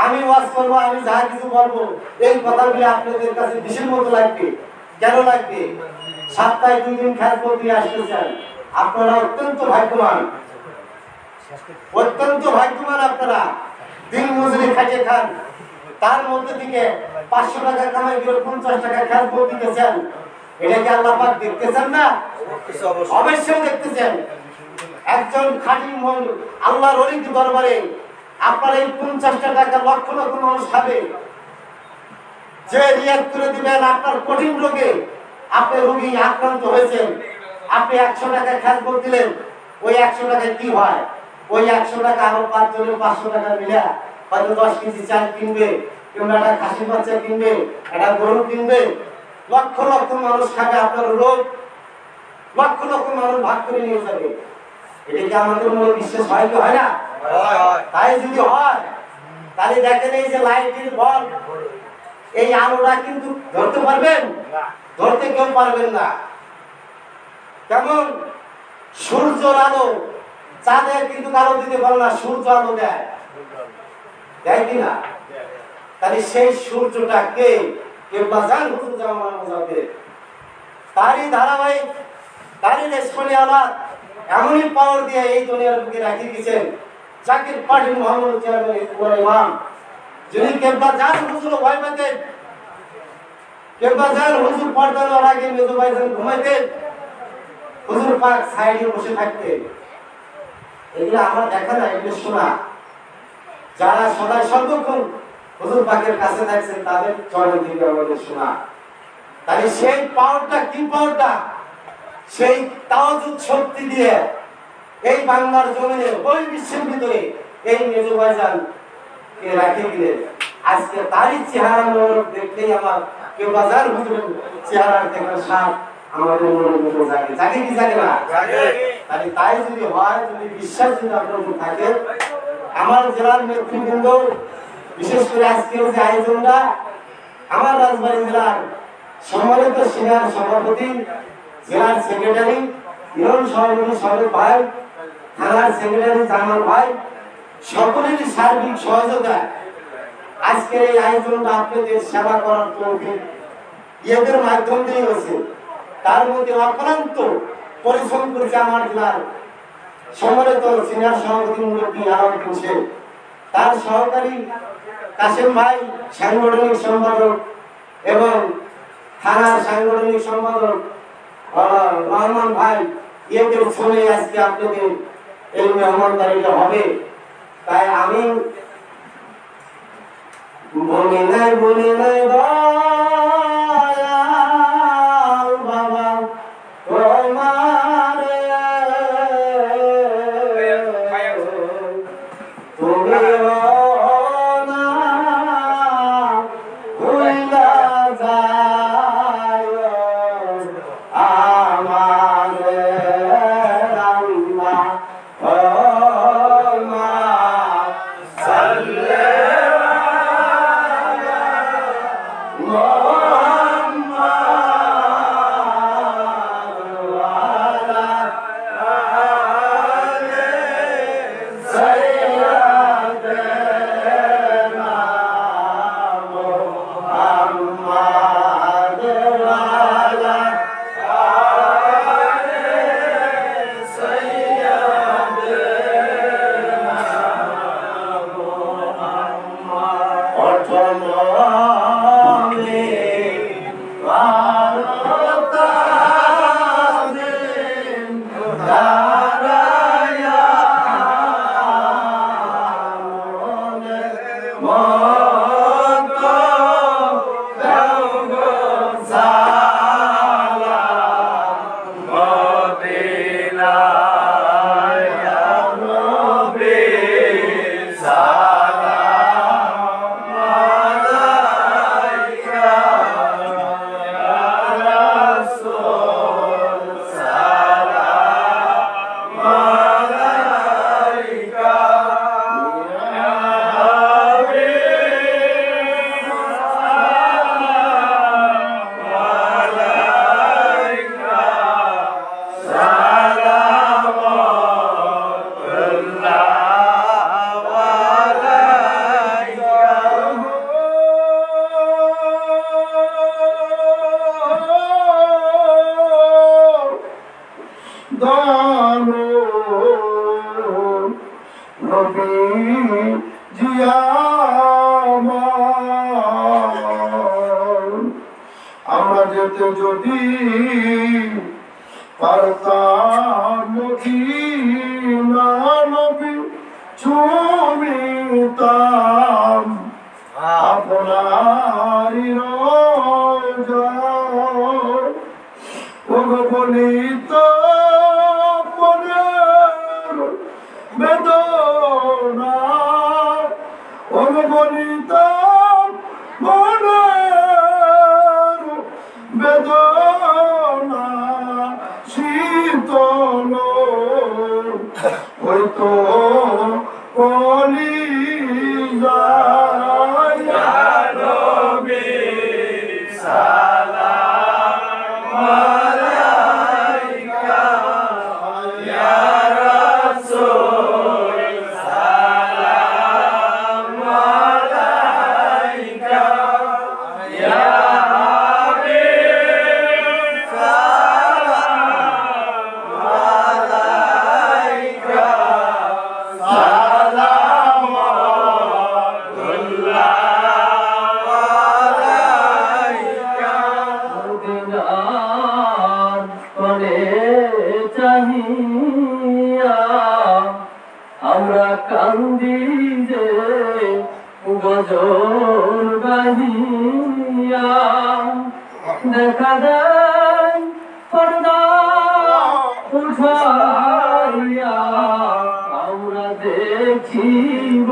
আমি ওয়াজ করবো, আমি যা কিছু বলবো এই কথাগুলো আপনাদের কাছে বিশেষ মতো লাগবে। কেন লাগবে? সপ্তাহে 2 দিন খেজমত দিয়ে আসতেছেন, আপনারা অত্যন্ত ভাগ্যবান, অত্যন্ত ভাগ্যবান। আপনারা দিন মজুরি খাইয়ে খান, তার মধ্যে থেকে 500 টাকা কামাই করে 50 টাকা খেজমত দিতেছেন। এটা কি আল্লাহ পাক দেখতেছেন না? অবশ্যই দেখতেছেন। একজন খাঁটি মন আল্লাহর ওলির দরবারে আপনার এই 50 টাকা লক্ষ লক্ষ মানুষ খাবে, যে রিয়াদ করে দিবেন আপনার কঠিন রোগে, আপনি রোগী আক্রান্ত হয়েছেন, আপনি 100 টাকা খেজমত দিলেন, ওই 100 টাকায় কি হয়? ওই 100 টাকা আরো 5 জনের 500 টাকা মিলে হয়তো 10 কেজি চাল কিনবে, কিংবা একটা খাসি বাচ্চা কিনবে, একটা গরু কিনবে, লক্ষ লক্ষ মানুষ খাবে, আপনার রোগ লক্ষ লক্ষ মানুষ ভাগ করে নিয়ে যাবে। এটা কি আমাদের মনে বিশ্বাস হয় কি হয় না? তাই যদি হয় তাহলে দেখেন এই যে লাইটের বল, এই আলোটা কিন্তু ধরতে পারবেন? ধরতে কেউ পারবেন না। যেমন সূর্যের আলো, চাঁদের কিন্তু আলো দিতে পারে না, সূর্য আলো দেয়, দেয় কিনা? তাহলে সেই সূর্যটা কে? কেবলা জান হুজুর জামান যাবে, তারই ধারাবাহিক, তারই রেশমি আলাদ এমনই পাওয়ার দিয়ে এই দুনিয়ার বুকে রাখি দিয়েছেন জাকির পার্টি মোহাম্মদ চেয়ারম্যান ইমাম, যিনি কেবলা জান হুজুর ভয় পেতেন, কেবলা জান হুজুর পর্দা দেওয়ার আগে মেজো ভাইজান ঘুমাইতেন, হুজুর পাক সাইডে বসে থাকতেন। এগুলো আমরা দেখা না, এগুলো শোনা। যারা সদাই সর্বক্ষণ হুজুর পাকের কাছে থাকছেন তাদের চরণ থেকে আমাদের শোনা। তাহলে সেই পাওয়ারটা কি? পাওয়ারটা সেই তাওয়াজুদ শক্তি দিয়ে এই বাংলার জমিনে ওই বিশ্বের ভিতরে এই মেজো ভাইজান কে রাখে গেলেন। আজকে তারই চেহারা দেখলেই আমার কেউ বাজার হুজুরের চেহারা দেখার সাথ আমাদের মনের ভিতরে জাগে, জাগে কি জাগে না? তাহলে তাই যদি হয়, যদি বিশ্বাস যদি আপনার থাকে, আমার জেলার নেতৃবৃন্দ, বিশেষ করে আজকের যে আয়োজনটা, আমার রাজবাড়ী জেলার সম্মানিত সিনিয়র সভাপতি, জেলার সেক্রেটারি ইউনিয়ন সভাপতি সরব ভাই, থানার সেক্রেটারি জামাল ভাই, সকলেরই সার্বিক সহযোগিতা আজকের এই আয়োজনটা আপনাদের সেবা করার তৌফিক এদের মাধ্যম দিয়ে হয়েছে। তার মধ্যে অক্লান্ত পরিশ্রম করেছে আমার জেলার সম্মানিত সিনিয়র সভাপতি মুরব্বী আলাউদ্দিন শেখ, তার সহকারী কাসেম ভাই সাংগঠনিক সম্পাদক এবং থানার সাংগঠনিক সম্পাদক রহমান ভাই, এদের শুনে আজকে আপনাদের এই মেহমানদারিটা হবে। তাই আমি বলি নাই দয়াল বাবা তোমারে তুমি না ভুলা যায় আমারে আল্লাহ দয়ালু নবী জিয়ামার আমরা যেতে যদি পারতাম মদিনা নবী চুমিতাম আপনারি রোজা ভগবনিত মনের বেদনা ভগবনিত মনের বেদনা শীতল হইতো বলি যায় নবী সালাম আলাইকা ইয়া রাসূল সালাম আলাইকা ইয়া হাবিব সালাম আলাইকা আমরা কান্দি যে গজল গাহিয়া দেখা দেন পর্দা উঠাইয়া আমরা দেখিব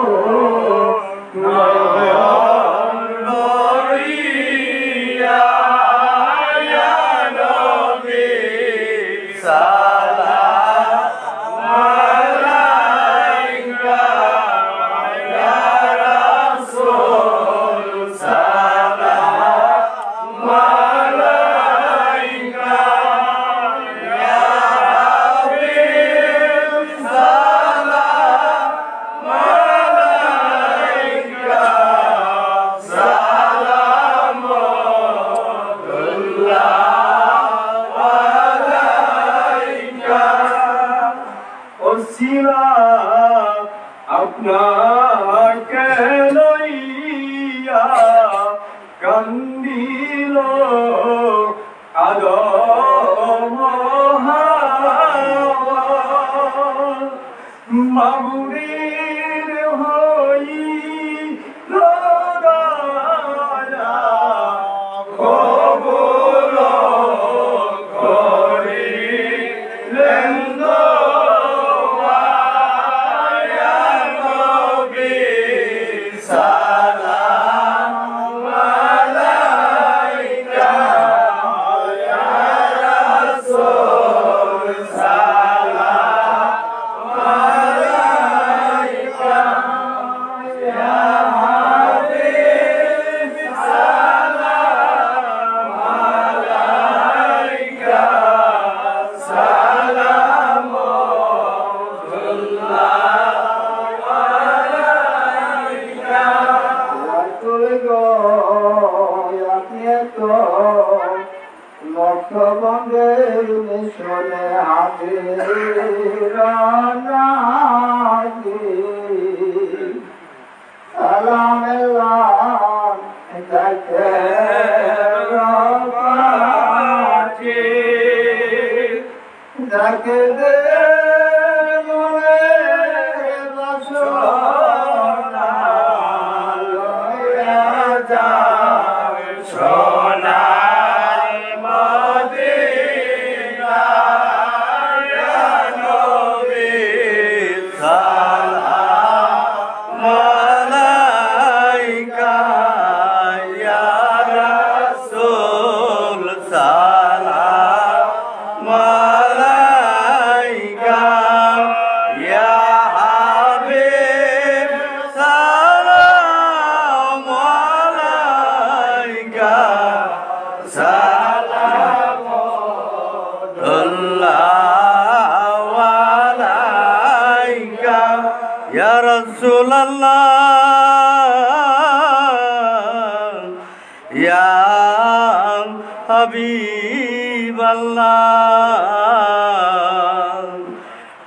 আপনাকে লইয়া কান্দিল আদম হাওয়া মাবুরির হইল দয়া কবুল করিলেন লক্ষবঙ্গের মিশনে হাজিরানাগি সালামেল্লাহ যাইতে রবাচি যাকে দে মনে বাসনা লইয়া যায় সোনা Ya Rasulallah, Ya Habiballah.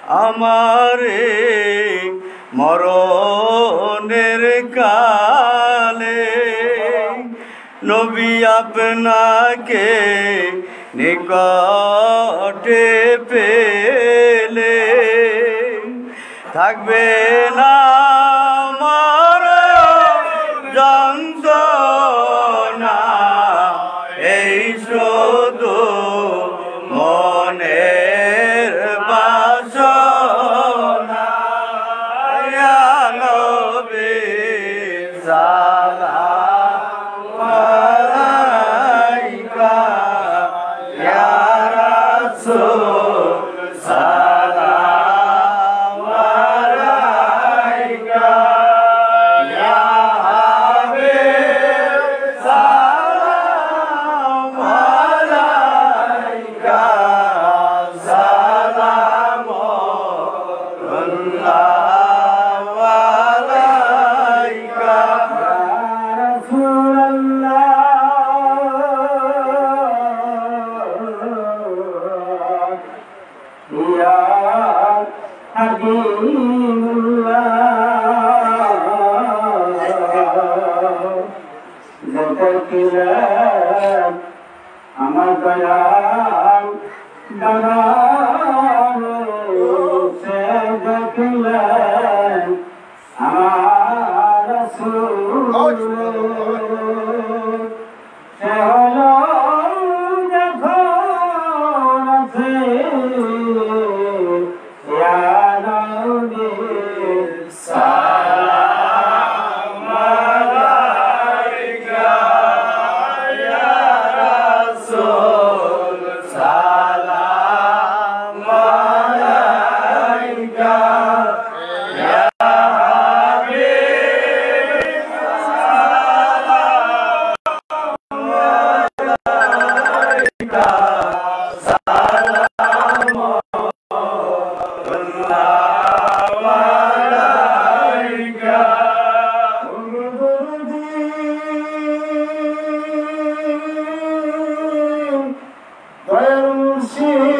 আমারে মরণের কালে নবী আপনাকে নিকটে পেলে থাকবে না আমার যন্ত্রণা এই শুধু মনের বাসনা ইয়া নবী সালাম আলাইকা ইয়া রাসূল সালাম আলাইকা ইয়া হাবিব সালাম আলাইকা সালাম আল্লাহ আলাইকা আমার দয়াল দাদা সে দেখলেন আমার রাসূল সে হলো যখন আছে ইয়া নবী সালাম আলাইকা ইয়া রাসূল সালাম আলাইকা ইয়া হাবিব সালাম আলাইকা সালাম আলাইকা দয়াল মুর্শিদ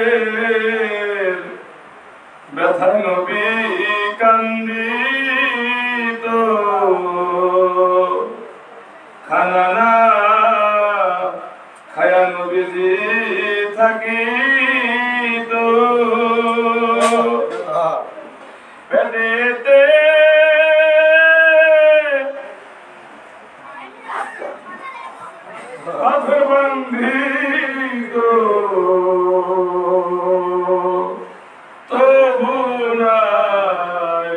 উম্মতের ব্যথা নবী কান্দিত খানা না খায়া নবীজি থাকিত পেটেতে পাথর বান্ধিত তবু নাই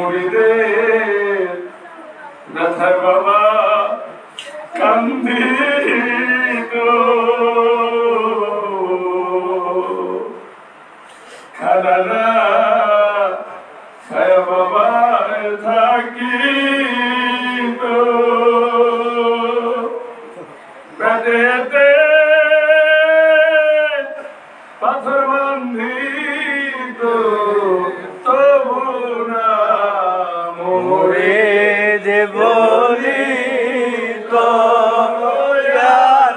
মুরিদের ব্যথায় বাবা কান্দি খালারা খায় বাবা থাকি পেটেতে পাথর বান্ধিত তবু না মোরে দেবলি তো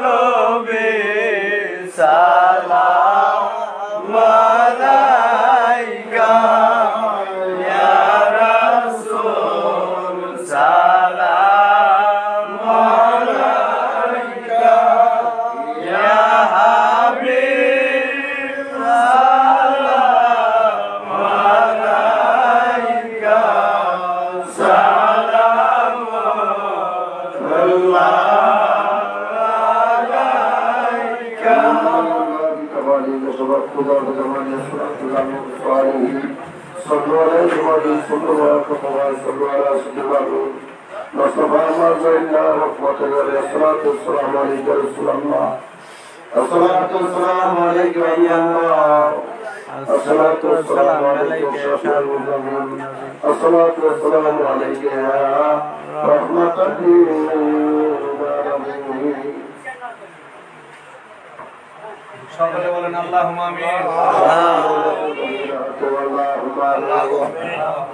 রবে সালাম আলাইকা ইয়া রাসূল সালাম আলাইকা ইয়া হাবিব সালাম আলাইকা সালাম আলাইকা صلوا عليه صلوا على صلوا على سيدنا مصطفى مرزقنا رحمة الله الصلاة والسلام عليك يا رسول الله الصلاة والسلام عليك يا الله الصلاة والسلام عليك يا شفيع المذنبين الصلاة والسلام عليك يا رحمة للعالمين সকলে বলেন আল্লাহুম্মা আমিন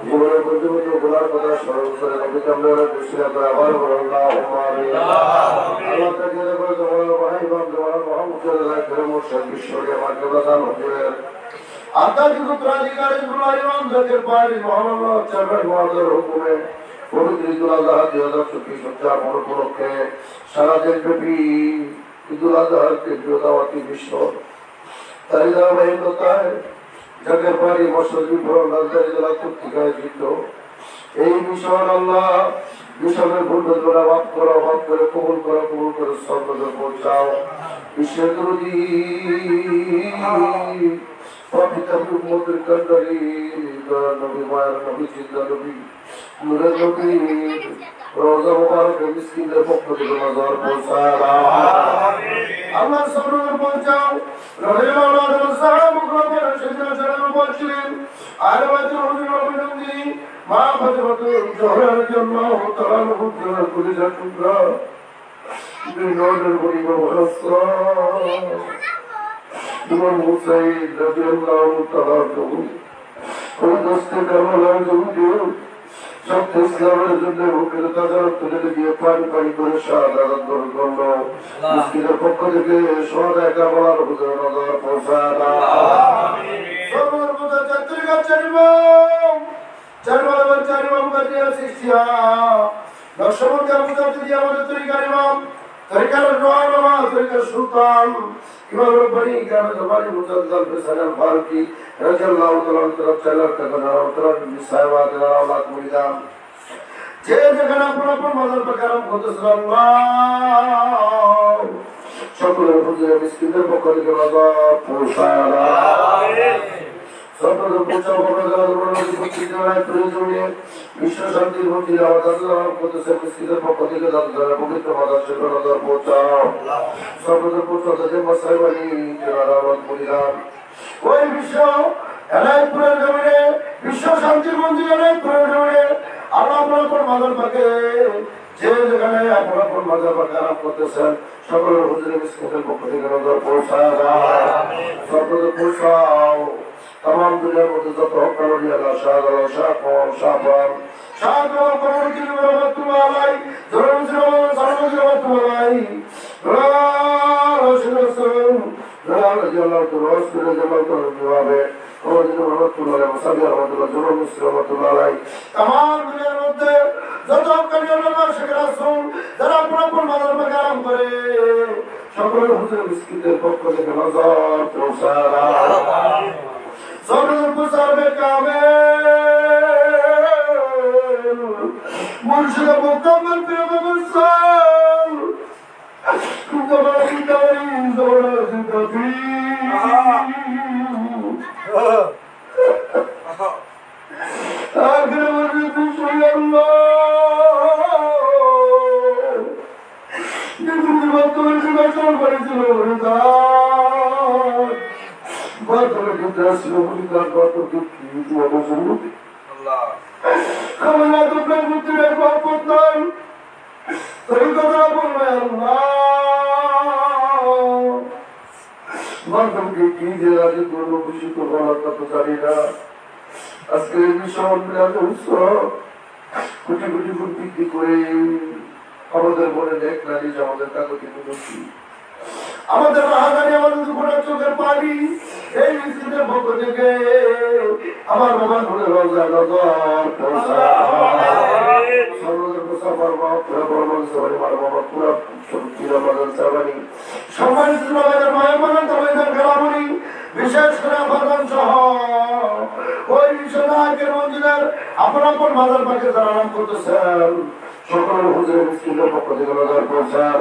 জীবনের বুদ্ধিমতী গুলার কথা স্মরণ করে নবীকে আমরা খুশি করে আবার বলুন আল্লাহুম্মা আমিন আল্লাহ তাকে করে তোমার ভাই বাম তোমার মুহাম্মদের রাখে মুর্শিদ বিশ্বকে মাকে দান করেন আধ্যাত্মিক উত্তরাধিকারী গুলার ইমাম জাকের পারি মহামানব চারবার মহাদের হুকুমে পবিত্র ঈদুল আযহা 2024 উপলক্ষে সারা দেশব্যাপী ঈদুল আযহার কেন্দ্রীয় দাওয়াতি মিশন তাই ধারাবাহিকতায় জাকের পারি মসজিদ রাজধানী জেলা কর্তৃক আয়োজিত এই মিশন আল্লাহ মিশনের ভুলগুলো মাফ করে কবুল করে সর্বদা পৌঁছাও বিশ্বের নদী পবিত্র উম্মতের কান্ডারি নবী মায়ের নবী জিন্দা নবী নূরের নবী রোজা মুবারক মিসকিনদের পক্ষ থেকে নজর পৌঁছায় আল্লাহ সবরুল পৌঁছাও রাদিয়াল্লাহু আনহু সাহাবায়ে সেদিন সালাম বলছিলেন আর বাজর হুজুর নবী মা ফাতিমাতুল জোহরার জন্য তাআলা হুজুর কুলিজা টুকরা বিনোদের পরিবার হসরা ইমাম হুসাইন রাদিয়াল্লাহু তাআলা ওই দোস্তের কারণে জুড়ে সব ইসলামের জন্য বুকের তাজা তুলে দিয়ে পানি করে শাহাদাত বরণ করলো মুসলিমের পক্ষ থেকে সহায়তা বলার হুজুর নজর পৌঁছায় আমিন সর্বদা চাত্রিকা চারিমাম কাটিয়া শিষ্যা লক্ষ্মণকে বুঝাতে দিয়ে আমাদের তরিকার ইমাম তরিকার রোয়ানা তরিকার সুলতান ইমাম রব্বানি গ্রামে জবানি মুজাদ্দাল ফিসাল ফারুকি রাদিয়াল্লাহু তাআলা তরফ চালার কানা তরফ সাহেবাত আওলাদ মুরিদান যে যেখানে আপনার মাজার প্রকারম করতেছেন আল্লাহ সকলের হুজুর মিসকিনদের পক্ষ থেকে নজর পৌঁছায় আমিন সর্বদা পৌঁছাও বিশ্ব শান্তির মন্ত্রী আওয়াজ করতেছে মিসকিনদের পক্ষ থেকে পবিত্র মাদার সেখানে নজর পৌঁছাও সর্বদা পৌঁছাও তাদের মশাই বাড়ি আওয়াজ মুরিদান ওই বিশ্ব এলাইপুরের জমিনে বিশ্ব শান্তির মন্ত্রী এলাইপুরের জমিনে আল্লাহ আপনার মাদার পাকে যে যেখানে আপনার মাদার পাকে আরাম করতেছেন সকলের হুজুর মিসকিনদের পক্ষ থেকে নজর পৌঁছায় সর্বদা পৌঁছাও तमाम दुनिया में तो हक्कानी अल्लाह शाहपान कमरकी रहमतुल्लाह अलैहि जरूर रहमतुल्लाह अलैहि तमाम दुनिया মধ্যে যত হক্কানি আল্লাহ শেখ রাসূল যারা আপনার মাদার পাকে আরাম করে সকলের হুজুর মিসকিনদের পক্ষ থেকে নজর পৌঁছায় আমিন সর্বদা প্রসারবে কামেল মুর্শিদ মুকাম্মল পেগম্বর সাল কুদরতি দারি জোরাতি তফি আখর মুর্শিদ কি তোমাদের জন্য আল্লাহ আমরা তো প্রেমের গল্প নাই এই কথা বলবে আল্লাহ মাধ্যমকে কি যে আগে করবো খুশি করবো না তা তো জানি না। আজকে এই বিষয় কোটি কোটি ফুট বিক্রি করে আমাদের মনে দেখ নারী যে আমাদের কাগজে বুঝছি আমাদের রাহাজানি আমাদের দুপুরের চোখের পানি এই মিছিলের পক্ষ থেকে আমার বাবা ধরে রোজা বিশেষ করে আবাদন সহ ওই বিশ্বনাথের মন্দিরের আপন আপন মাদার পাখি যারা নাম করতেছেন সকল হুজুরের মিছিলের পক্ষ থেকে নজর পৌঁছায়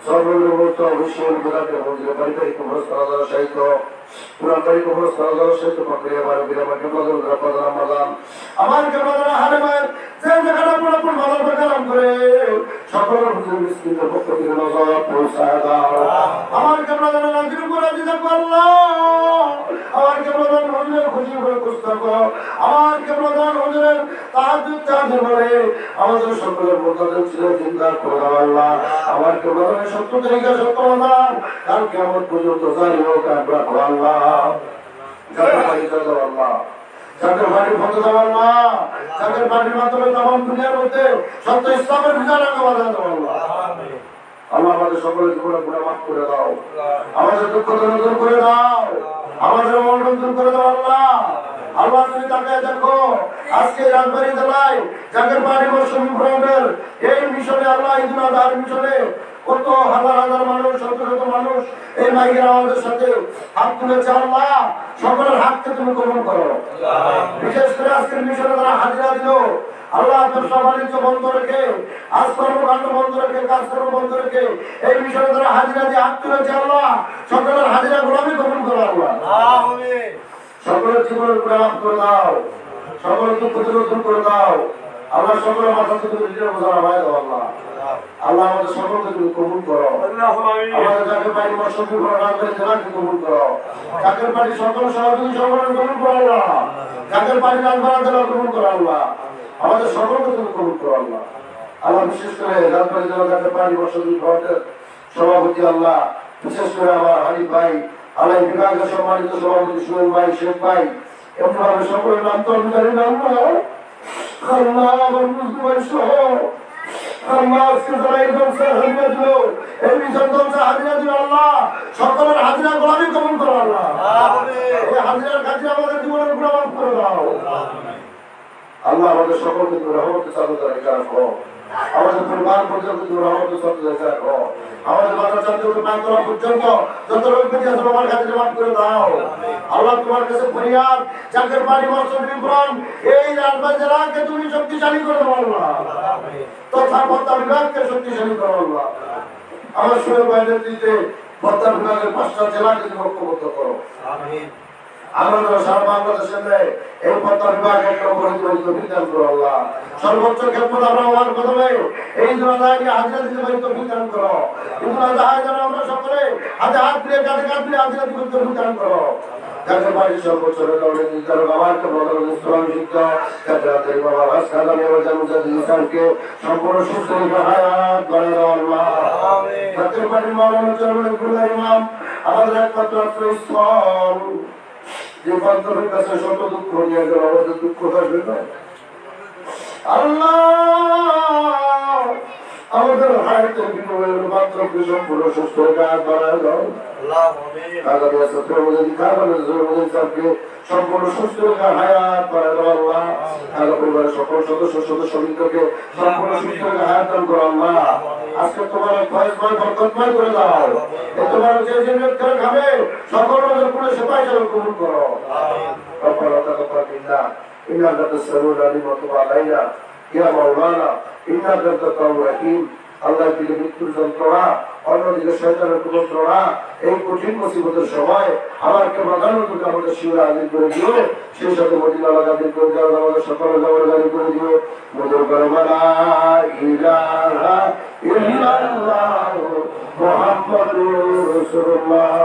সর্বনিম্ন অবশ্যই বিরাটের মন্দিরে পারিবারিক খবরস্থান সহিত পুরাপারিক খবরস্থান সহিত প্রক্রিয়া বারবির আমাকে বদলরা প্রধান মাদান আমার কেবল হারেমার যে জায়গাটা পুরোপুরি মাদার পাখি নাম করে সকল হুজুরের মিছিলের পক্ষ থেকে নজর পৌঁছায় দাও। আমার কেবল নজর করে দিতে পারলো আমার কেবল হুজুরের খুশি করে পুস্তক আমার কেবল হুজুরের তাহাজ্জুদ তাহাজ্জুদ বলে আমাদের সকলের মুতাদের ছিল জিন্দা করে দাও আল্লাহ। আমার কেবল সত্য তরিকা সত্য মাদান কাল কিয়ামত পর্যন্ত জারি হোক আমরা করো আল্লাহ। যাদের বাড়ি দাও আল্লাহ, যাদের বাড়ির ফটো দাও আল্লাহ, যাদের বাড়ির মাধ্যমে তামাম দুনিয়ার মধ্যে সত্য ইসলামের বিধান আগে বাধা দাও আল্লাহ। আল্লাহ আমাদের সকলের জীবনে গুনাহ মাফ করে দাও, আমাদের দুঃখ দূর করে দাও, আমাদের মন দূর করে দাও আল্লাহ। আল্লাহ তুমি তাকে দেখো আজকে রাজবাড়ী জেলায় যাদের বাড়ি মৌসুমী ফ্রন্টের এই মিশনে আল্লাহ ঈদুল আজহার মিশনে কত হাজার হাজার মানুষ শত শত মানুষ এই মাইকের আমাদের সাথে হাত তুলেছে আল্লাহ। সকলের হাতকে তুমি গ্রহণ করো, বিশেষ করে আজকের মিশনে তারা হাজিরা দিল আল্লাহ ব্যবসা বাণিজ্য বন্ধ রেখে আজ কর্মকাণ্ড বন্ধ রেখে কাজকর্ম বন্ধ রেখে এই মিশনে তারা হাজিরা দিয়ে হাত তুলেছে আল্লাহ। সকলের হাজিরা গোলামি গ্রহণ করো আল্লাহ। সকলের জীবনের গুনাহ মাফ করে দাও, সকলের দুঃখ দূর করে দাও আল্লাহ। সকলের মাথা থেকে নিজের বোঝা নামায় দাও আল্লাহ। আল্লাহ আমাদের সকলকে তুমি কবুল করো, আমাদের যাকে পারি মসজিদ রাজবাড়ী জেলাকে কবুল করো, যাকে পারি সকল সহযোগী সকলের কবুল করো আল্লাহ, যাকে পারি রাজবাড়ী জেলা কবুল করো আল্লাহ। আমাদের সকলকে তুমি কবুল করো আল্লাহ। আল্লাহ বিশেষ করে রাজবাড়ী জেলা যাকে পারি মসজিদ সভাপতি আল্লাহ, বিশেষ করে আমার হানিফ ভাই আল্লাহ বিভাগের সম্মানিত সভাপতি সুহেল ভাই শেখ ভাই এমনভাবে সকলের নাম তো অধিকারী নাম আল্লাহ আমার বুঝতে পারি সহ আল্লাহ আজকে যারা এই জলসায় হাজিরা দিল এই মিশন জলসায় হাজিরা দিল আল্লাহ, সকলের হাজিরা গোলামি কবুল করো আল্লাহ। এই হাজিরার কাছে আমাদের জীবনের গুনাহ মাফ করে দাও আল্লাহ। আমাদের সকলকে তুমি রহমতের সাথে রেখে রাখো, আমাদের পরিবার পর্যন্ত তুমি রহমতের সাথে রেখে রাখো, আমাদের বাচ্চা চাকরি প্রান্তরা পর্যন্ত যত লোক বেঁচে আছে তোমার কাছে মাফ করে দাও আল্লাহ। তোমার কাছে ফরিয়াদ যাদের বাড়ি মসজিদ বিবরণ এই রাজবাড়ী জেলাকে তুমি শক্তিশালী করে দাও আল্লাহ, তথা ভত্তা বিভাগকে শক্তিশালী করো আল্লাহ। আমার সুরের বাইরের দিতে ভত্তা বিভাগের 5টা জেলাকে তুমি ঐক্যবদ্ধ করো। আমরা সারা বাংলাদেশের এই ভত্তা বিভাগ এক নম্বরে বিধান করো আল্লাহ। সর্বোচ্চ ক্ষেত্রে আমরা আমার প্রথমে এই জনতাকে হাজিরা দিতে পারি তো বিধান করো, কিন্তু আমরা সকলে হাতে হাত দিয়ে কাঁধে কাঁধ দিয়ে হাজিরা দিতে বিধান করো। যাদের বাড়ি সর্বোচ্চ নির্ধারণ আমাকে বদল ইসলাম শিক্ষা যাদের বাবা রাজখানি ইসলামকে সম্পূর্ণ সুস্থ হায়াত করে দাও আল্লাহ। যাদের বাড়ির মাওলানা চরমুল্লাহ ইমাম আমাদের একমাত্র আশ্রয়স্থল, যে বান্ধবের কাছে শত দুঃখ নিয়ে গেল আমাদের দুঃখ থাকবে না আল্লাহ। আমাদের হায়াতের বিনিময়ে বান্ধবকে সম্পূর্ণ সুস্থ হায়াত বানায় দাও আগামী সপ্তাহের মধ্যে সম্পূর্ণ সুস্থ হায়াত বানায় দাও আল্লাহ। আগামী পরিবারের সকল সদস্য সদস্যকে সম্পূর্ণ সুস্থ হায়াত দান করো আল্লাহ। আজকে তোমার ফয়জময় বরকতময় করে দাও, তোমার যে জিনিস করে খাবে সকল রোগের পুরো সেপাই যেন কবুল করো। রব্বানা তাকাব্বাল মিন্না ইন্নাকা আনতাস সামিউল আলিম ওয়া তুব আলাইনা ইয়া মাওলানা ইন্নাকা আনতাত তাওয়াবুর রহিম। আল্লাহ দিকে মৃত্যুর যন্ত্রণা, অন্যদিকে শয়তানের কুমন্ত্রণা, এই কঠিন মুসিবতের সময় আমাকে প্রধানমন্ত্রীকে আমাদের শিবিরে হাজির করে দিও, সেই সাথে মদিনা হাজির করে দিও, আমাদের সকলে জবর হাজির করে দিও। মধুর করবানা ইলাহা ইল্লাল্লাহ মুহাম্মাদুর রাসূলুল্লাহ।